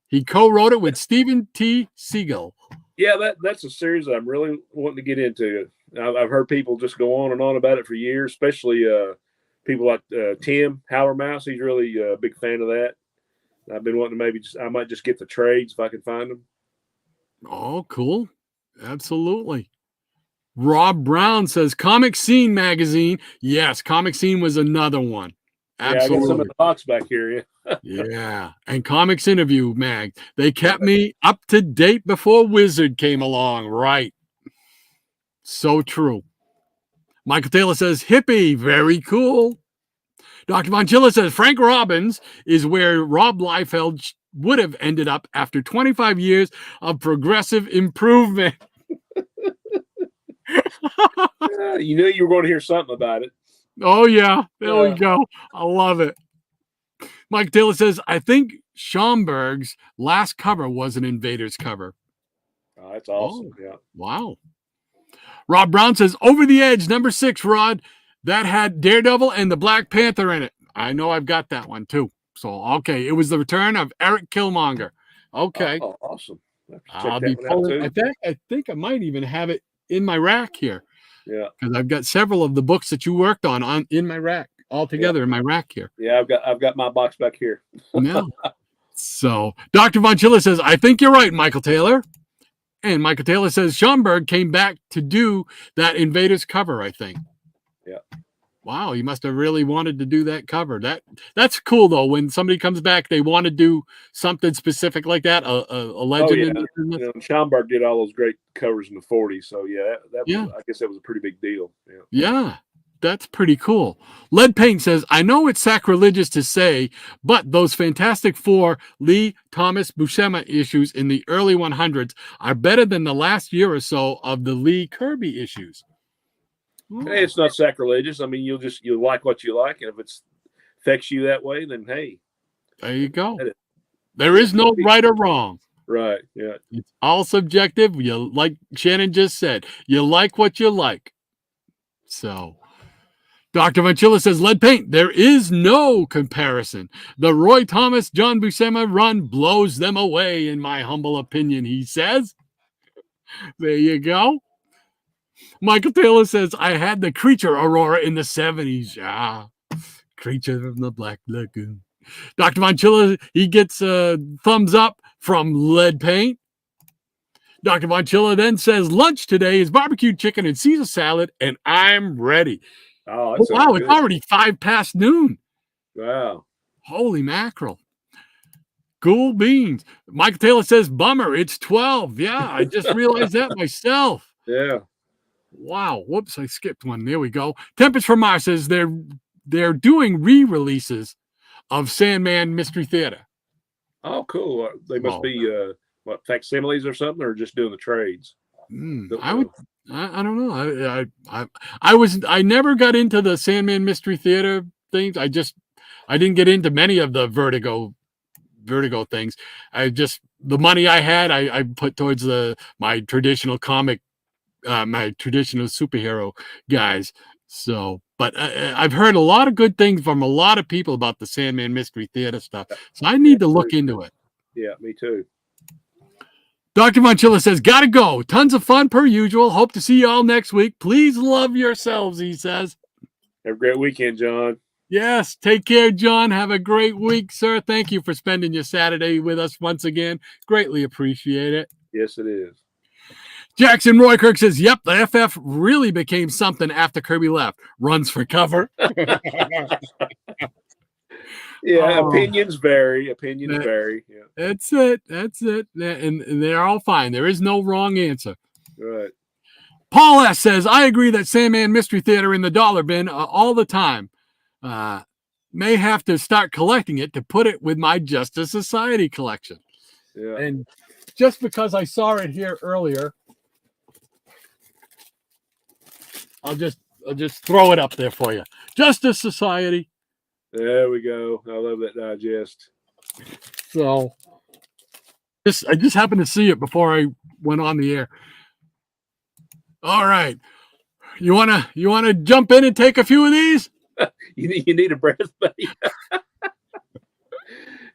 He co-wrote it with Stephen T. Siegel. Yeah, that's a series I'm really wanting to get into. I've heard people just go on and on about it for years, especially people like Tim Mouse. He's really a big fan of that. I've been wanting to I might just get the trades if I can find them. Oh, cool. Absolutely. Rob Brown says Comic Scene magazine. Yes, Comic Scene was another one. Absolutely. Yeah, I got some in the box back here. Yeah. Yeah. And Comics Interview mag. They kept me up to date before Wizard came along. Right. So true. Michael Taylor says hippie. Very cool. Dr. Von Chilla says Frank Robbins is where Rob Liefeld would have ended up after 25 years of progressive improvement. You knew you were going to hear something about it. Oh, yeah. There we go. I love it. Mike Taylor says, I think Schomburg's last cover was an Invaders cover. Oh, that's awesome. Yeah. Wow. Rob Brown says, Over the Edge, number 6, Rod. That had Daredevil and the Black Panther in it. I know I've got that one, too. So, okay. It was the return of Eric Killmonger. Okay. Oh, awesome. I'll be pulling. I think I might even have it in my rack here. Yeah. Because I've got several of the books that you worked on in my rack, all together in my rack here. Yeah, I've got my box back here. Yeah. So Dr. Von Chilla says, I think you're right, Michael Taylor. And Michael Taylor says Schomburg came back to do that Invaders cover, I think. Yeah. Wow, he must have really wanted to do that cover. That's cool though. When somebody comes back, they want to do something specific like that. A legend. Oh, yeah. Schomburg did all those great covers in the 40s. So yeah, I guess that was a pretty big deal. Yeah. Yeah. That's pretty cool. Lead Paint says, I know it's sacrilegious to say, but those Fantastic Four Lee Thomas Buscema issues in the early 100s are better than the last year or so of the Lee Kirby issues. Hey, it's not sacrilegious. I mean, you'll like what you like, and if it affects you that way, then hey, there you go. There is no right or wrong. Right. Yeah. It's all subjective. You like Shannon just said, you like what you like. So Dr. Von Chilla says, Lead Paint, there is no comparison. The Roy Thomas, John Buscema run blows them away, in my humble opinion, he says. There you go. Michael Taylor says, I had the Creature Aurora in the 70s. Yeah. Creature from the Black Lagoon. Dr. Von Chilla, he gets a thumbs up from Lead Paint. Dr. Von Chilla then says, lunch today is barbecued chicken and Caesar salad, and I'm ready. Oh, wow, it's already 5 past noon. Wow. Holy mackerel. Cool beans. Michael Taylor says, bummer, it's 12. Yeah, I just realized that myself. Yeah. Wow. Whoops, I skipped one. There we go. Tempest from Mars says they're doing re-releases of Sandman Mystery Theater. Oh, cool. They must be facsimiles or something, or just doing the trades. I don't know. I never got into the Sandman Mystery Theater things. I didn't get into many of the Vertigo things. The money I had, I put towards my traditional comic, my traditional superhero guys. So, but I've heard a lot of good things from a lot of people about the Sandman Mystery Theater stuff. So I need to look into it. Yeah, me too. Dr. Von Chilla says, gotta go. Tons of fun per usual. Hope to see you all next week. Please love yourselves, he says. Have a great weekend, John. Yes, take care, John. Have a great week, sir. Thank you for spending your Saturday with us once again. Greatly appreciate it. Yes, it is. Jackson Roykirk says, yep, the FF really became something after Kirby left. Runs for cover. Yeah, opinions vary. Yeah. That's it. And they're all fine. There is no wrong answer. Right. Paul S. says, I agree that Sandman Mystery Theater in the dollar bin all the time. May have to start collecting it to put it with my Justice Society collection. Yeah. And just because I saw it here earlier, I'll just throw it up there for you. Justice Society. There we go. I love that digest. So I just happened to see it before I went on the air. All right. You wanna jump in and take a few of these? You need a breath, buddy.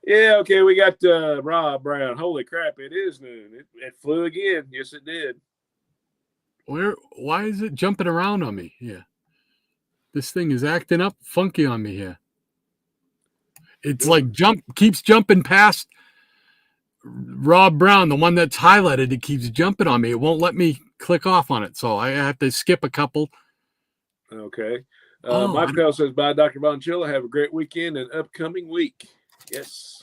Yeah, okay. We got Rob Brown. Holy crap! It is noon. It flew again. Yes, it did. Why is it jumping around on me here? This thing is acting up funky on me here. It's like keeps jumping past Rob Brown, the one that's highlighted. It keeps jumping on me. It won't let me click off on it, so I have to skip a couple. Okay. Mike Pell says, bye, Dr. Bonchilla. Have a great weekend and upcoming week. Yes.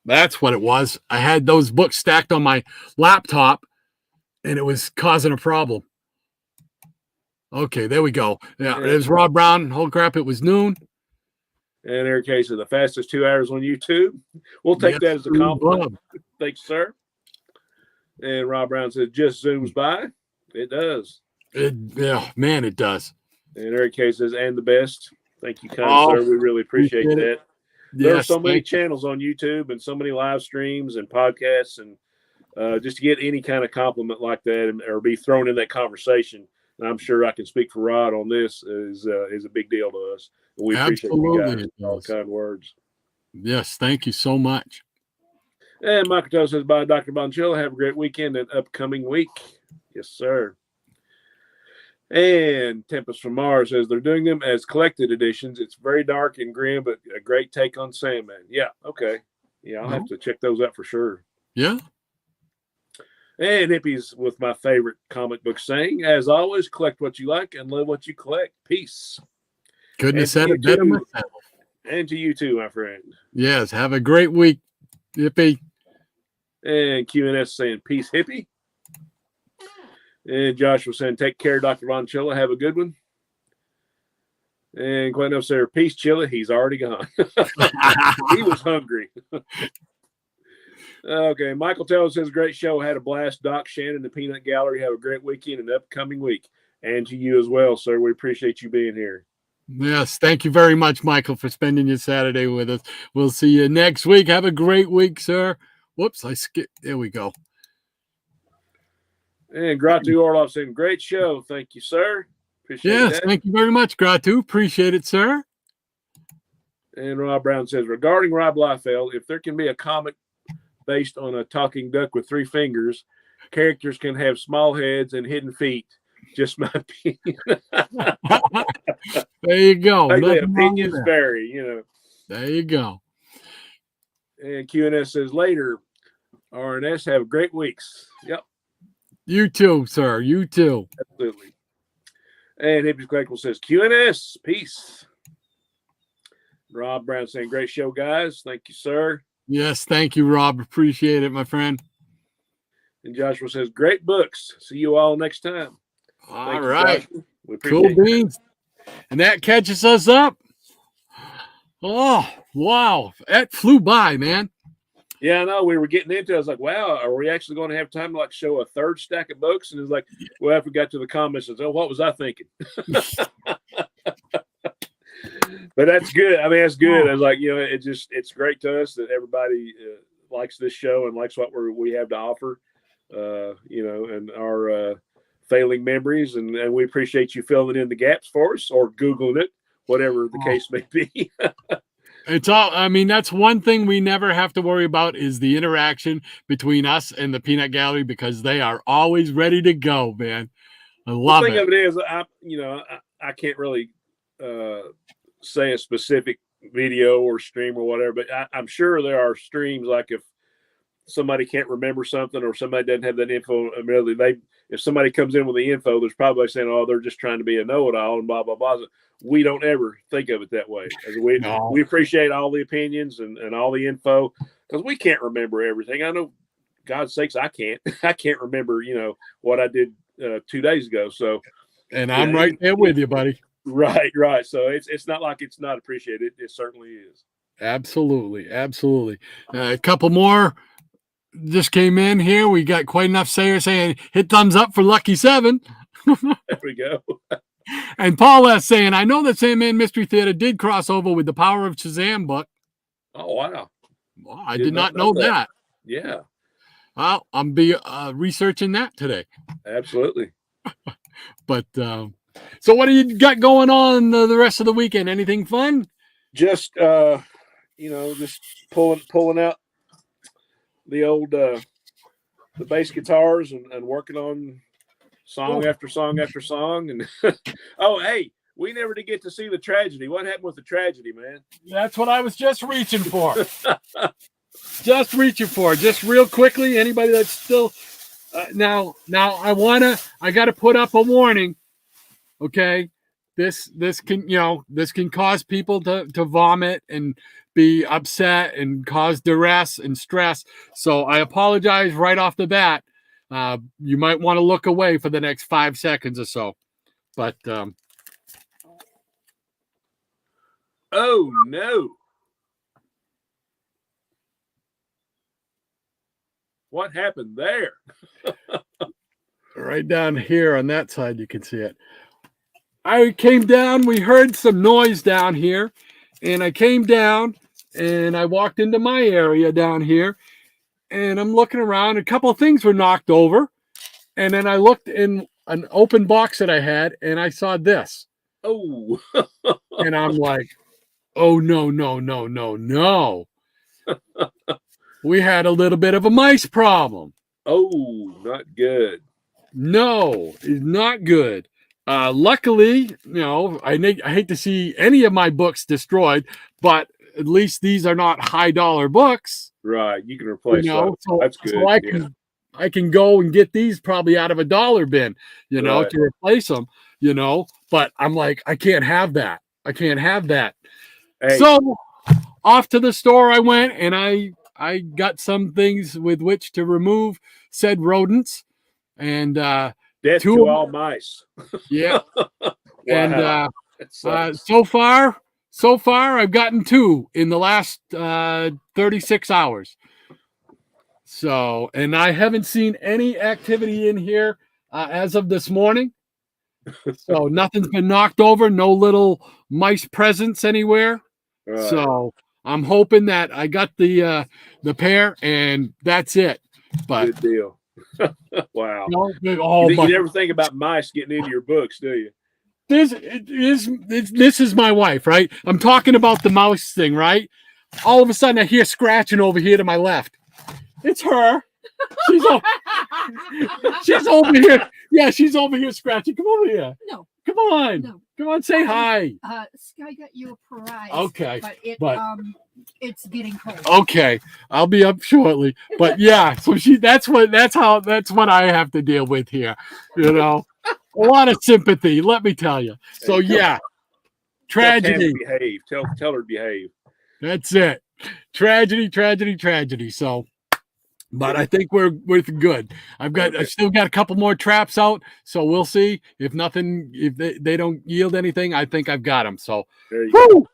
That's what it was. I had those books stacked on my laptop, and it was causing a problem. Okay, there we go. Yeah, there's Rob Brown. Holy crap, it was noon. And Eric K says, the fastest 2 hours on YouTube. We'll take that as a compliment. Thanks, sir. And Rob Brown says, just zooms by. It does. Man, it does. And Eric K says, and the best. Thank you, kind sir. We really appreciate that. There are so many channels on YouTube and so many live streams and podcasts, and just to get any kind of compliment like that or be thrown in that conversation, and I'm sure I can speak for Rod on this, is a big deal to us. And we appreciate you guys. All kind words. Yes, thank you so much. And Michael Tow says, bye, Dr. Bonchilla. Have a great weekend and upcoming week. Yes, sir. And Tempest from Mars says they're doing them as collected editions. It's very dark and grim, but a great take on Sandman. Yeah, okay. Yeah, I'll have to check those out for sure. Yeah. And Hippie's with my favorite comic book saying, as always, collect what you like and love what you collect. Peace. Couldn't have said it better myself. And to you too, my friend. Yes, have a great week, Hippie. And QNS saying, peace, Hippie. And Josh was saying, take care, Dr. Von Chilla. Have a good one. And Quentin said, peace, Chilla. He's already gone. He was hungry. Okay. Michael Taylor says, great show. Had a blast. Doc, Shannon, the Peanut Gallery. Have a great weekend and upcoming week. And to you as well, sir. We appreciate you being here. Yes. Thank you very much, Michael, for spending your Saturday with us. We'll see you next week. Have a great week, sir. Whoops. I skipped. There we go. And Gratu Orloff saying, great show. Thank you, sir. Appreciate that. Thank you very much, Gratu. Appreciate it, sir. And Rob Brown says, regarding Rob Liefeld, if there can be a comic based on a talking duck with 3 fingers, characters can have small heads and hidden feet. Just my opinion. There you go. Opinions vary, you know. There you go. And QNS says, later, RNS, have great weeks. Yep. You too, sir. You too. Absolutely. And Hippies Collectible says, QNS, peace. Rob Brown saying, great show, guys. Thank you, sir. Yes, thank you, Rob. Appreciate it, my friend. And Joshua says, great books. See you all next time. All right. Cool beans. And that catches us up. Oh, wow. That flew by, man. Yeah, I know. We were getting into it. I was like, wow, are we actually going to have time to like show a third stack of books? And it was like, well, after we got to the comments, I said, oh, what was I thinking? But that's good. I mean, that's good. I was like, you know, it's great to us that everybody likes this show and likes what we have to offer, you know, and our failing memories. And we appreciate you filling in the gaps for us or Googling it, whatever the case may be. It's all, I mean, that's one thing we never have to worry about is the interaction between us and the Peanut Gallery because they are always ready to go, man. I love it. The thing of it is, I can't really say a specific video or stream or whatever, but I'm sure there are streams like if somebody can't remember something or somebody doesn't have that info, if somebody comes in with the info, there's probably saying, oh, they're just trying to be a know-it-all and blah, blah, blah. We don't ever think of it that way. We appreciate all the opinions and all the info because we can't remember everything. I know, God's sakes, I can't remember, you know, what I did 2 days ago. So, and I'm right there with you, buddy. Right. So it's not like it's not appreciated. It certainly is. Absolutely. A couple more just came in here. We got quite enough sayers saying hit thumbs up for Lucky 7. There we go. And Paul S. saying, I know that Sandman Mystery Theater did cross over with the Power of Shazam book. Oh, wow. Well, I did not know that. Yeah. Well, I'm be researching that today. Absolutely. But so what do you got going on the rest of the weekend? Anything fun? Just just pulling out the old the bass guitars and working on song after song after song. And oh, hey, we never did get to see the tragedy. What happened with the tragedy, man? That's what I was just reaching for. Just real quickly. Anybody that's still now I got to put up a warning. Okay, this can cause people to vomit and be upset and cause duress and stress. So I apologize right off the bat. You might want to look away for the next 5 seconds or so. But oh no. What happened there? Right down here on that side, you can see it. I came down, we heard some noise down here, and I came down and I walked into my area down here, and I'm looking around. A couple of things were knocked over, and then I looked in an open box that I had, and I saw this. Oh. And I'm like, oh, no. We had a little bit of a mice problem. Oh, not good. No, it's not good. Luckily, I hate to see any of my books destroyed, but at least these are not high dollar books. Right, you can replace So that's good. So I can go and get these probably out of a dollar bin, to replace them. But I'm like, I can't have that. Hey. So off to the store I went, and I got some things with which to remove said rodents, and death to all mice. Yeah. Wow. And so far I've gotten 2 in the last 36 hours. So, and I haven't seen any activity in here as of this morning. So nothing's been knocked over, no little mice presence anywhere. Right. So I'm hoping that I got the pair, and that's it. But good deal. Wow. You never think about mice getting into your books, do you? This is my wife, right? I'm talking about the mouse thing, right? All of a sudden I hear scratching over here to my left. It's her. She's over here. Yeah, she's over here scratching. Come over here. No. Come on. No. Come on, say hi. Sky got you a prize. Okay. But it's getting cold. Okay. I'll be up shortly. But yeah, so that's what I have to deal with here. A lot of sympathy, let me tell you. So yeah. Tragedy. Tell her to behave. That's it. Tragedy. So but I think we're good. I still got a couple more traps out, so we'll see. If they don't yield anything, I think I've got them. So there you go.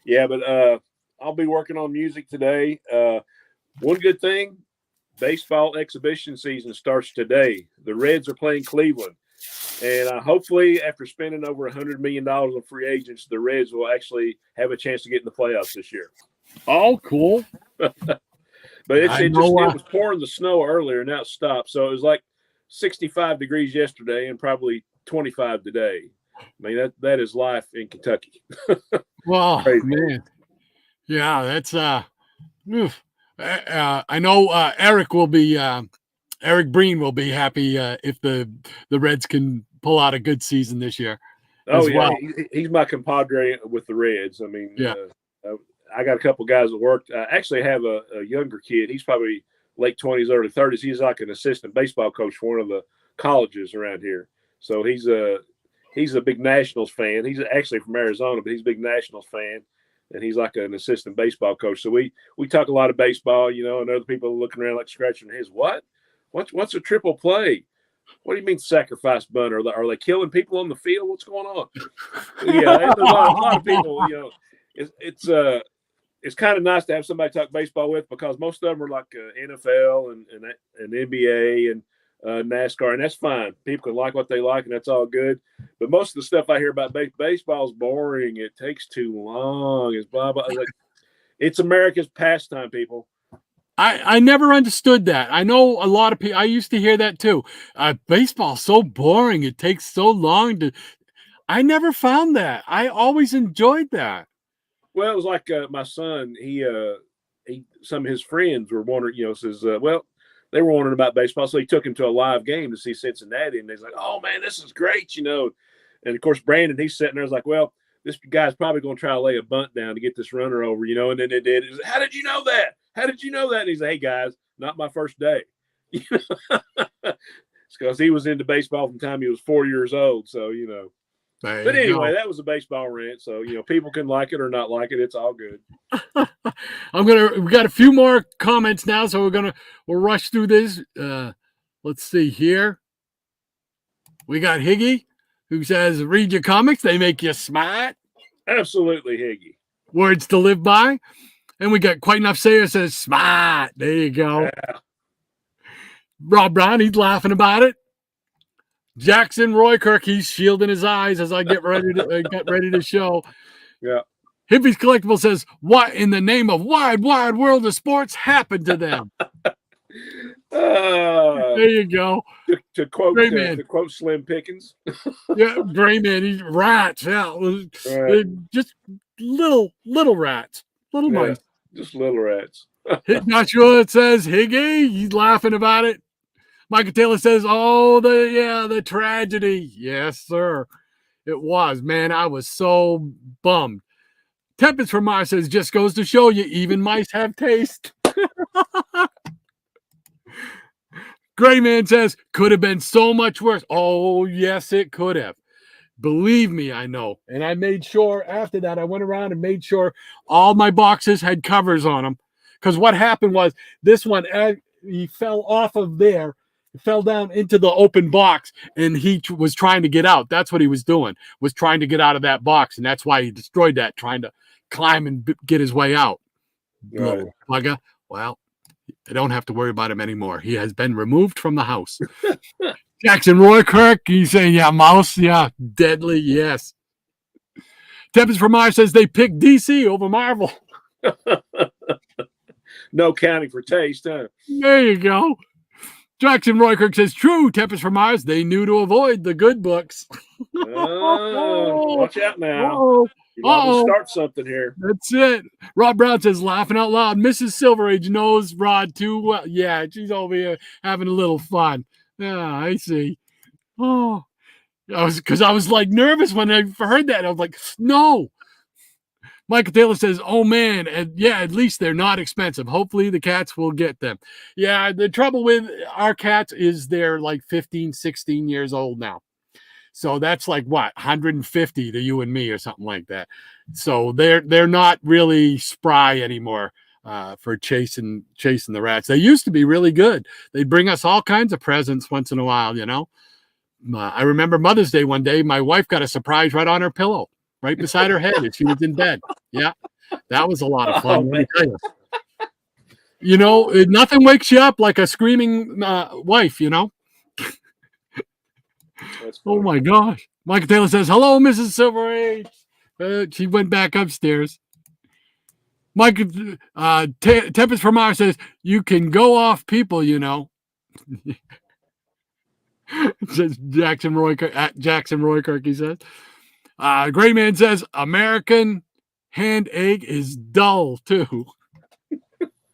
Yeah, but I'll be working on music today. One good thing, baseball exhibition season starts today. The Reds are playing Cleveland, and hopefully, after spending over $100 million on free agents, the Reds will actually have a chance to get in the playoffs this year. Oh, cool. But it was pouring the snow earlier, and now it stopped. So it was like 65 degrees yesterday and probably 25 today. I mean, that is life in Kentucky. Well, man. Yeah, that's I know Eric Breen will be happy if the Reds can pull out a good season this year. Oh, yeah. Well. He's my compadre with the Reds. I mean, yeah. I got a couple guys that worked. I actually have a younger kid. He's probably late 20s, early 30s. He's like an assistant baseball coach for one of the colleges around here. So he's a big Nationals fan. He's actually from Arizona, but he's a big Nationals fan, and he's like an assistant baseball coach. So we talk a lot of baseball, and other people are looking around like scratching their heads. What's a triple play? What do you mean sacrifice bunt? Are they killing people on the field? What's going on? Yeah, there's a lot of people. It's kind of nice to have somebody talk baseball with, because most of them are like NFL and NBA, and NASCAR, and that's fine. People can like what they like, and that's all good. But most of the stuff I hear about baseball is boring. It takes too long. It's blah blah. Like, it's America's pastime, people. I never understood that. I know a lot of people. I used to hear that too. Baseball's so boring. It takes so long to. I never found that. I always enjoyed that. Well, it was like my son. He some of his friends were wondering. Says, they were wondering about baseball, so he took him to a live game to see Cincinnati, and he's like, "Oh man, this is great," And of course, Brandon, he's sitting there, is like, "Well, this guy's probably going to try to lay a bunt down to get this runner over," And then they did. He's like, "How did you know that? How did you know that?" And he's like, "Hey guys, not my first day." It's because he was into baseball from the time he was 4 years old. So But anyway, that was a baseball rant. So people can like it or not like it. It's all good. We got a few more comments now, so we'll rush through this. Let's see here. We got Higgy, who says, "Read your comics, they make you smart." Absolutely, Higgy. Words to live by. And we got Quite Enough Sayer says, "Smart." There you go. Yeah. Rob Brown, he's laughing about it. Jackson Roykirk, he's shielding his eyes as I get ready to show. Yeah. Hippies Collectible says, "What in the name of wide world of sports happened to them?" There you go. To quote Slim Pickens. Yeah, Gray Man. He's rats. Yeah, right. Just little rats, little mice. Just little rats. Joshua says, "Higgy," he's laughing about it. Michael Taylor says, "Oh, the tragedy." Yes, sir. It was, man. I was so bummed. Tempest from Mars says, "Just goes to show you, even mice have taste." Gray Man says, "Could have been so much worse." Oh, yes, it could have. Believe me, I know. And I made sure after that, I went around and made sure all my boxes had covers on them. Because what happened was this one, he fell off of there. Fell down into the open box, and he was trying to get out. That's what he was doing, was trying to get out of that box, and that's why he destroyed that, trying to climb and get his way out. Right. Bugger. Well, I don't have to worry about him anymore. He has been removed from the house. Jackson Roykirk, he's saying, "Yeah, mouse, yeah, deadly, yes." Tempest from Mars says they picked DC over Marvel. No counting for taste, huh? There you go. Jackson Roykirk says, "True, Tempest from Mars, they knew to avoid the good books." Watch out now. You want to start something here. That's it. Rob Brown says, laughing out loud, "Mrs. Silverage knows Rod too well." Yeah, she's over here having a little fun. Yeah, I see. Oh, I was like nervous when I heard that. I was like, no. Michael Taylor says, "Oh man, and yeah, at least they're not expensive. Hopefully the cats will get them." Yeah, the trouble with our cats is they're like 15, 16 years old now. So that's like what, 150 to you and me or something like that. So they're not really spry anymore for chasing the rats. They used to be really good. They'd bring us all kinds of presents once in a while, I remember Mother's Day one day, my wife got a surprise right on her pillow, right beside her head, as she was in bed. Yeah, that was a lot of fun. Let me tell you. Nothing wakes you up like a screaming wife, Oh my gosh. Michael Taylor says, "Hello, Mrs. Silverage." She went back upstairs. Michael Tempest from Mars says, "You can go off people, Says Jackson Roykirk, he says. Gray Man says, "American hand egg is dull too."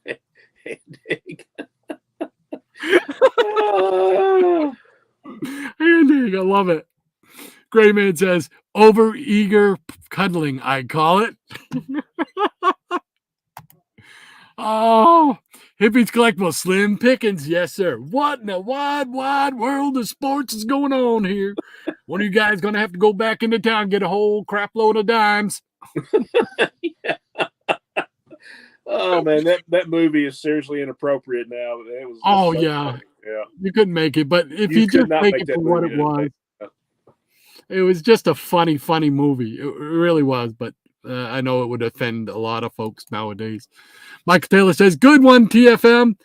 Hand egg. Hand egg, I love it. Gray Man says, "Over eager cuddling, I call it." Oh, Hippies Collectible, Slim Pickens, yes sir. What in the wide world of sports is going on here? One of you guys gonna have to go back into town and get a whole crap load of dimes. Yeah. Oh man, that movie is seriously inappropriate now. It was. Oh yeah, you couldn't make it, but if you just make it for what it was, it was just a funny movie. It really was, but I know it would offend a lot of folks nowadays. Michael Taylor says, "Good one, TFM."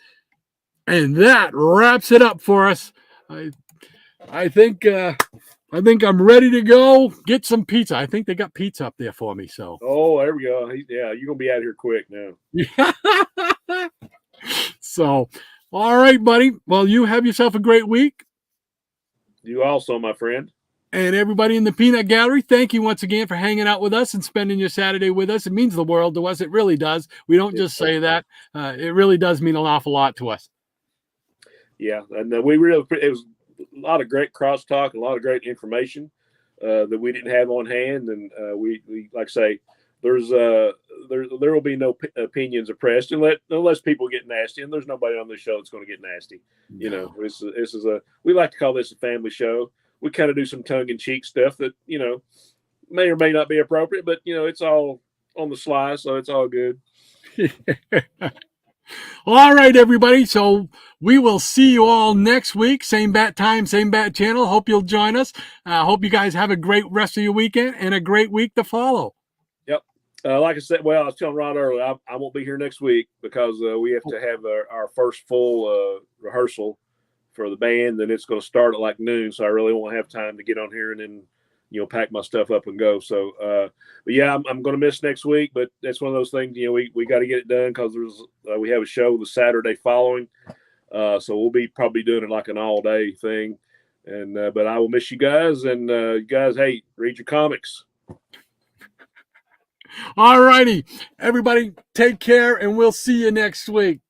And that wraps it up for us I think I'm ready to go get some pizza. I think they got pizza up there for me. So Oh, there we go. Yeah, you're gonna be out here quick now. So, all right, buddy. Well, you have yourself a great week. You also, my friend. And everybody in the Peanut Gallery, thank you once again for hanging out with us and spending your Saturday with us. It means the world to us. It really does. We don't just say that. It really does mean an awful lot to us. Yeah, and it was a lot of great crosstalk, a lot of great information that we didn't have on hand, and we like I say, there will be no opinions oppressed unless people get nasty, and there's nobody on the show that's going to get nasty. You know, this is we like to call this a family show. We kind of do some tongue-in-cheek stuff that, you know, may or may not be appropriate, but, you know, it's all on the sly, so it's all good. All right, everybody. So we will see you all next week. Same bat time, same bat channel. Hope you'll join us. Hope you guys have a great rest of your weekend and a great week to follow. Yep. Like I said, I was telling Rod earlier, I won't be here next week because we have to have our first full rehearsal for the band, and it's going to start at like noon, so I really won't have time to get on here and then, you know, pack my stuff up and go. So, but yeah, I'm going to miss next week, but that's one of those things, you know, we got to get it done because we have a show the Saturday following, so we'll be probably doing it like an all day thing, and but I will miss you guys, and you guys, hey, read your comics. All righty, everybody, take care, and we'll see you next week.